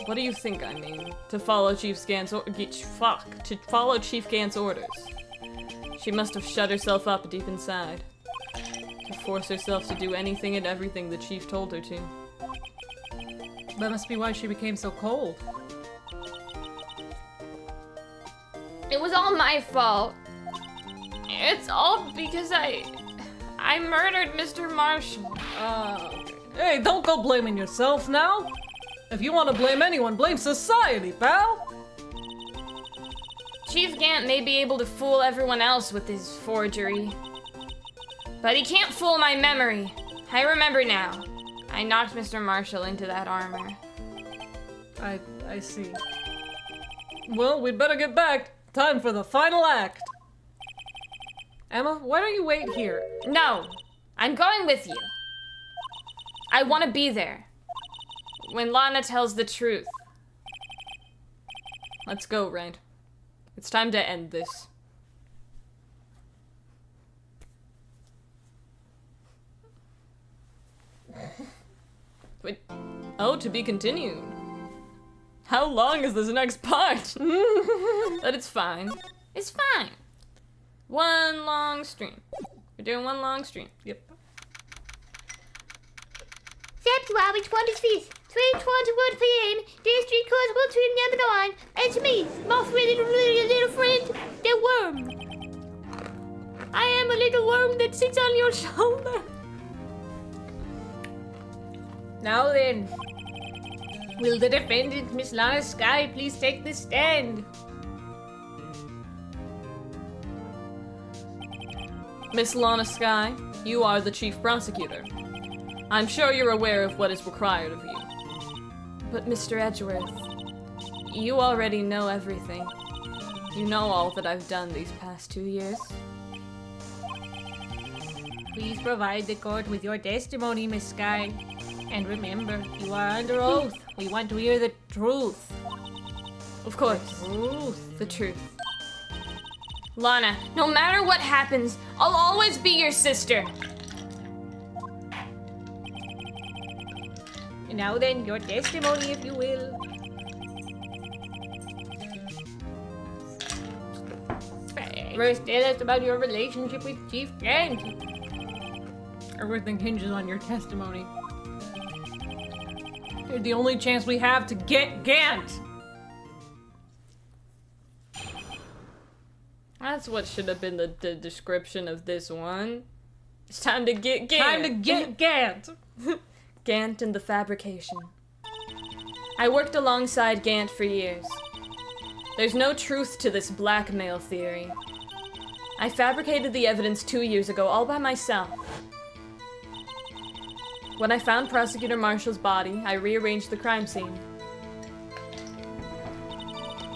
What do you think I mean? To follow Chief Gant's orders. She must have shut herself up deep inside. To force herself to do anything and everything the chief told her to. That must be why she became so cold. It was all my fault. It's all because I murdered Mr. Marshall. Hey, don't go blaming yourself now. If you want to blame anyone, blame society, pal. Chief Gant may be able to fool everyone else with his forgery. But he can't fool my memory. I remember now. I knocked Mr. Marshall into that armor. I see. Well, we'd better get back. Time for the final act. Emma, why don't you wait here? No, I'm going with you. I want to be there. When Lana tells the truth. Let's go, Rain. It's time to end this. Wait. Oh, to be continued. How long is this next part? But it's fine. It's fine. One long stream. We're doing one long stream. Yep. February 25th, 3:21 p.m. District Court will stream number 9. It's me, my little friend, the worm. I am a little worm that sits on your shoulder. Now then, will the defendant, Miss Lana Sky, please take the stand? Miss Lana Sky, you are the chief prosecutor. I'm sure you're aware of what is required of you. But Mr. Edgeworth, you already know everything. You know all that I've done these past 2 years. Please provide the court with your testimony, Miss Sky. And remember, you are under oath. We want to hear the truth. Of course, Truth. the truth. Lana, no matter what happens, I'll always be your sister. Now then, your testimony, if you will. First, tell us about your relationship with Chief Grant. Everything hinges on your testimony. You're the only chance we have to get Gant! That's what should have been the description of this one. It's time to get Gant. Time to get Gant! Gant and the fabrication. I worked alongside Gant for years. There's no truth to this blackmail theory. I fabricated the evidence 2 years ago all by myself. When I found Prosecutor Marshall's body, I rearranged the crime scene.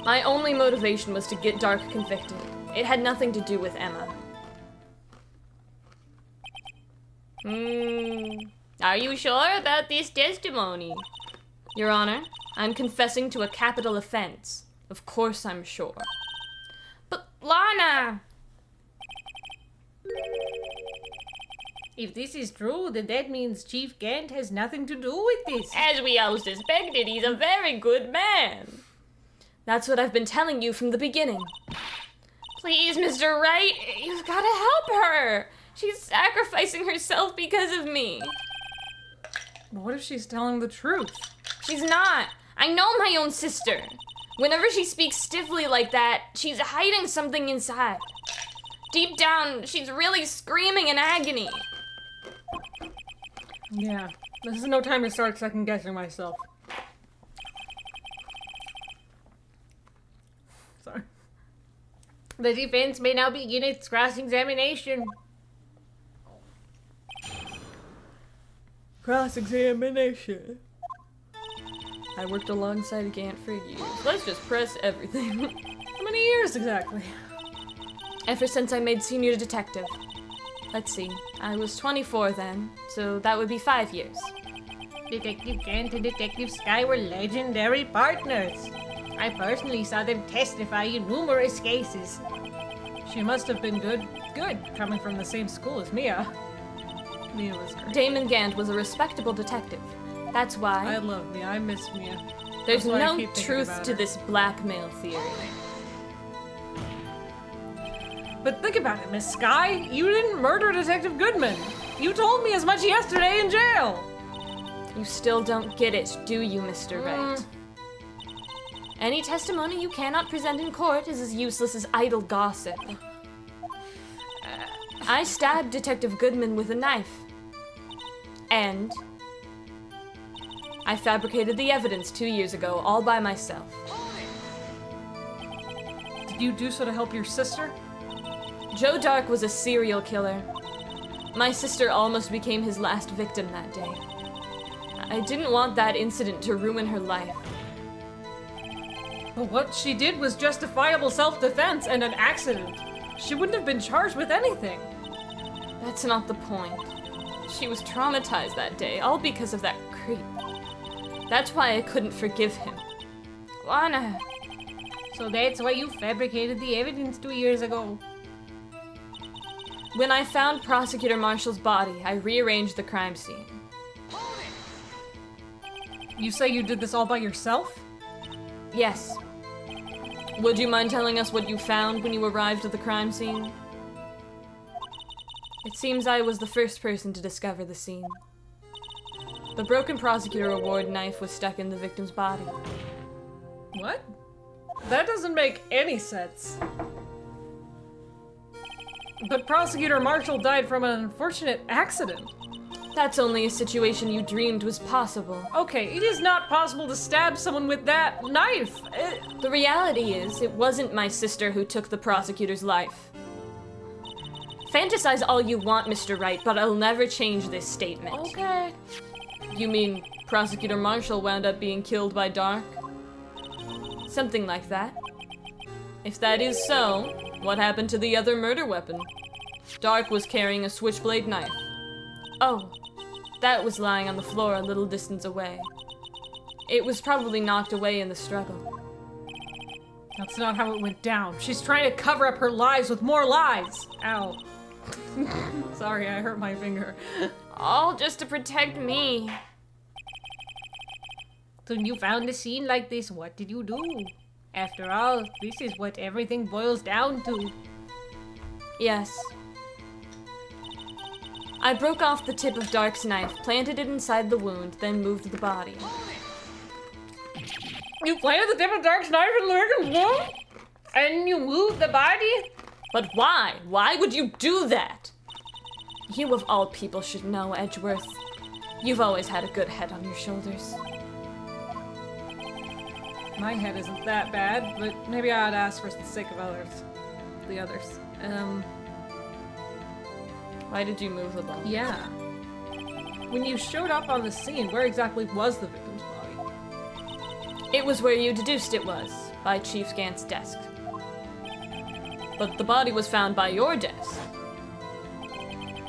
My only motivation was to get Dark convicted. It had nothing to do with Emma. Are you sure about this testimony? Your Honor, I'm confessing to a capital offense. Of course I'm sure. But Lana! If this is true, then that means Chief Gant has nothing to do with this. As we all suspected, he's a very good man. That's what I've been telling you from the beginning. Please, Mr. Wright, you've gotta help her. She's sacrificing herself because of me. But what if she's telling the truth? She's not. I know my own sister. Whenever she speaks stiffly like that, she's hiding something inside. Deep down, she's really screaming in agony. Yeah, this is no time to start second guessing myself. Sorry. The defense may now begin its cross-examination. Cross-examination. I worked alongside Gant for years. Let's just press everything. How many years exactly? Ever since I made senior detective. Let's see, I was 24 then, so that would be 5 years. Detective Gant and Detective Sky were legendary partners. I personally saw them testify in numerous cases. She must have been good, coming from the same school as Mia. Mia was great. Damon Gant was a respectable detective. That's I why love Mia, I miss Mia. there's That's why I no keep thinking truth about to her. this blackmail theory. But think about it, Miss Sky. You didn't murder Detective Goodman. You told me as much yesterday in jail. You still don't get it, do you, Mr. Wright? Any testimony you cannot present in court is as useless as idle gossip. I stabbed Detective Goodman with a knife. And I fabricated the evidence 2 years ago, all by myself. Did you do so to help your sister? Joe Dark was a serial killer. My sister almost became his last victim that day. I didn't want that incident to ruin her life. But what she did was justifiable self-defense and an accident. She wouldn't have been charged with anything. That's not the point. She was traumatized that day, all because of that creep. That's why I couldn't forgive him. Lana, So that's why you fabricated the evidence 2 years ago. When I found Prosecutor Marshall's body, I rearranged the crime scene. You say you did this all by yourself? Yes. Would you mind telling us what you found when you arrived at the crime scene? It seems I was the first person to discover the scene. The broken Prosecutor Award knife was stuck in the victim's body. What? That doesn't make any sense. But Prosecutor Marshall died from an unfortunate accident. That's only a situation you dreamed was possible. Okay, it is not possible to stab someone with that knife. The reality is, it wasn't my sister who took the prosecutor's life. Fantasize all you want, Mr. Wright, but I'll never change this statement. Okay. You mean Prosecutor Marshall wound up being killed by Dark? Something like that. If that is so, what happened to the other murder weapon? Dark was carrying a switchblade knife. Oh, that was lying on the floor a little distance away. It was probably knocked away in the struggle. That's not how it went down. She's trying to cover up her lies with more lies. Ow. Sorry, I hurt my finger. All just to protect me. So you found a scene like this, what did you do? After all, this is what everything boils down to. Yes. I broke off the tip of Dark's knife, planted it inside the wound, then moved the body. You planted the tip of Dark's knife in Lurgan's wound? And you moved the body? But why? Why would you do that? You of all people should know, Edgeworth. You've always had a good head on your shoulders. My head isn't that bad, but maybe I ought to ask for the sake of the others. Why did you move the body? Yeah. When you showed up on the scene, where exactly was the victim's body? It was where you deduced it was, by Chief Gant's desk. But the body was found by your desk.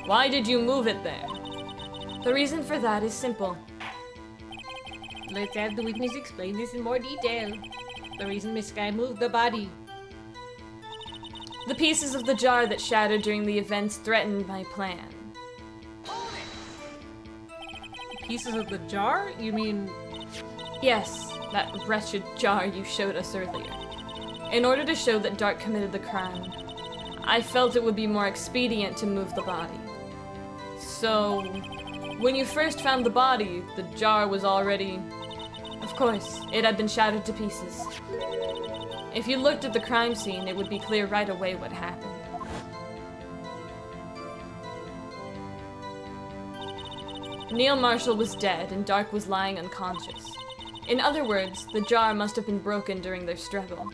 Why did you move it there? The reason for that is simple. Let's have the witness explain this in more detail. The reason Miss Sky moved the body. The pieces of the jar that shattered during the events threatened my plan. Pieces of the jar? You mean... Yes, that wretched jar you showed us earlier. In order to show that Dark committed the crime, I felt it would be more expedient to move the body. So, when you first found the body, the jar was already... Of course, it had been shattered to pieces. If you looked at the crime scene, it would be clear right away what happened. Neil Marshall was dead and Dark was lying unconscious. In other words, the jar must have been broken during their struggle.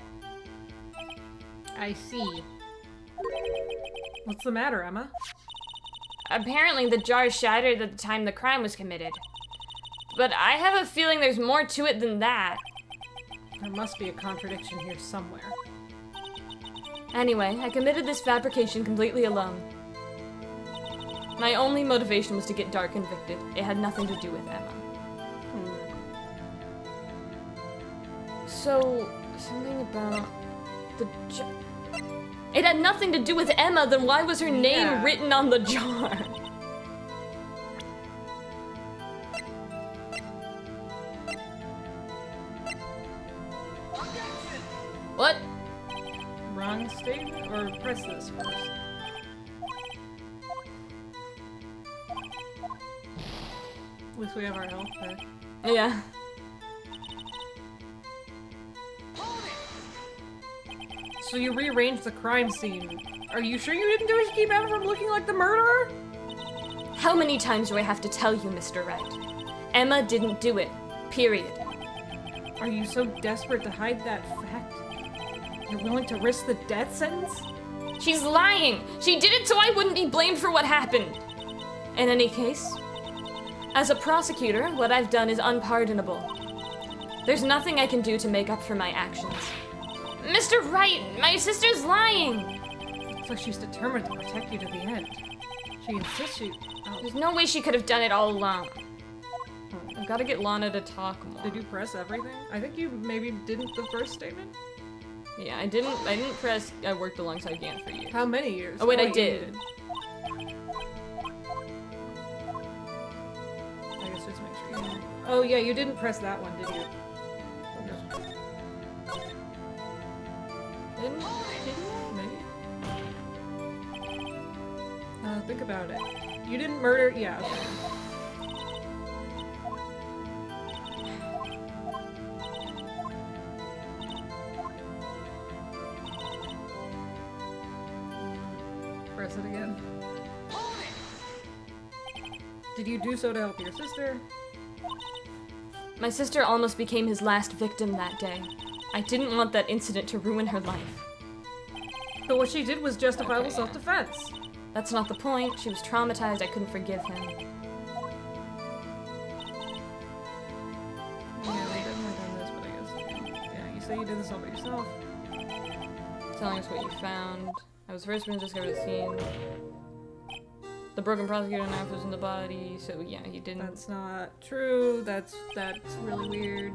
I see. What's the matter, Emma? Apparently the jar shattered at the time the crime was committed. But I have a feeling there's more to it than that. There must be a contradiction here somewhere. Anyway, I committed this fabrication completely alone. My only motivation was to get Dark convicted. It had nothing to do with Emma. So, something about the jar... It had nothing to do with Emma, then why was her name written on the jar? What? Wrong statement? Or press this first? At least we have our health back. Yeah. So you rearranged the crime scene. Are you sure you didn't do it to keep Emma from looking like the murderer? How many times do I have to tell you, Mr. Wright? Emma didn't do it. Period. Are you so desperate to hide that fact? You're willing to risk the death sentence? She's lying! She did it so I wouldn't be blamed for what happened! In any case, as a prosecutor, what I've done is unpardonable. There's nothing I can do to make up for my actions. Mr. Wright, my sister's lying! Looks like she's determined to protect you to the end. She insists she... Oh. There's no way she could have done it all alone. I've gotta get Lana to talk more. Did you press everything? I think you maybe didn't the first statement? Yeah, I didn't press I worked alongside Gant for you. How many years? Oh wait, I you did. I guess just make sure you... Oh yeah, you didn't press that one, did you? Didn't Maybe? Think about it. You didn't murder... Yeah, okay. Press it again. Did you do so to help your sister? My sister almost became his last victim that day. I didn't want that incident to ruin her life. But what she did was justifiable Okay. self-defense. That's not the point. She was traumatized. I couldn't forgive him. Yeah, we definitely done this, but I guess... Yeah, you say you did this all by yourself. Telling us what you found. I was the first one to discover the scene. The broken prosecutor knife was in the body, so yeah, he didn't. That's not true. That's really weird.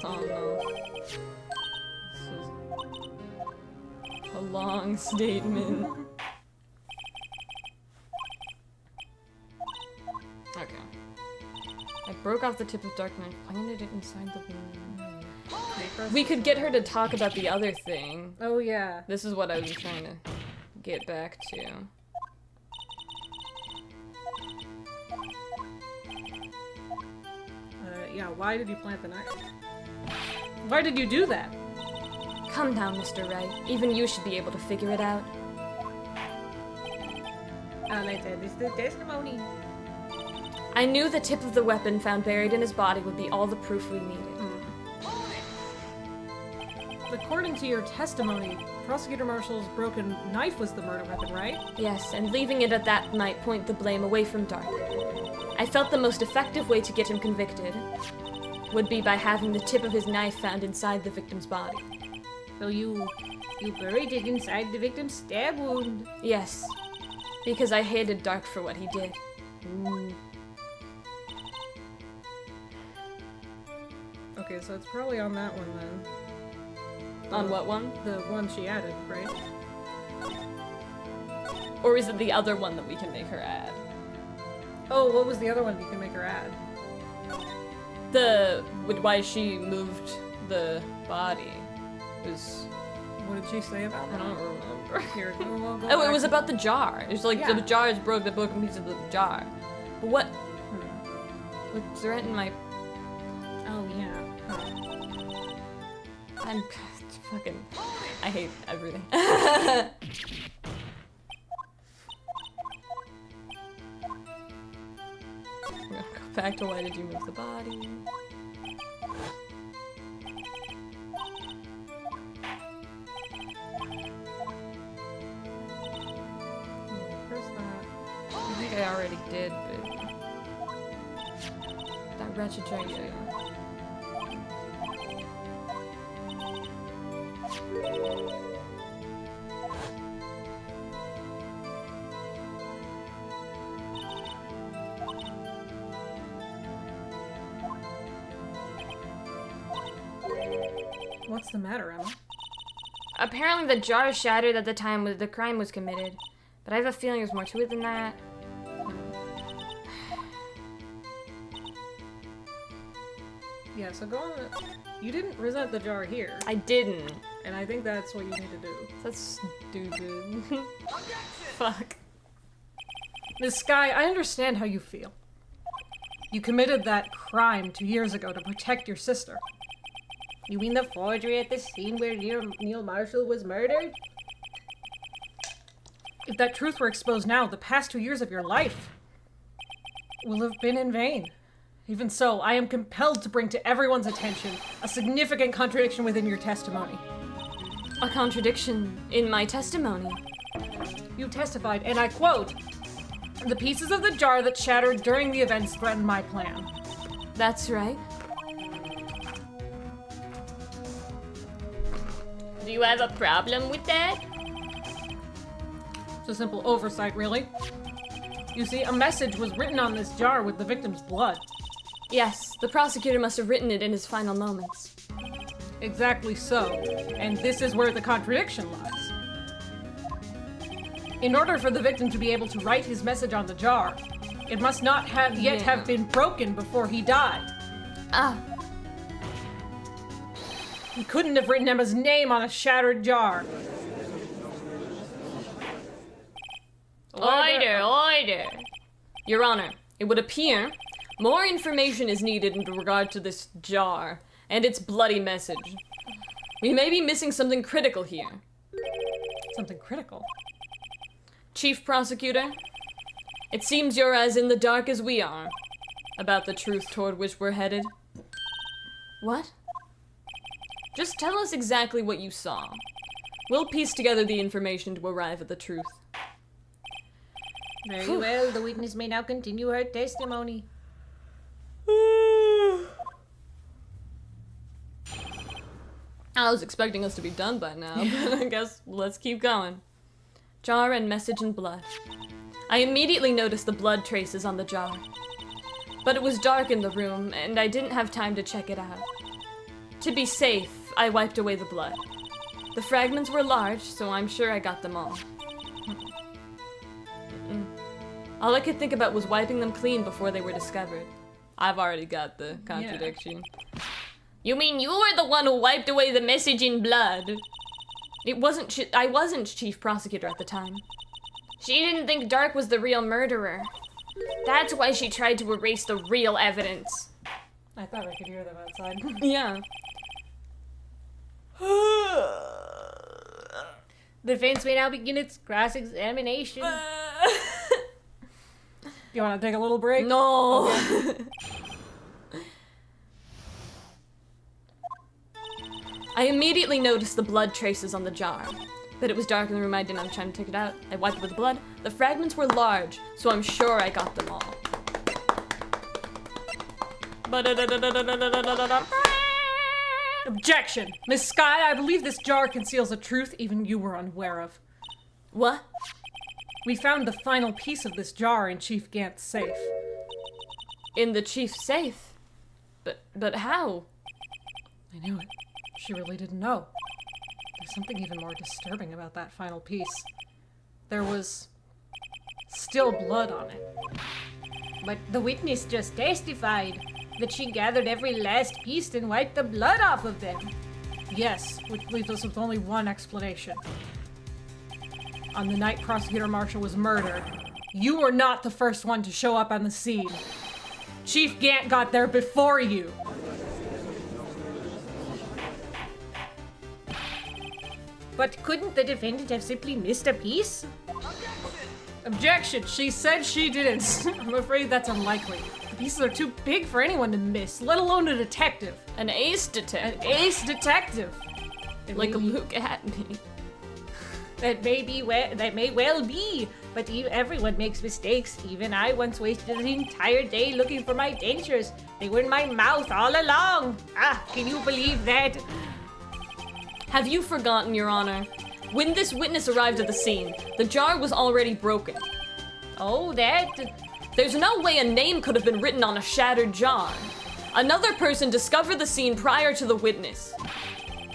Oh no. This is a long statement. Okay. I broke off the tip of dark knife, planted it inside the wound. We could get her to talk about the other thing. Oh yeah. This is what I was trying to get back to. Yeah, why did you plant the knife? Why did you do that? Come down, Mr. Wright. Even you should be able to figure it out. I said, this is the testimony. I knew the tip of the weapon found buried in his body would be all the proof we needed. According to your testimony, Prosecutor Marshall's broken knife was the murder weapon, right? Yes, and leaving it at that might point the blame away from Dark. I felt the most effective way to get him convicted would be by having the tip of his knife found inside the victim's body. So you buried it inside the victim's stab wound. Yes, because I hated Dark for what he did. Okay, so it's probably on that one then. On what one? The one she added, right? Or is it the other one that we can make her add? Oh, what was the other one you can make her add? Why she moved the body was... What did she say about I that? don't remember. Here, we'll go Oh, it back was to- about the jar. It was like Yeah. the jar is broke, the broken piece of the jar. But what? Would threaten my... Oh, yeah. I'm fucking... I hate everything. We're gonna go back to why did you move the body? Press that. I think I already did, but... That wretched junction. What's the matter, Emma? Apparently the jar shattered at the time the crime was committed, but I have a feeling there's more to it than that. Yeah, so go on. You didn't resent the jar here, I didn't. and I think that's what you need to do. That's stupid. Fuck. Miss Sky, I understand how you feel. You committed that crime 2 years ago to protect your sister. You mean the forgery at the scene where Neil Marshall was murdered? If that truth were exposed now, the past 2 years of your life will have been in vain. Even so, I am compelled to bring to everyone's attention a significant contradiction within your testimony. A contradiction in my testimony. You testified, and I quote, "The pieces of the jar that shattered during the events threatened my plan." That's right. Do you have a problem with that? It's a simple oversight, really. You see, a message was written on this jar with the victim's blood. Yes, the prosecutor must have written it in his final moments. Exactly so. And this is where the contradiction lies. In order for the victim to be able to write his message on the jar, it must not have yet Yeah. have been broken before he died. Ah, He couldn't have written Emma's name on a shattered jar. Order. Your Honor, it would appear more information is needed in regard to this jar and its bloody message. We may be missing something critical here. Something critical. Chief Prosecutor, it seems you're as in the dark as we are about the truth toward which we're headed. What? Just tell us exactly what you saw. We'll piece together the information to arrive at the truth. Very well, the witness may now continue her testimony. I was expecting us to be done by now, but I guess let's keep going. Jar and message in blood. I immediately noticed the blood traces on the jar. But it was dark in the room, and I didn't have time to check it out. To be safe, I wiped away the blood. The fragments were large, so I'm sure I got them all. All I could think about was wiping them clean before they were discovered. I've already got the contradiction. You mean you were the one who wiped away the message in blood? I wasn't chief prosecutor at the time. She didn't think Dark was the real murderer. That's why she tried to erase the real evidence. I thought I could hear them outside. Yeah. The defense may now begin its cross-examination. You want to take a little break? No. Okay. I immediately noticed the blood traces on the jar. But it was dark in the room, I didn't have time to take it out. I wiped it with the blood. The fragments were large, so I'm sure I got them all. Objection! Miss Scott, I believe this jar conceals a truth even you were unaware of. What? We found the final piece of this jar in Chief Gant's safe. In the chief's safe? But how? I knew it. She really didn't know. There's something even more disturbing about that final piece. There was still blood on it. But the witness just testified that she gathered every last piece and wiped the blood off of them. Yes, which leaves us with only one explanation. On the night Prosecutor Marshall was murdered, you were not the first one to show up on the scene. Chief Gant got there before you. But couldn't the defendant have simply missed a piece? Objection! She said she didn't. I'm afraid that's unlikely. The pieces are too big for anyone to miss, let alone a detective. An ace detective. An ace detective! Like Luke Atney. That may well be, but everyone makes mistakes. Even I once wasted an entire day looking for my dentures. They were in my mouth all along. Can you believe that? Have you forgotten, Your Honor? When this witness arrived at the scene, the jar was already broken. Oh, that... There's no way a name could have been written on a shattered jar. Another person discovered the scene prior to the witness.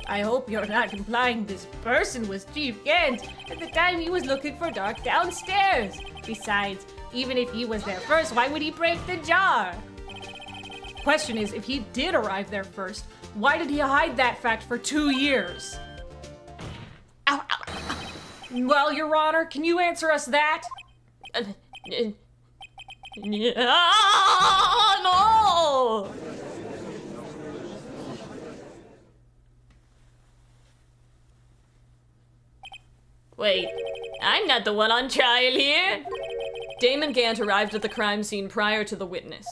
I hope you're not implying this person was Chief Gant at the time he was looking for Dark downstairs. Besides, even if he was there first, why would he break the jar? Question is, if he did arrive there first, why did he hide that fact for 2 years? Ow, ow, ow. Well, Your Honor, can you answer us that? No! Wait, I'm not the one on trial here. Damon Gant arrived at the crime scene prior to the witness.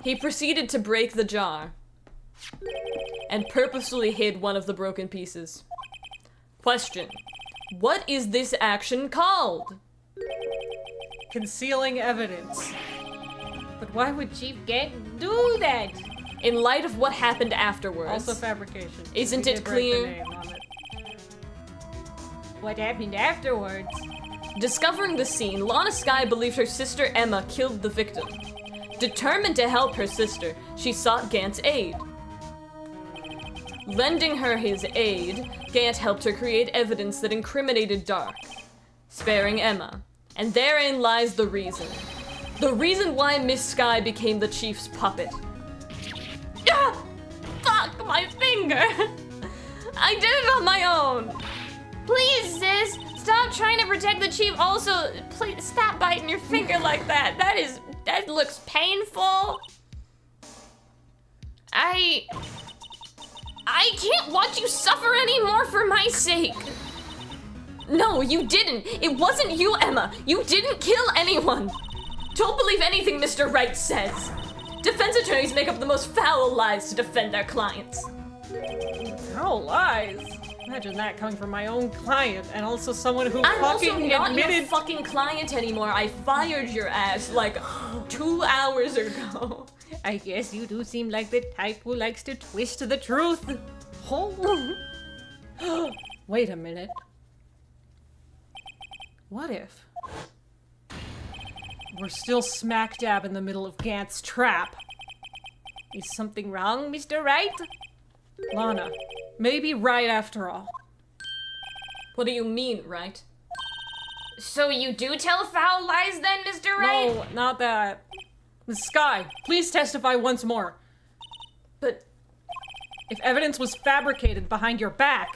He proceeded to break the jar and purposefully hid one of the broken pieces. Question: what is this action called? Concealing evidence. But why would Chief Gant do that? In light of what happened afterwards, Also fabrication. Isn't We it did write the clear? name on it. What happened afterwards? discovering the scene, Lana Skye believed her sister Emma killed the victim. Determined to help her sister, she sought Gant's aid. Lending her his aid, Gant helped her create evidence that incriminated Dark, sparing Emma. And therein lies the reason. The reason why Miss Skye became the chief's puppet. Ah! Fuck, my finger! I did it on my own! Please, sis, stop trying to protect the chief. Also, please stop biting your finger like that. That looks painful. I can't watch you suffer anymore for my sake. No, you didn't. It wasn't you, Emma. You didn't kill anyone. Don't believe anything Mr. Wright says. Defense attorneys make up the most foul lies to defend their clients. Foul lies? Imagine that coming from my own client and also someone who I'm also fucking not your admitted. fucking client anymore. I fired your ass like 2 hours ago. I guess you do seem like the type who likes to twist the truth. Oh. Wait a minute. What if we're still smack dab in the middle of Gant's trap? Is something wrong, Mr. Wright? Lana, maybe right after all. What do you mean, right? So you do tell foul lies then, Mr. Wright? No, not that. Miss Sky, please testify once more. But If evidence was fabricated behind your back,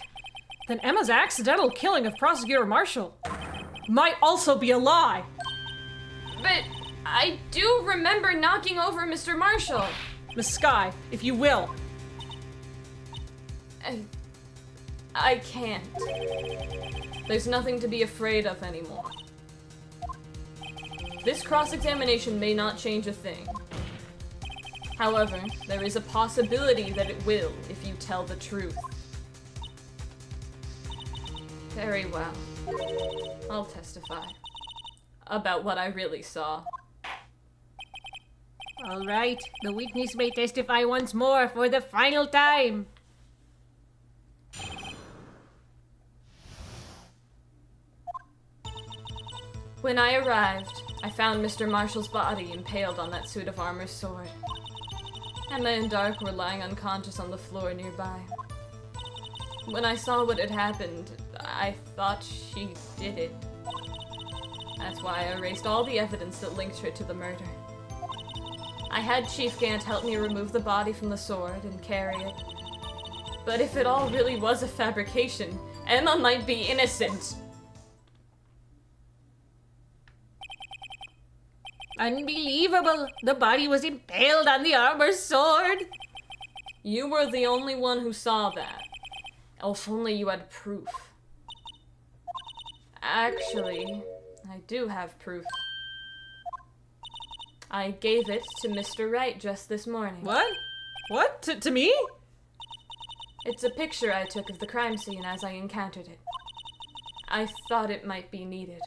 then Emma's accidental killing of Prosecutor Marshall might also be a lie. But I do remember knocking over Mr. Marshall. Miss Sky, if you will. I can't. There's nothing to be afraid of anymore. This cross-examination may not change a thing. However, there is a possibility that it will if you tell the truth. Very well. I'll testify about what I really saw. All right, the witness may testify once more for the final time. When I arrived, I found Mr. Marshall's body impaled on that suit of armor's sword. Emma and Dark were lying unconscious on the floor nearby. When I saw what had happened, I thought she did it. That's why I erased all the evidence that linked her to the murder. I had Chief Gant help me remove the body from the sword and carry it. But if it all really was a fabrication, Emma might be innocent. Unbelievable! The body was impaled on the armor's sword! You were the only one who saw that. Else only you had proof. Actually, I do have proof. I gave it to Mr. Wright just this morning. What? What? To me? It's a picture I took of the crime scene as I encountered it. I thought it might be needed.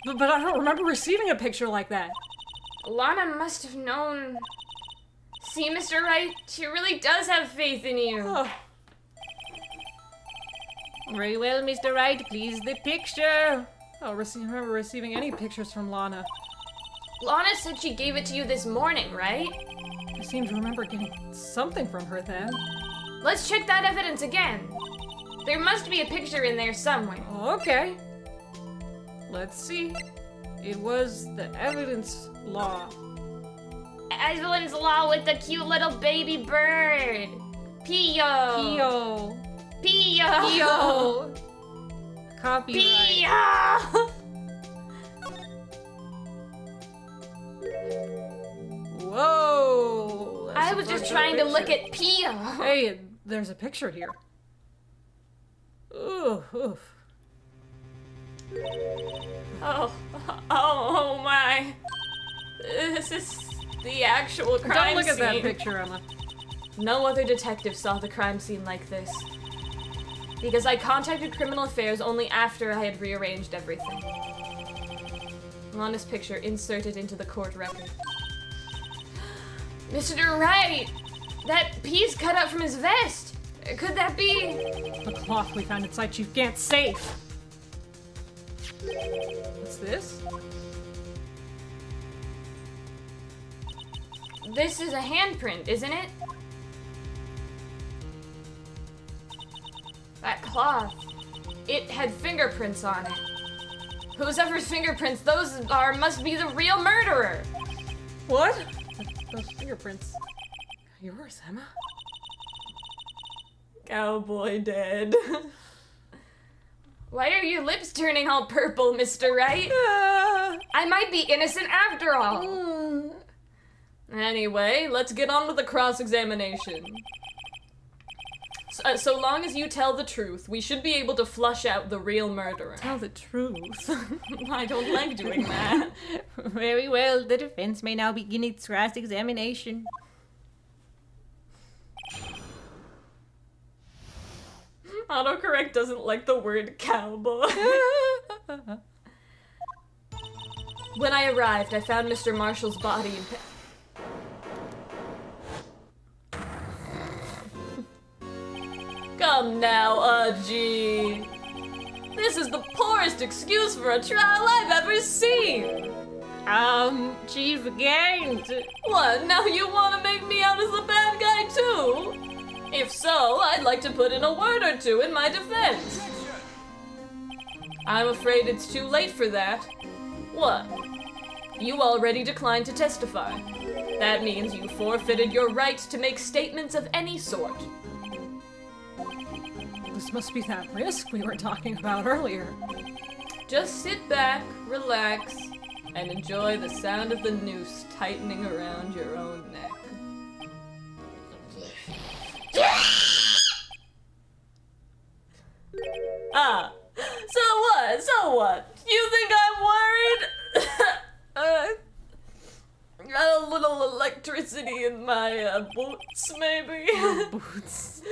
But I don't remember receiving a picture like that. Lana must have known. See, Mr. Wright, she really does have faith in you. Oh. Very well, Mr. Wright, please the picture. I don't remember receiving any pictures from Lana. Lana said she gave it to you this morning, right? I seem to remember getting something from her then. Let's check that evidence again. There must be a picture in there somewhere. Okay. Let's see. It was the evidence law. Evelyn's Law with the cute little baby bird. Pio. Pio. Pio. Pio. Copyright. Pio. Whoa. I was just trying to look at Pio. Hey, there's a picture here. Ooh, oof. Oh my. This is the actual crime Don't look at that scene. picture, Emma. No other detective saw the crime scene like this. Because I contacted Criminal Affairs only after I had rearranged everything. Lana's picture inserted into the court record. Mr. Wright, that piece cut out from his vest. Could that be? The cloth we found inside Chief Gant's safe. What's this? This is a handprint, isn't it? That cloth. It had fingerprints on it. Whoever's fingerprints those are must be the real murderer. What? Those fingerprints. Yours, Emma? Cowboy dead. Why are your lips turning all purple, Mr. Wright? I might be innocent after all. Anyway, let's get on with the cross-examination. So long as you tell the truth, we should be able to flush out the real murderer. Tell the truth. I don't like doing that. Very well, the defense may now begin its cross-examination. Autocorrect doesn't like the word cowboy. When I arrived, I found Mr. Marshall's body in Come now, Udgy. This is the poorest excuse for a trial I've ever seen. Chief Gant. What, now you want to make me out as the bad guy too? If so, I'd like to put in a word or two in my defense. I'm afraid it's too late for that. What? You already declined to testify. That means you forfeited your right to make statements of any sort. This must be that risk we were talking about earlier. Just sit back, relax, and enjoy the sound of the noose tightening around your own neck. So what? You think I'm worried? A little electricity in my boots, maybe? Boots.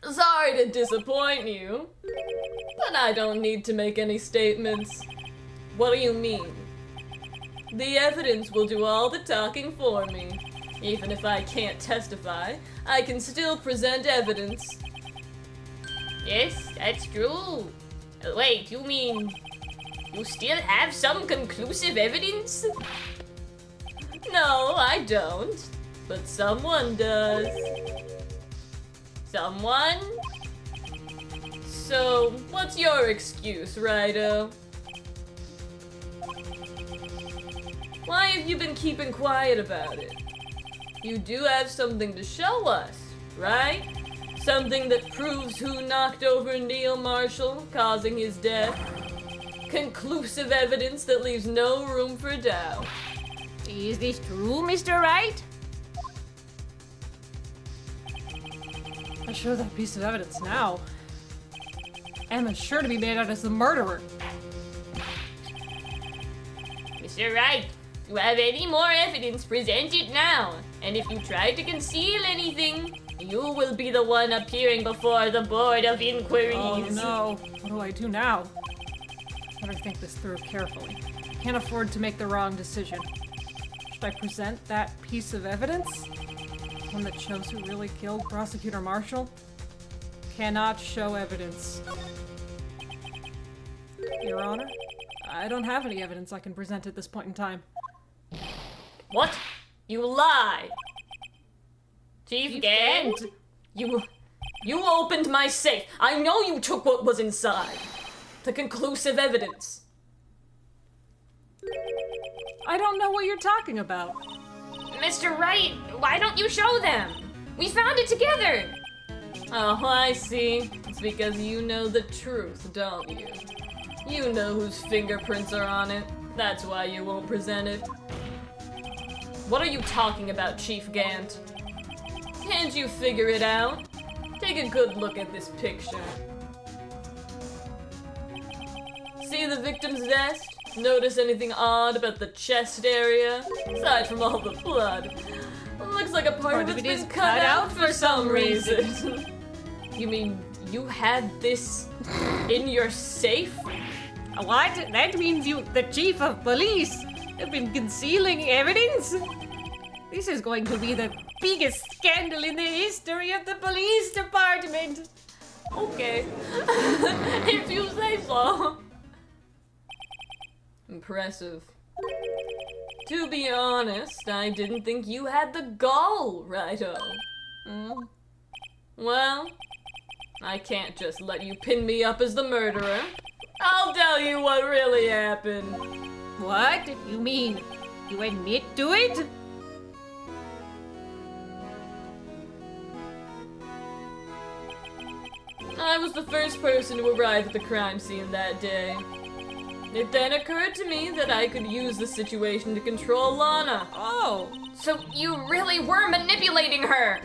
Sorry to disappoint you, but I don't need to make any statements. What do you mean? The evidence will do all the talking for me. Even if I can't testify, I can still present evidence. Yes, that's true. Wait, you mean you still have some conclusive evidence? No, I don't. But someone does. Someone? So, what's your excuse, Rido? Why have you been keeping quiet about it? You do have something to show us, right? Something that proves who knocked over Neil Marshall, causing his death. Conclusive evidence that leaves no room for doubt. Is this true, Mr. Wright? I show that piece of evidence now. Emma's sure to be made out as the murderer. Mr. Wright, if you have any more evidence, present it now. And if you try to conceal anything, you will be the one appearing before the Board of Inquiries. Oh no, what do I do now? Better think this through carefully. Can't afford to make the wrong decision. Should I present that piece of evidence? One that shows who really killed Prosecutor Marshall? Cannot show evidence. Your Honor, I don't have any evidence I can present at this point in time. What? You lie! Chief Gant? You opened my safe. I know you took what was inside. The conclusive evidence. I don't know what you're talking about. Mr. Wright, why don't you show them? We found it together. Oh, I see. It's because you know the truth, don't you? You know whose fingerprints are on it. That's why you won't present it. What are you talking about, Chief Gant? Can't you figure it out? Take a good look at this picture. See the victim's vest? Notice anything odd about the chest area? Aside from all the blood. Looks like a part of it's been cut out for some reason. You mean you had this in your safe? What? That means you, the chief of police, have been concealing evidence? This is going to be the biggest scandal in the history of the police department. Okay. If you say so. Impressive. To be honest, I didn't think you had the gall, Righto. Well, I can't just let you pin me up as the murderer. I'll tell you what really happened. What? You mean you admit to it? I was the first person to arrive at the crime scene that day. It then occurred to me that I could use the situation to control Lana. Oh. So you really were manipulating her.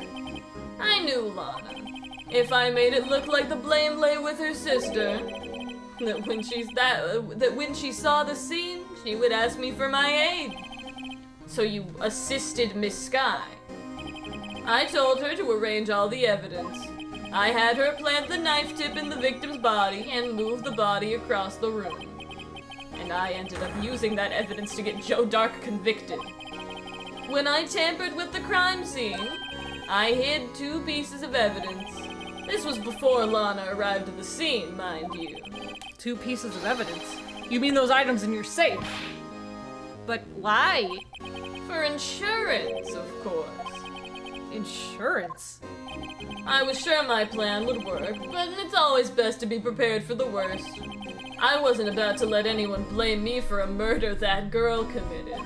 I knew Lana. If I made it look like the blame lay with her sister, that when she saw the scene, she would ask me for my aid. So you assisted Miss Sky. I told her to arrange all the evidence. I had her plant the knife tip in the victim's body and move the body across the room. And I ended up using that evidence to get Joe Dark convicted. When I tampered with the crime scene, I hid 2 pieces of evidence. This was before Lana arrived at the scene, mind you. 2 pieces of evidence? You mean those items in your safe? But why? For insurance, of course. Insurance? I was sure my plan would work, but it's always best to be prepared for the worst. I wasn't about to let anyone blame me for a murder that girl committed.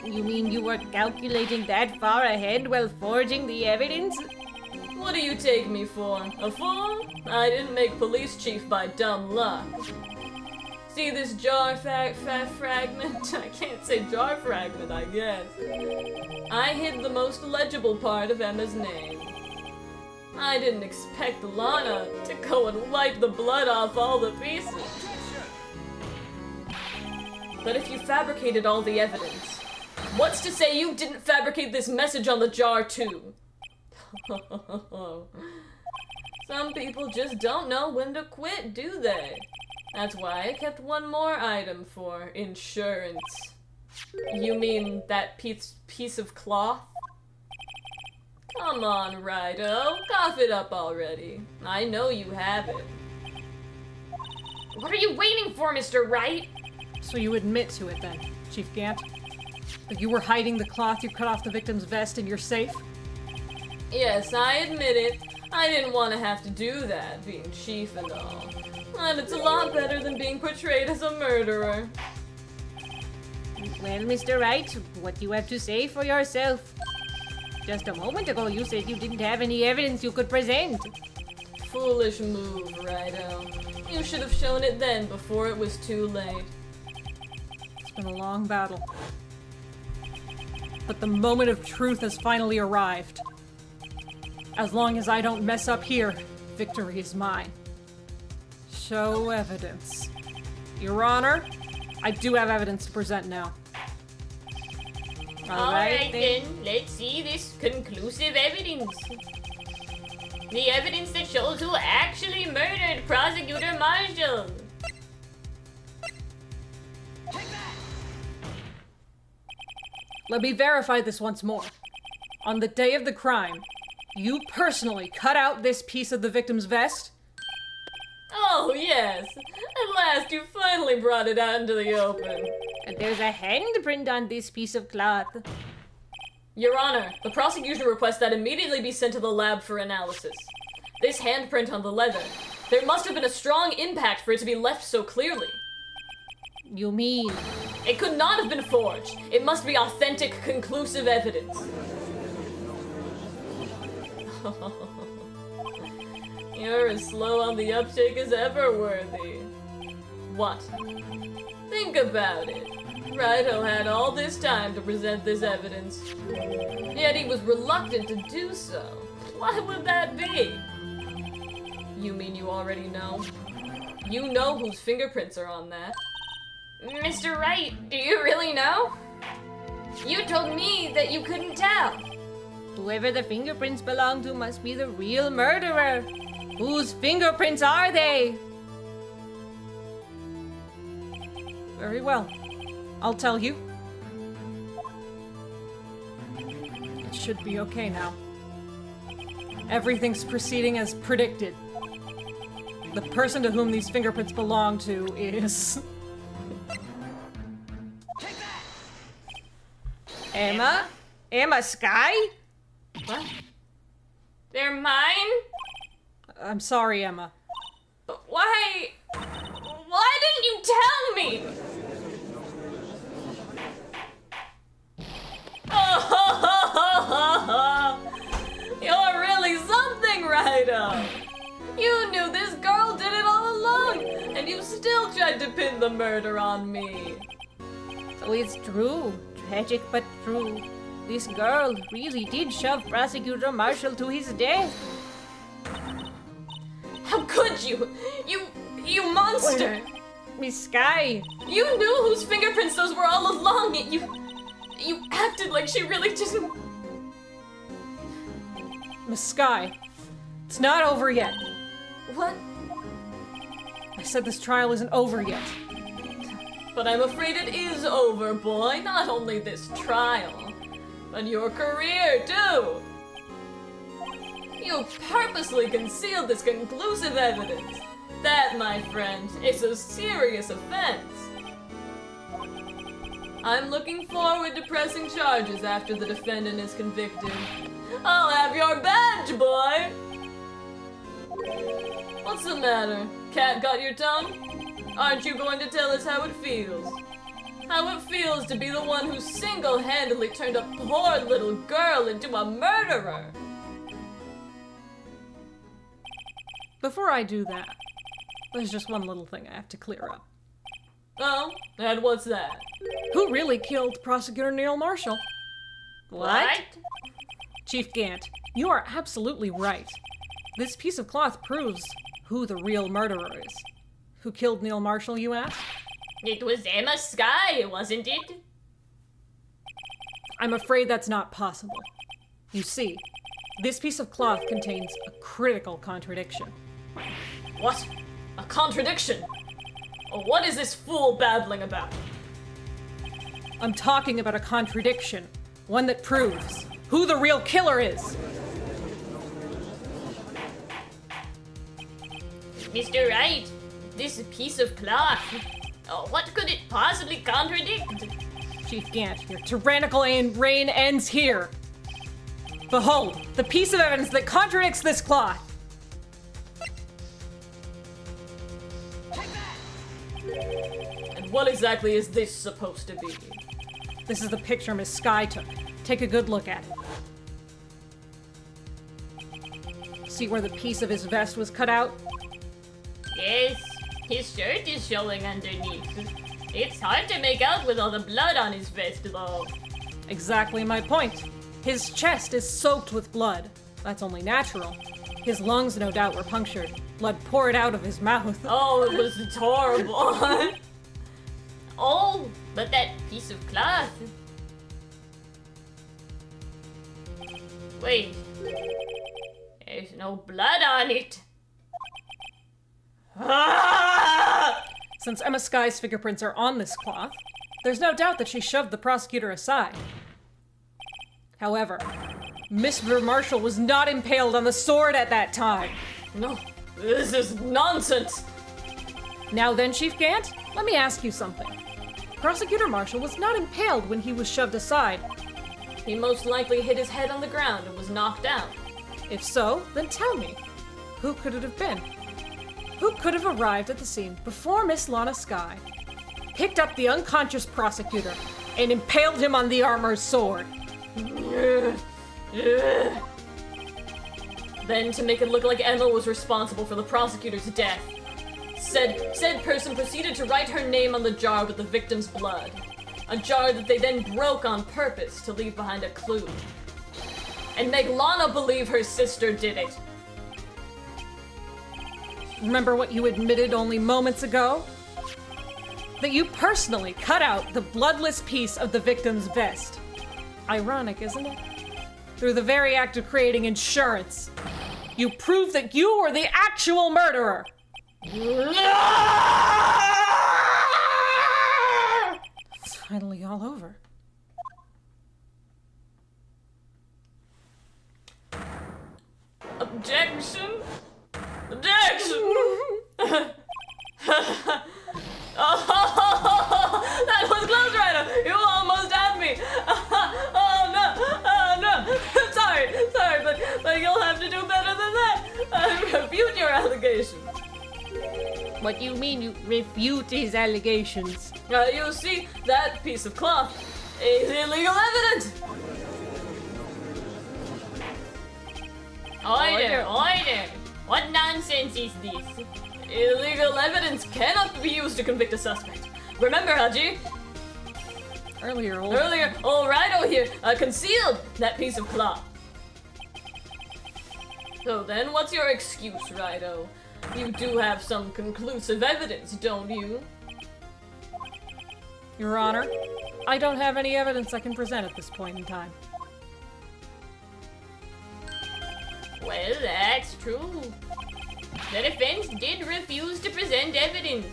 You mean you were calculating that far ahead while forging the evidence? What do you take me for? A fool? I didn't make police chief by dumb luck. See this jar fragment? I can't say jar fragment, I guess. I hid the most legible part of Emma's name. I didn't expect Lana to go and wipe the blood off all the pieces. But if you fabricated all the evidence, what's to say you didn't fabricate this message on the jar too? Some people just don't know when to quit, do they? That's why I kept one more item for insurance. You mean that piece of cloth? Come on, Rido, cough it up already. I know you have it. What are you waiting for, Mr. Wright? So you admit to it then, Chief Gant? That you were hiding the cloth you cut off the victim's vest in your safe? Yes, I admit it. I didn't want to have to do that, being chief and all. But it's a lot better than being portrayed as a murderer. Well, Mr. Wright, what do you have to say for yourself? Just a moment ago you said you didn't have any evidence you could present. Foolish move, Rido. You should have shown it then, before it was too late. It's been a long battle. But the moment of truth has finally arrived. As long as I don't mess up here, victory is mine. Show evidence. Your Honor, I do have evidence to present now. Alright then, let's see this conclusive evidence. The evidence that shows who actually murdered Prosecutor Marshall. Let me verify this once more. On the day of the crime, you personally cut out this piece of the victim's vest? Oh, yes. At last you finally brought it out into the open. And there's a handprint on this piece of cloth. Your Honor, the prosecution requests that immediately be sent to the lab for analysis. This handprint on the leather, there must have been a strong impact for it to be left so clearly. You mean? It could not have been forged. It must be authentic, conclusive evidence. You're as slow on the uptake as ever, Worthy. What? Think about it. Rido had all this time to present this evidence. Yet he was reluctant to do so. Why would that be? You mean you already know? You know whose fingerprints are on that. Mr. Wright, do you really know? You told me that you couldn't tell. Whoever the fingerprints belong to must be the real murderer. Whose fingerprints are they? Very well. I'll tell you. It should be okay now. Everything's proceeding as predicted. The person to whom these fingerprints belong to is... Emma? Emma Sky? What? They're mine? I'm sorry, Emma. But why? Why didn't you tell me? You're really something, Rido! You knew this girl did it all along, and you still tried to pin the murder on me. So it's true. Tragic but true. This girl really did shove Prosecutor Marshall to his death. How could you? You monster! Miss Sky, You knew whose fingerprints those were all along. You acted like she really just. Miss Sky, it's not over yet. What? I said this trial isn't over yet. But I'm afraid it is over, boy. Not only this trial, but your career, too. You purposely concealed this conclusive evidence. That, my friend, is a serious offense. I'm looking forward to pressing charges after the defendant is convicted. I'll have your badge, boy! What's the matter? Cat got your tongue? Aren't you going to tell us how it feels? How it feels to be the one who single-handedly turned a poor little girl into a murderer? Before I do that, there's just one little thing I have to clear up. Oh, and what's that? Who really killed Prosecutor Neil Marshall? What? Chief Gant, you are absolutely right. This piece of cloth proves who the real murderer is. Who killed Neil Marshall, you ask? It was Emma Sky, wasn't it? I'm afraid that's not possible. You see, this piece of cloth contains a critical contradiction. What? A contradiction? Oh, what is this fool babbling about? I'm talking about a contradiction. One that proves who the real killer is. Mr. Wright, this piece of cloth, what could it possibly contradict? Chief Gant, your tyrannical reign ends here. Behold, the piece of evidence that contradicts this cloth. And what exactly is this supposed to be? This is the picture Miss Sky took. Take a good look at it. See where the piece of his vest was cut out? Yes, his shirt is showing underneath. It's hard to make out with all the blood on his vest, though. Exactly my point. His chest is soaked with blood. That's only natural. His lungs, no doubt, were punctured. Blood poured out of his mouth. Oh, it's horrible. Oh, but that piece of cloth. Wait. There's no blood on it. Since Emma Sky's fingerprints are on this cloth, there's no doubt that she shoved the prosecutor aside. However, Mr. Marshall was not impaled on the sword at that time. No, this is nonsense. Now then, Chief Gant, let me ask you something. Prosecutor Marshall was not impaled when he was shoved aside. He most likely hit his head on the ground and was knocked out. If so, then tell me, who could it have been? Who could have arrived at the scene before Miss Lana Sky, picked up the unconscious prosecutor, and impaled him on the armor's sword? Then, to make it look like Emma was responsible for the prosecutor's death, said person proceeded to write her name on the jar with the victim's blood. A jar that they then broke on purpose to leave behind a clue. And make Lana believe her sister did it. Remember what you admitted only moments ago? That you personally cut out the bloodless piece of the victim's vest. Ironic, isn't it? Through the very act of creating insurance, you proved that you were the actual murderer. It's finally all over. Objection! Objection! Oh, that was close, Ryder! You almost had me! Oh no! Sorry, but you'll have to do better than that! I refute your allegation. What do you mean you refute his allegations? You see, that piece of cloth is illegal evidence! Order! What nonsense is this? Illegal evidence cannot be used to convict a suspect. Remember, Haji? Earlier, old Rhino here concealed that piece of cloth. So then, what's your excuse, Rhino? You do have some conclusive evidence, don't you? Your Honor, I don't have any evidence I can present at this point in time. Well, that's true. The defense did refuse to present evidence.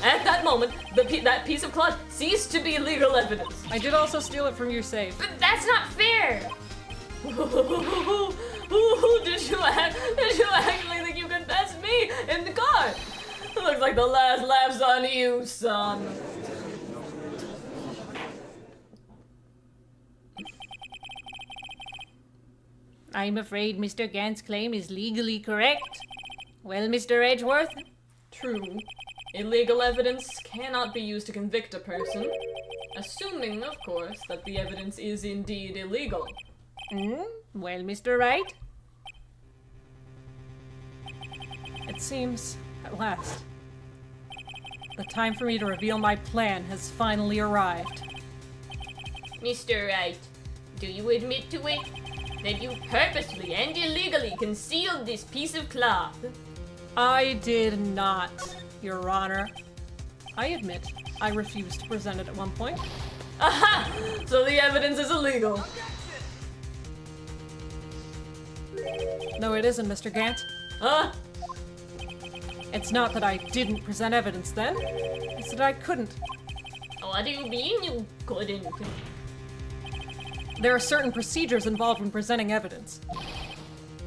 At that moment, that piece of cloth ceased to be legal evidence. I did also steal it from your safe. But that's not fair! Did you actually think you confessed me in the car? Looks like the last laugh's on you, son. I'm afraid Mr. Gant's claim is legally correct. Well, Mr. Edgeworth? True. Illegal evidence cannot be used to convict a person, assuming, of course, that the evidence is indeed illegal. Well, Mr. Wright? It seems, at last, the time for me to reveal my plan has finally arrived. Mr. Wright, do you admit to it? That you purposely and illegally concealed this piece of cloth? I did not, Your Honor. I admit, I refused to present it at one point. Aha! So the evidence is illegal. No, it isn't, Mr. Gant. Huh? It's not that I didn't present evidence then. It's that I couldn't. What do you mean you couldn't? There are certain procedures involved in presenting evidence.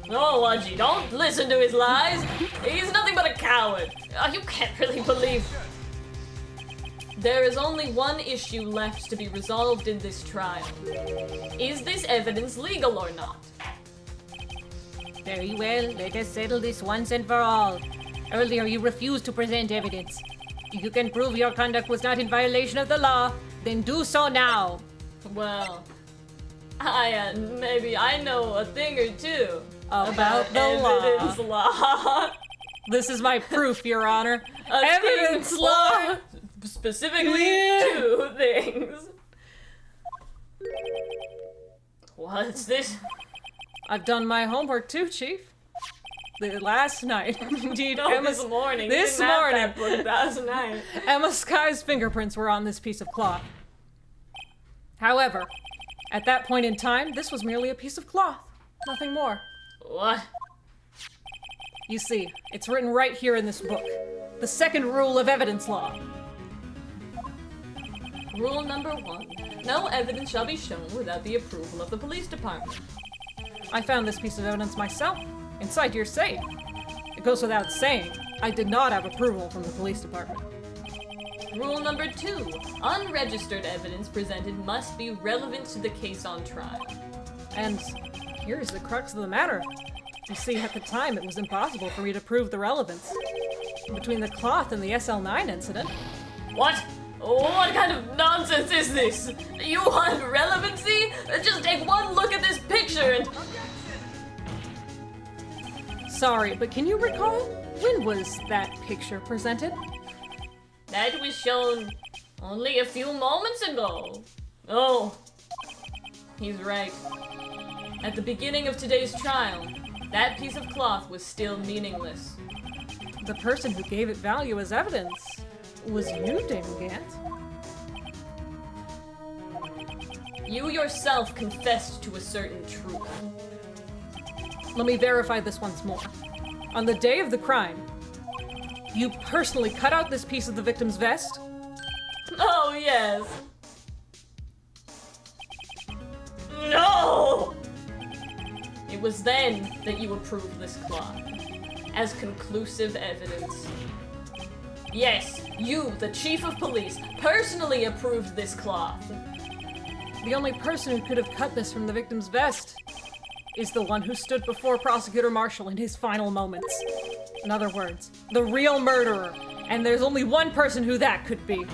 No, Wudgy, don't listen to his lies. He's nothing but a coward. You can't really believe. There is only one issue left to be resolved in this trial. Is this evidence legal or not? Very well, let us settle this once and for all. Earlier you refused to present evidence. If you can prove your conduct was not in violation of the law, then do so now. Well, maybe I know a thing or two About the evidence law. law. This is my proof, Your Honor. A Evidence thing law! for specifically two things. What's this? I've done my homework too, Chief. Last night, indeed, No, this morning. This You didn't have morning, that book last night. Emma Sky's fingerprints were on this piece of cloth. However, at that point in time, this was merely a piece of cloth, nothing more. What? You see, it's written right here in this book. The second rule of evidence law. Rule number 1. No evidence shall be shown without the approval of the police department. I found this piece of evidence myself, inside your safe. It goes without saying, I did not have approval from the police department. Rule number 2. Unregistered evidence presented must be relevant to the case on trial. And here's the crux of the matter. You see, at the time, it was impossible for me to prove the relevance between the cloth and the SL9 incident. What? What kind of nonsense is this? You want relevancy? Just take one look at this picture and... Sorry, but can you recall? When was that picture presented? That was shown only a few moments ago. Oh, he's right. At the beginning of today's trial, that piece of cloth was still meaningless. The person who gave it value as evidence was you, Damon Gant. You yourself confessed to a certain truth. Let me verify this once more. On the day of the crime, you personally cut out this piece of the victim's vest? Oh, yes. No! It was then that you approved this cloth as conclusive evidence. Yes, you, the chief of police, personally approved this cloth. The only person who could have cut this from the victim's vest is the one who stood before Prosecutor Marshall in his final moments. In other words, the real murderer. And there's only one person who that could be.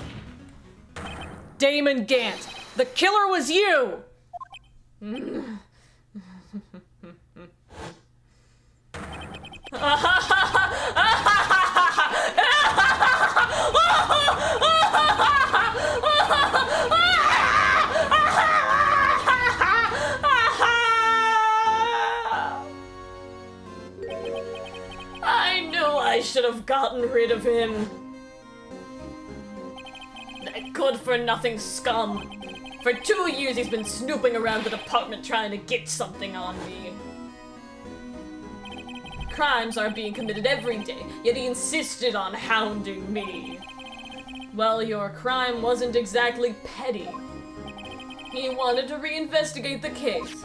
Damon Gant. The killer was you! gotten rid of him. That good-for-nothing scum. For 2 years he's been snooping around the department trying to get something on me. Crimes are being committed every day, yet he insisted on hounding me. Well, your crime wasn't exactly petty. He wanted to reinvestigate the case.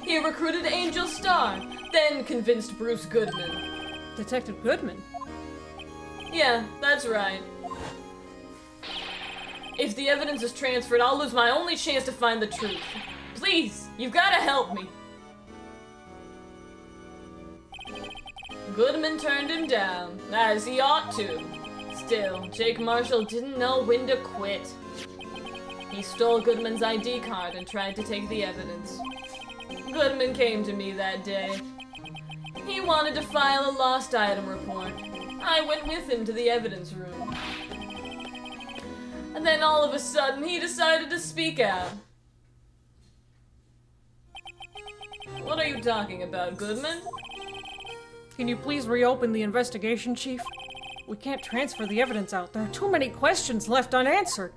He recruited Angel Starr, then convinced Bruce Goodman. Detective Goodman? Yeah, that's right. If the evidence is transferred, I'll lose my only chance to find the truth. Please, you've gotta help me. Goodman turned him down, as he ought to. Still, Jake Marshall didn't know when to quit. He stole Goodman's ID card and tried to take the evidence. Goodman came to me that day. He wanted to file a lost item report. I went with him to the evidence room. And then all of a sudden, he decided to speak out. What are you talking about, Goodman? Can you please reopen the investigation, Chief? We can't transfer the evidence out. There are too many questions left unanswered.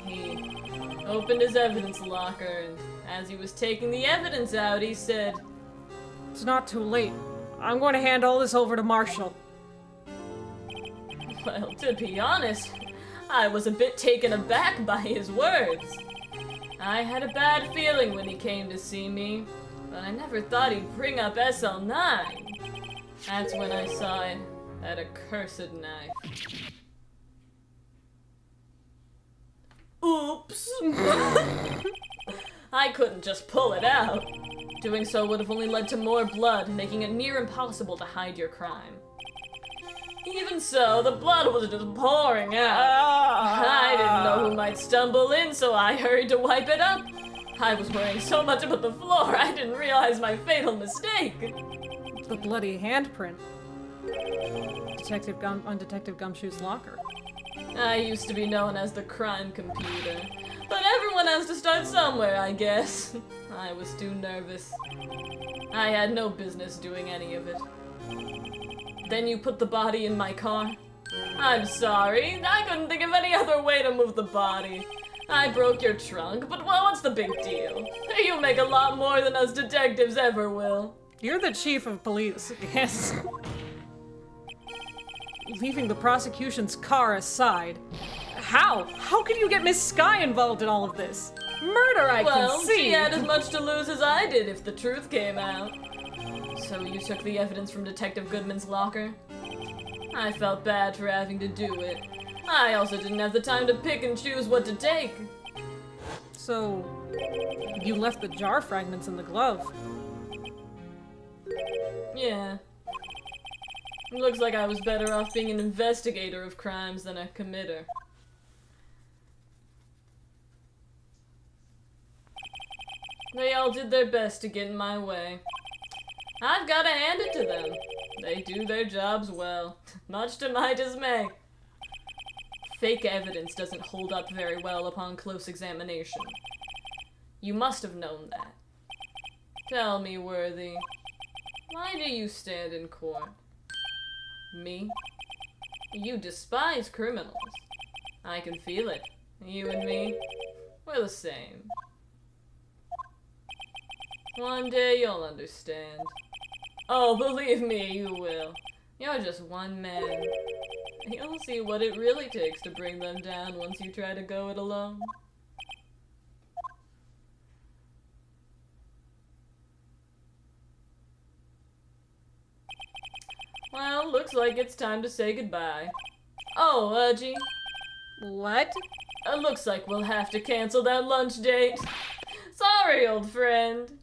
He opened his evidence locker, and as he was taking the evidence out, he said, It's not too late. I'm going to hand all this over to Marshall. well, to be honest, I was a bit taken aback by his words. I had a bad feeling when he came to see me, but I never thought he'd bring up SL9. That's when I saw it, that accursed knife. Oops! I couldn't just pull it out. Doing so would have only led to more blood, making it near impossible to hide your crime. Even so, the blood was just pouring out. I didn't know who might stumble in, so I hurried to wipe it up. I was worrying so much about the floor, I didn't realize my fatal mistake. The bloody handprint. On Detective Gumshoe's locker. I used to be known as the crime computer, but everyone has to start somewhere, I guess. I was too nervous. I had no business doing any of it. Then you put the body in my car. I'm sorry, I couldn't think of any other way to move the body. I broke your trunk, but well, what's the big deal? You make a lot more than us detectives ever will. You're the chief of police, yes. Leaving the prosecution's car aside. How? How can you get Miss Sky involved in all of this? Murder, I can see! She had as much to lose as I did if the truth came out. So you took the evidence from Detective Goodman's locker? I felt bad for having to do it. I also didn't have the time to pick and choose what to take. So, you left the jar fragments in the glove. Yeah. It looks like I was better off being an investigator of crimes than a committer. They all did their best to get in my way. I've gotta hand it to them. They do their jobs well, much to my dismay. Fake evidence doesn't hold up very well upon close examination. You must have known that. Tell me, Worthy, why do you stand in court? Me? You despise criminals. I can feel it. You and me, we're the same. One day you'll understand. Oh, believe me, you will. You're just one man. You'll see what it really takes to bring them down once you try to go it alone. Well, looks like it's time to say goodbye. Oh, Udgy. What? Looks like we'll have to cancel that lunch date. Sorry, old friend.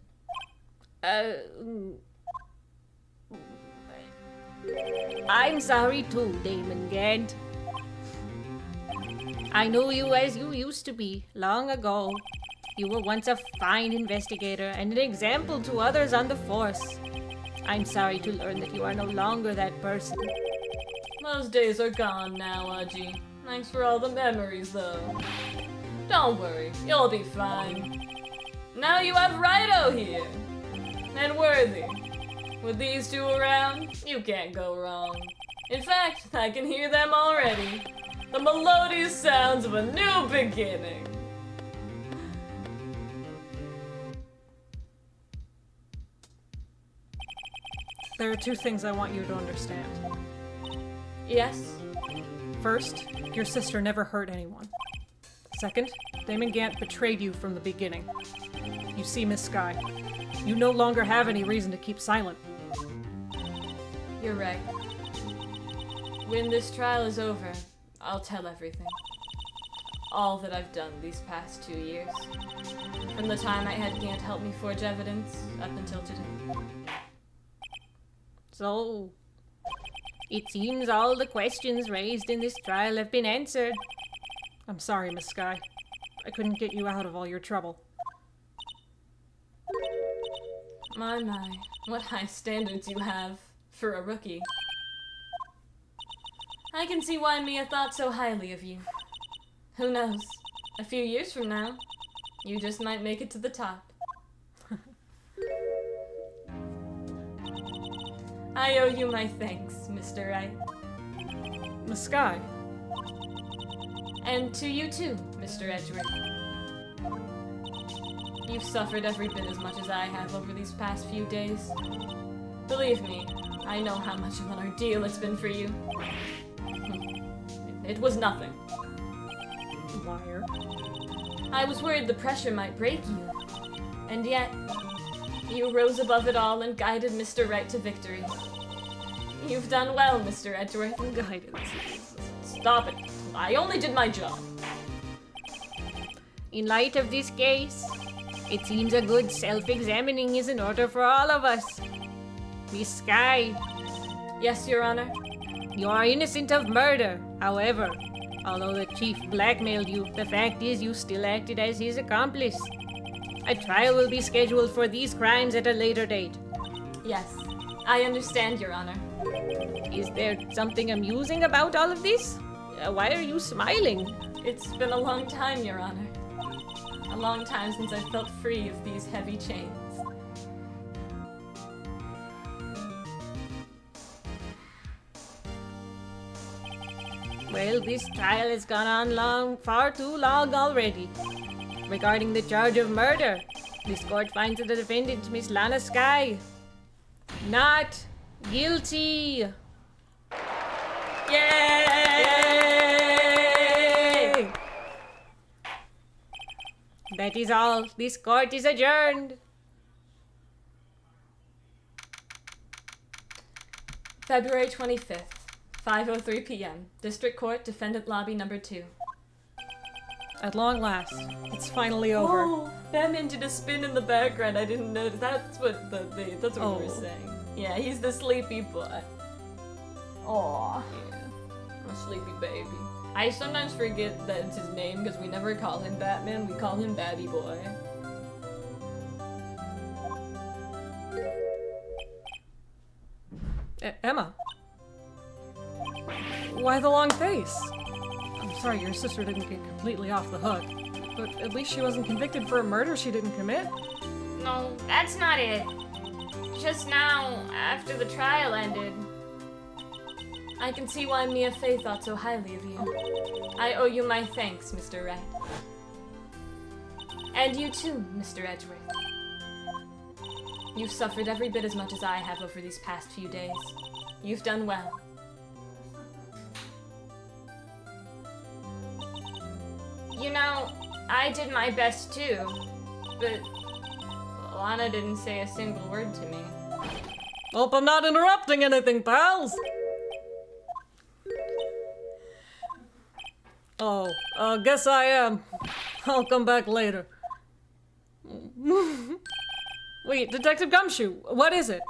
I'm sorry too, Damon Gant. I knew you as you used to be, long ago. You were once a fine investigator and an example to others on the force. I'm sorry to learn that you are no longer that person. Those days are gone now, Udgy. Thanks for all the memories, though. Don't worry, you'll be fine. Now you have Rido here. And Worthy. With these two around, you can't go wrong. In fact, I can hear them already. The melodious sounds of a new beginning. There are two things I want you to understand. Yes? First, your sister never hurt anyone. Second, Damon Gant betrayed you from the beginning. You see, Miss Sky, you no longer have any reason to keep silent. You're right. When this trial is over, I'll tell everything. All that I've done these past 2 years. From the time I had Gant help me forge evidence, up until today. So, it seems all the questions raised in this trial have been answered. I'm sorry, Miss Sky. I couldn't get you out of all your trouble. My, what high standards you have for a rookie. I can see why Mia thought so highly of you. Who knows? A few years from now, you just might make it to the top. I owe you my thanks, Mr. Wright. Miss Sky, And to you too, Mr. Edgeworth. You've suffered every bit as much as I have over these past few days. Believe me, I know how much of an ordeal it's been for you. It was nothing. liar. I was worried the pressure might break you. And yet, you rose above it all and guided Mr. Wright to victory. You've done well, Mr. Edgeworth. Guidance. Stop it. I only did my job. In light of this case, it seems a good self-examining is in order for all of us. Miss Sky, Yes, Your Honor. you are innocent of murder. However, although the chief blackmailed you, the fact is you still acted as his accomplice. A trial will be scheduled for these crimes at a later date. Yes, I understand, Your Honor. Is there something amusing about all of this? Why are you smiling? It's been a long time, Your Honor. A long time since I felt free of these heavy chains. Well, this trial has gone on far too long already. Regarding the charge of murder, this court finds that the defendant, Miss Lana Sky, not guilty. Yay! That is all. This court is adjourned. February 25th, 5:03 p.m. District Court, Defendant Lobby Number 2. At long last, it's finally over. Oh, Batman did a spin in the background. I didn't notice. That's what that's what we were Oh. saying. Yeah, he's the sleepy boy. Aw. Yeah. A sleepy baby. I sometimes forget that it's his name because we never call him Batman. We call him Babby Boy. Emma. Why the long face? I'm sorry your sister didn't get completely off the hook, but at least she wasn't convicted for a murder she didn't commit. No, that's not it. Just now, after the trial ended. I can see why Mia Fey thought so highly of you. I owe you my thanks, Mr. Wright. And you too, Mr. Edgeworth. You've suffered every bit as much as I have over these past few days. You've done well. You know, I did my best too, but Lana didn't say a single word to me. Hope I'm not interrupting anything, pals. Oh, guess I am. I'll come back later. Wait, Detective Gumshoe, what is it?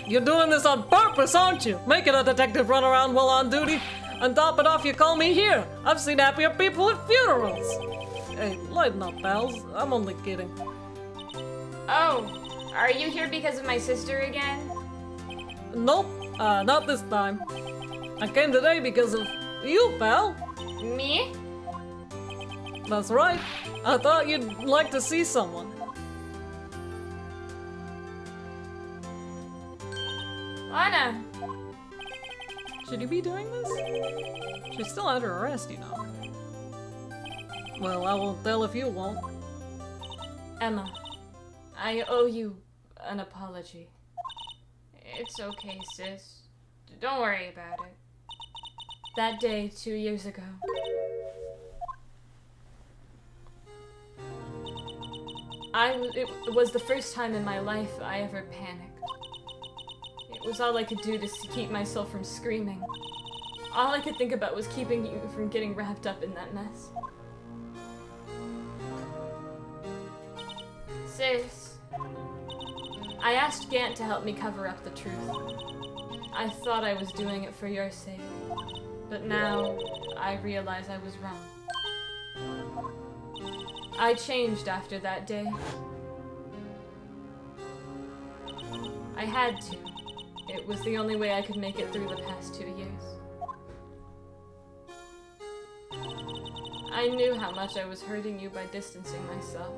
You're doing this on purpose, aren't you? Making a detective run around while on duty? And top it off, you call me here. I've seen happier people at funerals. Hey, lighten up, pals. I'm only kidding. Oh, are you here because of my sister again? Nope, not this time. I came today because of you, pal. Me? That's right. I thought you'd like to see someone. Should you be doing this? She's still under arrest, you know. Well, I won't tell if you won't. Emma, I owe you an apology. It's okay, sis. Don't worry about it. That day 2 years ago, it was the first time in my life I ever panicked. It was all I could do to keep myself from screaming. All I could think about was keeping you from getting wrapped up in that mess. Sis, I asked Gant to help me cover up the truth. I thought I was doing it for your sake, but now I realize I was wrong. I changed after that day. I had to. It was the only way I could make it through the past 2 years. I knew how much I was hurting you by distancing myself.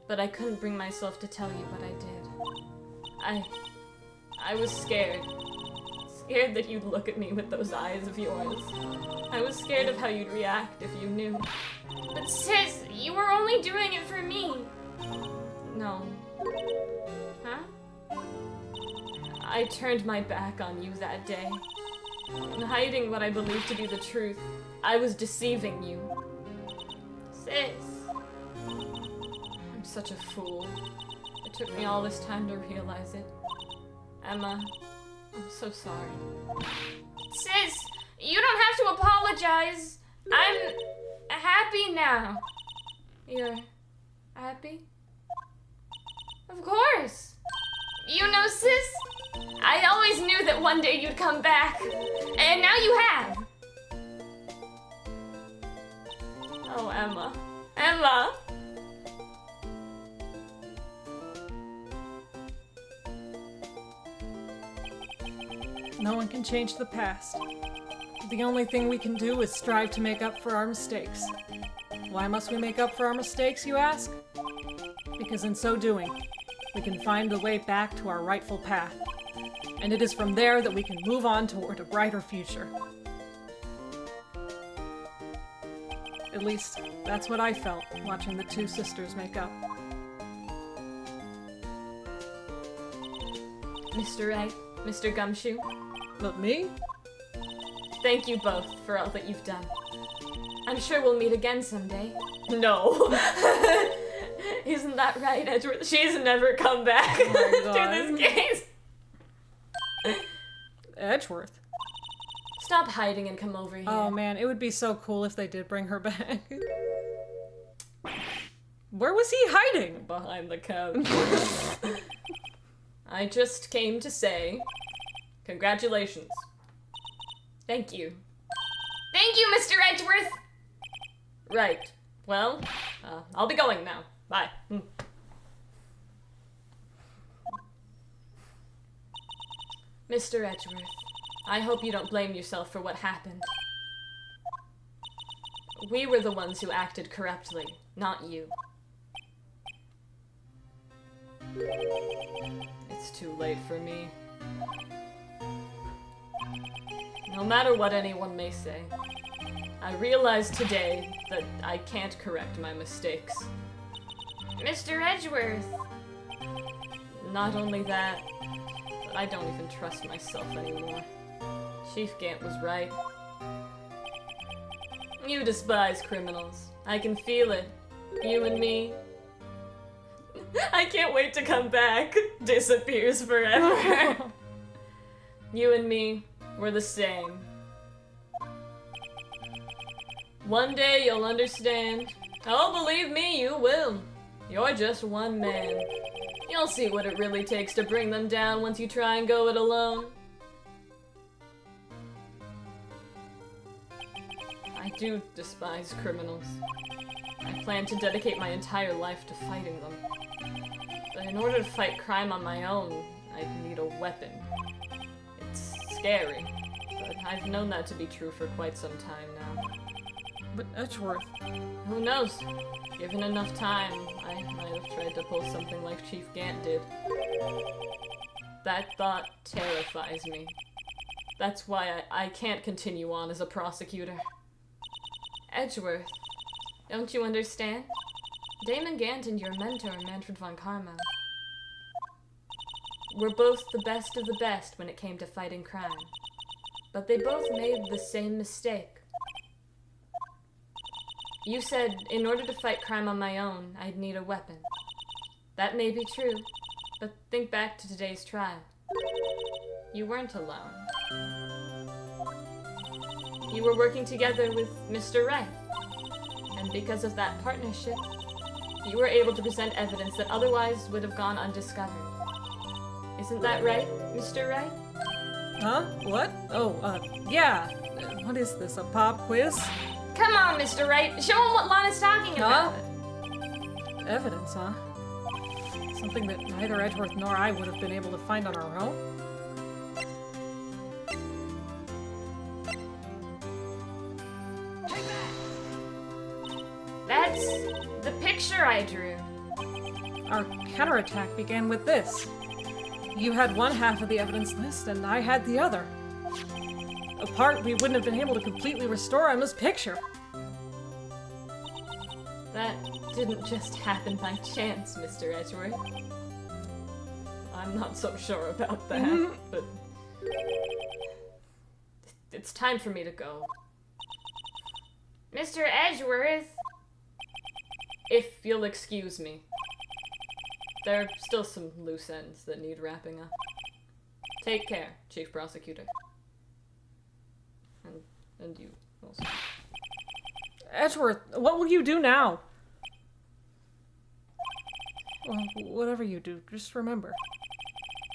But I couldn't bring myself to tell you what I did. I was scared. Scared that you'd look at me with those eyes of yours. I was scared of how you'd react if you knew. But sis, you were only doing it for me. No. Huh? I turned my back on you that day. In hiding what I believed to be the truth, I was deceiving you. Sis. I'm such a fool. It took me all this time to realize it. Emma, I'm so sorry. Sis, you don't have to apologize. I'm happy now. You're happy? Of course. You know, sis, I always knew that one day you'd come back. And now you have. Oh, Emma. Emma! No one can change the past. The only thing we can do is strive to make up for our mistakes. Why must we make up for our mistakes, you ask? Because in so doing, we can find the way back to our rightful path. And it is from there that we can move on toward a brighter future. At least, that's what I felt watching the two sisters make up. Mr. Wright, Mr. Gumshoe, But me? thank you both for all that you've done. I'm sure we'll meet again someday. No. Isn't that right, Edgeworth? She's never come back Oh my to this case. Edgeworth. Stop hiding and come over here. Oh man, it would be so cool if they did bring her back. Where was he hiding? Behind the couch. I just came to say, congratulations. Thank you. Thank you, Mr. Edgeworth. Right. Well, I'll be going now. Bye. Mr. Edgeworth, I hope you don't blame yourself for what happened. We were the ones who acted corruptly, not you. It's too late for me. No matter what anyone may say, I realize today that I can't correct my mistakes. Mr. Edgeworth. Not only that, but I don't even trust myself anymore. Chief Gant was right. You despise criminals. I can feel it. You and me. I can't wait to come back. Disappears forever. You and me, we're the same. One day you'll understand. Oh, believe me, you will. You're just one man. You'll see what it really takes to bring them down once you try and go it alone. I do despise criminals. I plan to dedicate my entire life to fighting them. But in order to fight crime on my own, I'd need a weapon. It's scary, but I've known that to be true for quite some time now. But Edgeworth. Who knows? Given enough time, I might have tried to pull something like Chief Gant did. That thought terrifies me. That's why I can't continue on as a prosecutor. Edgeworth, don't you understand? Damon Gant and your mentor, Manfred von Karma, were both the best of the best when it came to fighting crime. But they both made the same mistake. You said, in order to fight crime on my own, I'd need a weapon. That may be true, but think back to today's trial. You weren't alone. You were working together with Mr. Wright. And because of that partnership, you were able to present evidence that otherwise would have gone undiscovered. Isn't that right, Mr. Wright? Huh? What? Oh, yeah. What is this, a pop quiz? Come on, Mr. Wright. Show him what Lana's talking about. Evidence, huh? Something that neither Edgeworth nor I would have been able to find on our own? That's the picture I drew. Our counterattack began with this. You had one half of the evidence list, and I had the other. Apart, we wouldn't have been able to completely restore Emma's picture. That didn't just happen by chance, Mr. Edgeworth. I'm not so sure about that, but... It's time for me to go. Mr. Edgeworth? If you'll excuse me. There are still some loose ends that need wrapping up. Take care, Chief Prosecutor. And you also. Edgeworth, what will you do now? Well, whatever you do, just remember.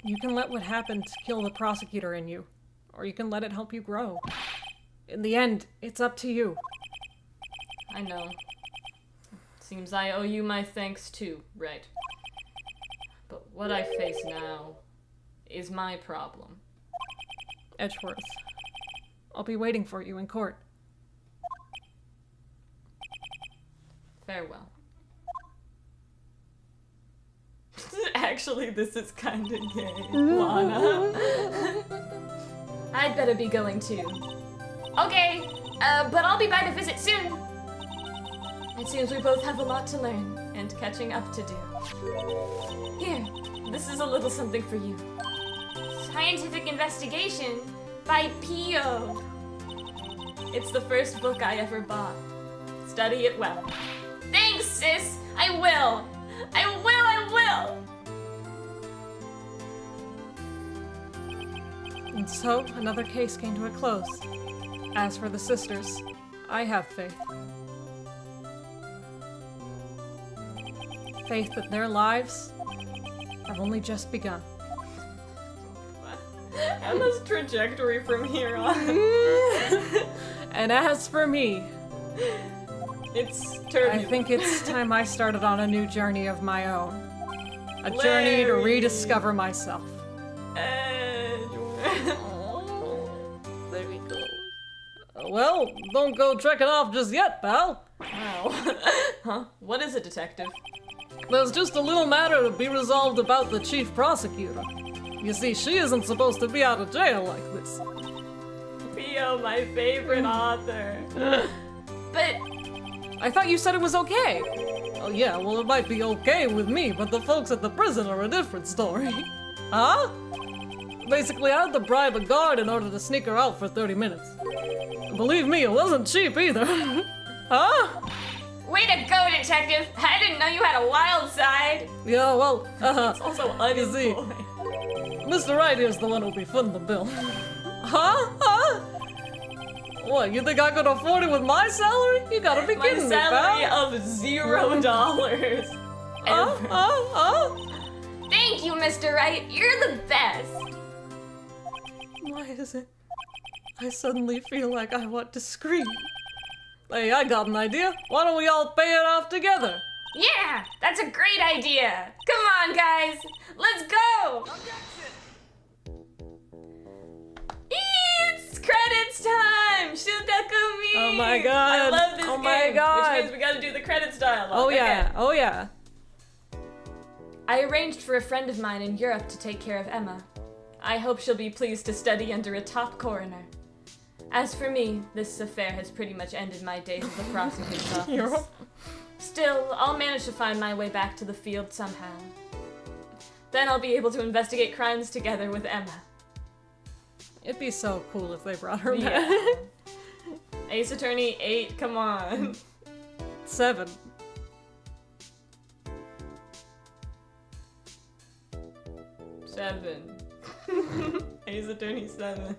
You can let what happened kill the prosecutor in you, or you can let it help you grow. In the end, it's up to you. I know. Seems I owe you my thanks too, right? But what I face now is my problem. Edgeworth, I'll be waiting for you in court. Farewell. Actually, this is kinda gay, Lana. I'd better be going too. Okay, but I'll be by to visit soon. It seems we both have a lot to learn and catching up to do. Here, this is a little something for you. Scientific Investigation by Pio. It's the first book I ever bought. Study it well. Thanks, sis. I will. I will. And so, another case came to a close. As for the sisters, I have faith. Faith that their lives have only just begun. Emma's trajectory from here on. And as for me, It's turbulent. I think it's time I started on a new journey of my own. A journey to rediscover myself. There we go. Well, don't go trekking off just yet, pal. Wow. Huh? What is it, detective? There's just a little matter to be resolved about the chief prosecutor. You see, she isn't supposed to be out of jail like this. Pio, my favorite author. But I thought you said it was okay. Oh yeah, well it might be okay with me, but the folks at the prison are a different story. Huh? Basically, I had to bribe a guard in order to sneak her out for 30 minutes. Believe me, it wasn't cheap either. Huh? way to go, detective. I didn't know you had a wild side. Yeah, well, It's also you see, unemployed. Mr. Right here's the one who'll be footing the bill. Huh? What, you think I could afford it with my salary? You gotta be My kidding me, salary pal. of $0. Thank you, Mr. Wright. You're the best. Why is it I suddenly feel like I want to scream? Hey, I got an idea. Why don't we all pay it off together? Yeah, that's a great idea. Come on, guys. Let's go. It's credits time! Shudakumi! Oh my god. I love this Oh game. my god. Which means we gotta do the credits dialogue. Oh yeah, Okay. oh yeah. I arranged for a friend of mine in Europe to take care of Emma. I hope she'll be pleased to study under a top coroner. As for me, this affair has pretty much ended my days at the prosecutor's office. Still, I'll manage to find my way back to the field somehow. Then I'll be able to investigate crimes together with Emma. It'd be so cool if they brought her Yeah. back. Ace Attorney 8, come on. 7. Seven. Ace Attorney 7.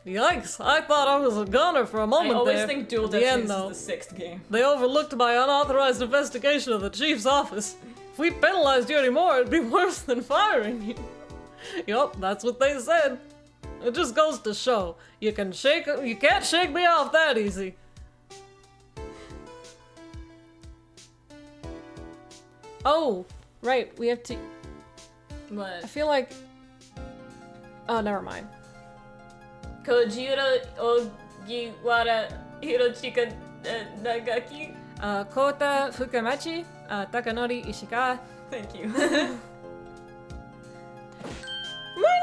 Yikes, I thought I was a gunner for a I moment always there. think Duel At the end, Destinies though, is the sixth game. they overlooked my unauthorized investigation of the chief's office. If we penalized you anymore, it'd be worse than firing you. Yup, that's what they said. It just goes to show, you can't shake me off that easy. Oh, right, we have to... I What? feel like... Oh, never mind. Kojiro Ogiwara Hirochika Nagaki? Kota Fukamachi, Takanori Ishikawa. Thank you. My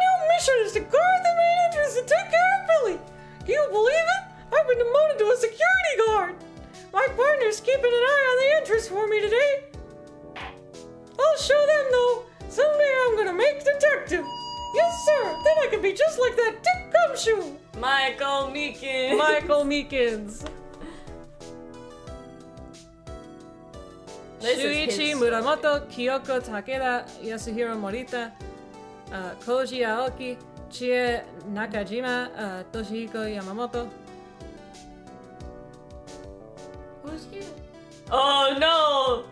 new mission is to guard the main entrance and take care of Billy. Can you believe it? I've been demoted to a security guard. My partner's keeping an eye on the entrance for me today. I'll show them though. Someday I'm gonna make detective. Yes, sir. Then I can be just like that Dick Gumshoe. Michael Meekin. Michael Meekins. This is Shuichi his Muramoto, Kyoko Takeda, Yasuhiro Morita, Koji Aoki, Chie Nakajima, Toshihiko Yamamoto. Who's here? Oh no!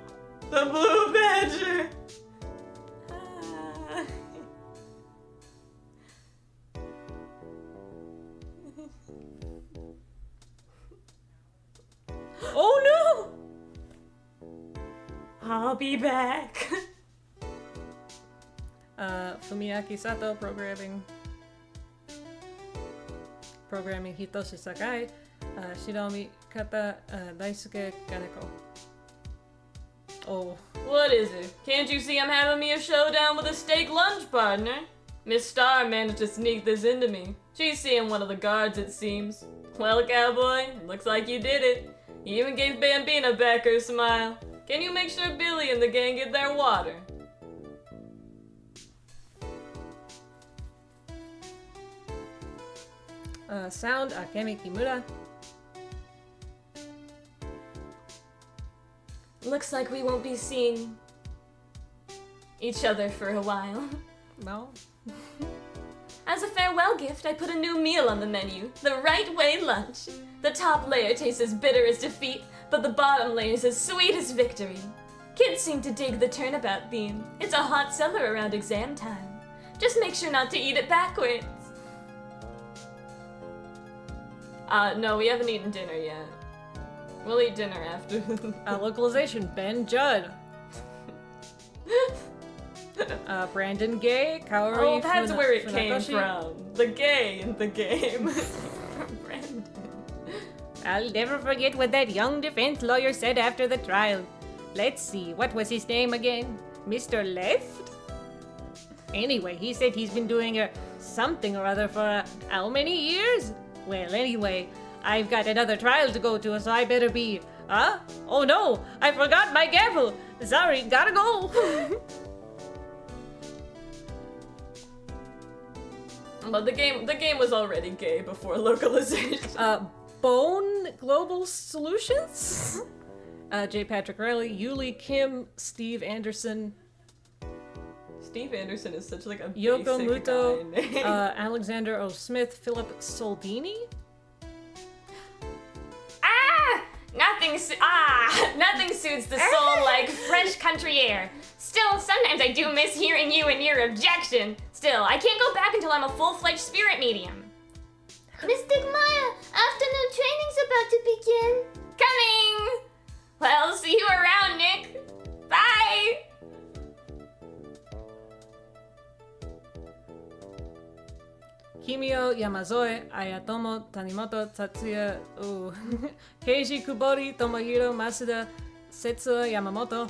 The Blue Badger! Ah. Oh I'll be back. no! Fumiaki Sato, programming Hitoshi Sakai, Shiromi Kata, Daisuke Kaneko. Oh, What is it? Can't you see I'm having me a showdown with a steak lunch partner? Miss Star managed to sneak this into me. She's seeing one of the guards, it seems. Well, cowboy, looks like you did it. You even gave Bambina back her smile. Can you make sure Billy and the gang get their water? sound Akemi Kimura. Looks like we won't be seeing each other for a while. No? As a farewell gift, I put a new meal on the menu. The right way lunch. The top layer tastes as bitter as defeat, but the bottom layer is as sweet as victory. Kids seem to dig the turnabout theme. It's a hot seller around exam time. Just make sure not to eat it backwards. No, we haven't eaten dinner yet. We'll eat dinner after. Localization, Ben Judd. Brandon Gay, Kaori Oh, that's where it came Funakoshi. from. The gay in the game. Brandon. I'll never forget what that young defense lawyer said after the trial. Let's see, what was his name again? Mr. Left? Anyway, he said he's been doing something or other for how many years? Well, anyway, I've got another trial to go to, so I better be... Huh? Oh no, I forgot my gavel! Sorry, gotta go! But the game was already gay before localization. Bone Global Solutions? J. Patrick Riley, Yuli Kim, Steve Anderson, Steve Anderson is such like a Yoko basic Muto, guy name. Alexander O. Smith, Philip Soldini? Nothing suits the soul like fresh country air. Still, sometimes I do miss hearing you and your objection. Still, I can't go back until I'm a full-fledged spirit medium. Miss Digmaya, afternoon training's about to begin. Coming! Well, see you around, Nick. Bye! Kimio Yamazoe, Ayatomo Tanimoto, Tatsuya, Keiji Kubori, Tomohiro Masuda, Setsuo Yamamoto,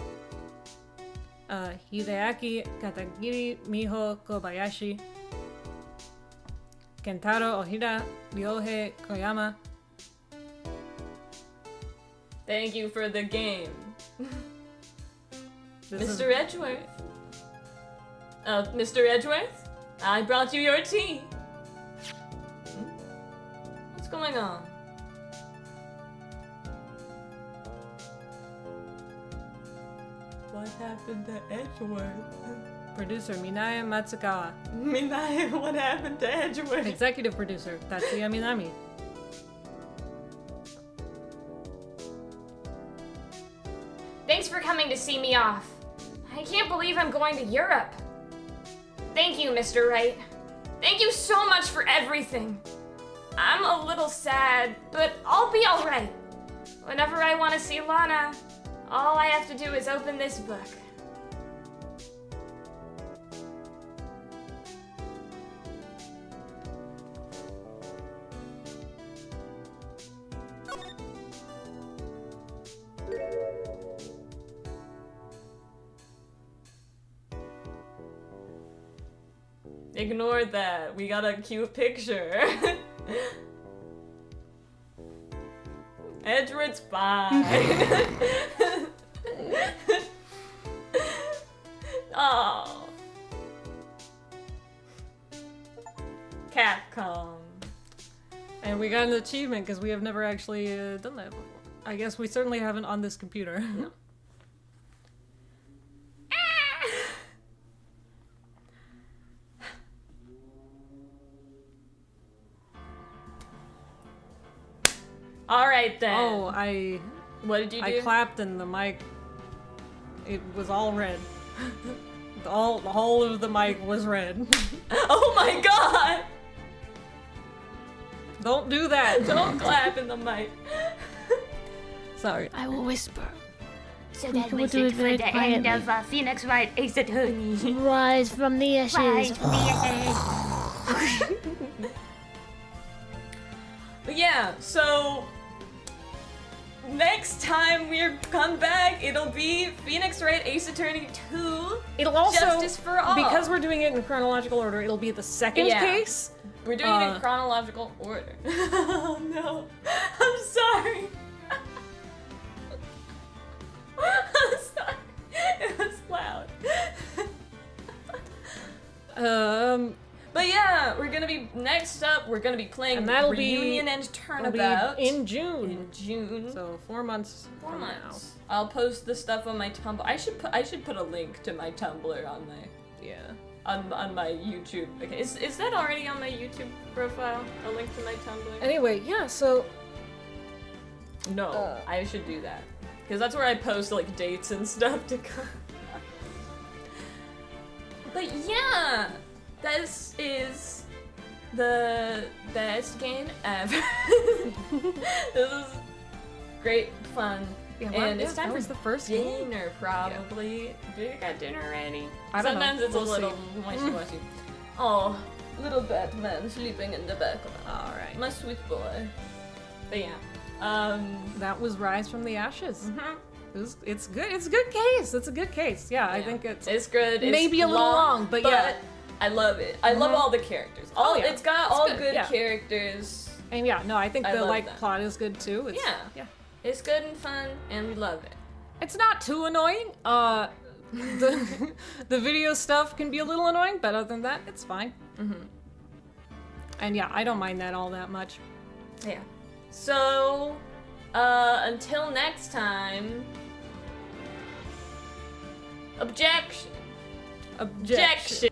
Hideaki Katagiri, Miho Kobayashi, Kentaro Ohira, Ryohei Koyama. Thank you for the game. This is- Mr. Edgeworth. Mr. Edgeworth? I brought you your tea. What's going on? What happened to Edgeworth? Producer Minae Matsukawa. Minae, what happened to Edgeworth? Executive producer Tatsuya Minami. Thanks for coming to see me off. I can't believe I'm going to Europe. Thank you, Mr. Wright. Thank you so much for everything. I'm a little sad, but I'll be alright. Whenever I want to see Lana, all I have to do is open this book. Ignore that. We got a cute picture. Edgeworth's fine. Oh. Capcom. And we got an achievement because we have never actually done that before. I guess we certainly haven't on this computer. All right then. Oh, what did you do? I clapped and the mic, it was all red. The whole of the mic was red. Oh my god! Don't do that. Don't clap in the mic. Sorry. I will whisper. So that was it for the end of Phoenix Wright Ace Attorney. Rise from the ashes. Rise from the ashes. But yeah, so next time we come back, it'll be Phoenix Wright Ace Attorney 2. It'll also, Justice for All. because we're doing it in chronological order, it'll be the second Yeah. case. We're doing it in chronological order. Oh no. I'm sorry. I'm sorry. It was loud. But yeah, we're gonna be next up. We're gonna be playing And that'll be- Reunion and It'll Turnabout be in June. in June. So 4 months 4 from months. I'll post the stuff on my Tumblr. I should put a link to my Tumblr on my now. Yeah. on my YouTube. Okay, is that already on my YouTube profile? A link to my Tumblr? Anyway, yeah, so No, I should do that because that's where I post like dates and stuff to come. But yeah, this is the best game ever. This is great fun. yeah, And yeah, it's time that for was the first game. dinner, probably. Do you got dinner ready? I don't know. Sometimes it's We'll a little wishy-washy. Oh, little Batman sleeping in the background. All right. My sweet boy. But yeah. That was Rise from the Ashes. Mhm. It's good. It's a good case. It's a good case. Yeah, I Yeah. think it's It's good. It's maybe a little long, but yeah. I love it. I love all the characters. Oh, yeah. It's got It's all good, good yeah. characters. And yeah, no, I think I the love like them. plot is good too. It's, Yeah. yeah. It's good and fun, and we love it. It's not too annoying. The video stuff can be a little annoying, but other than that, it's fine. Mm-hmm. And yeah, I don't mind that all that much. Yeah. So, until next time. Objection. Objection. Objection.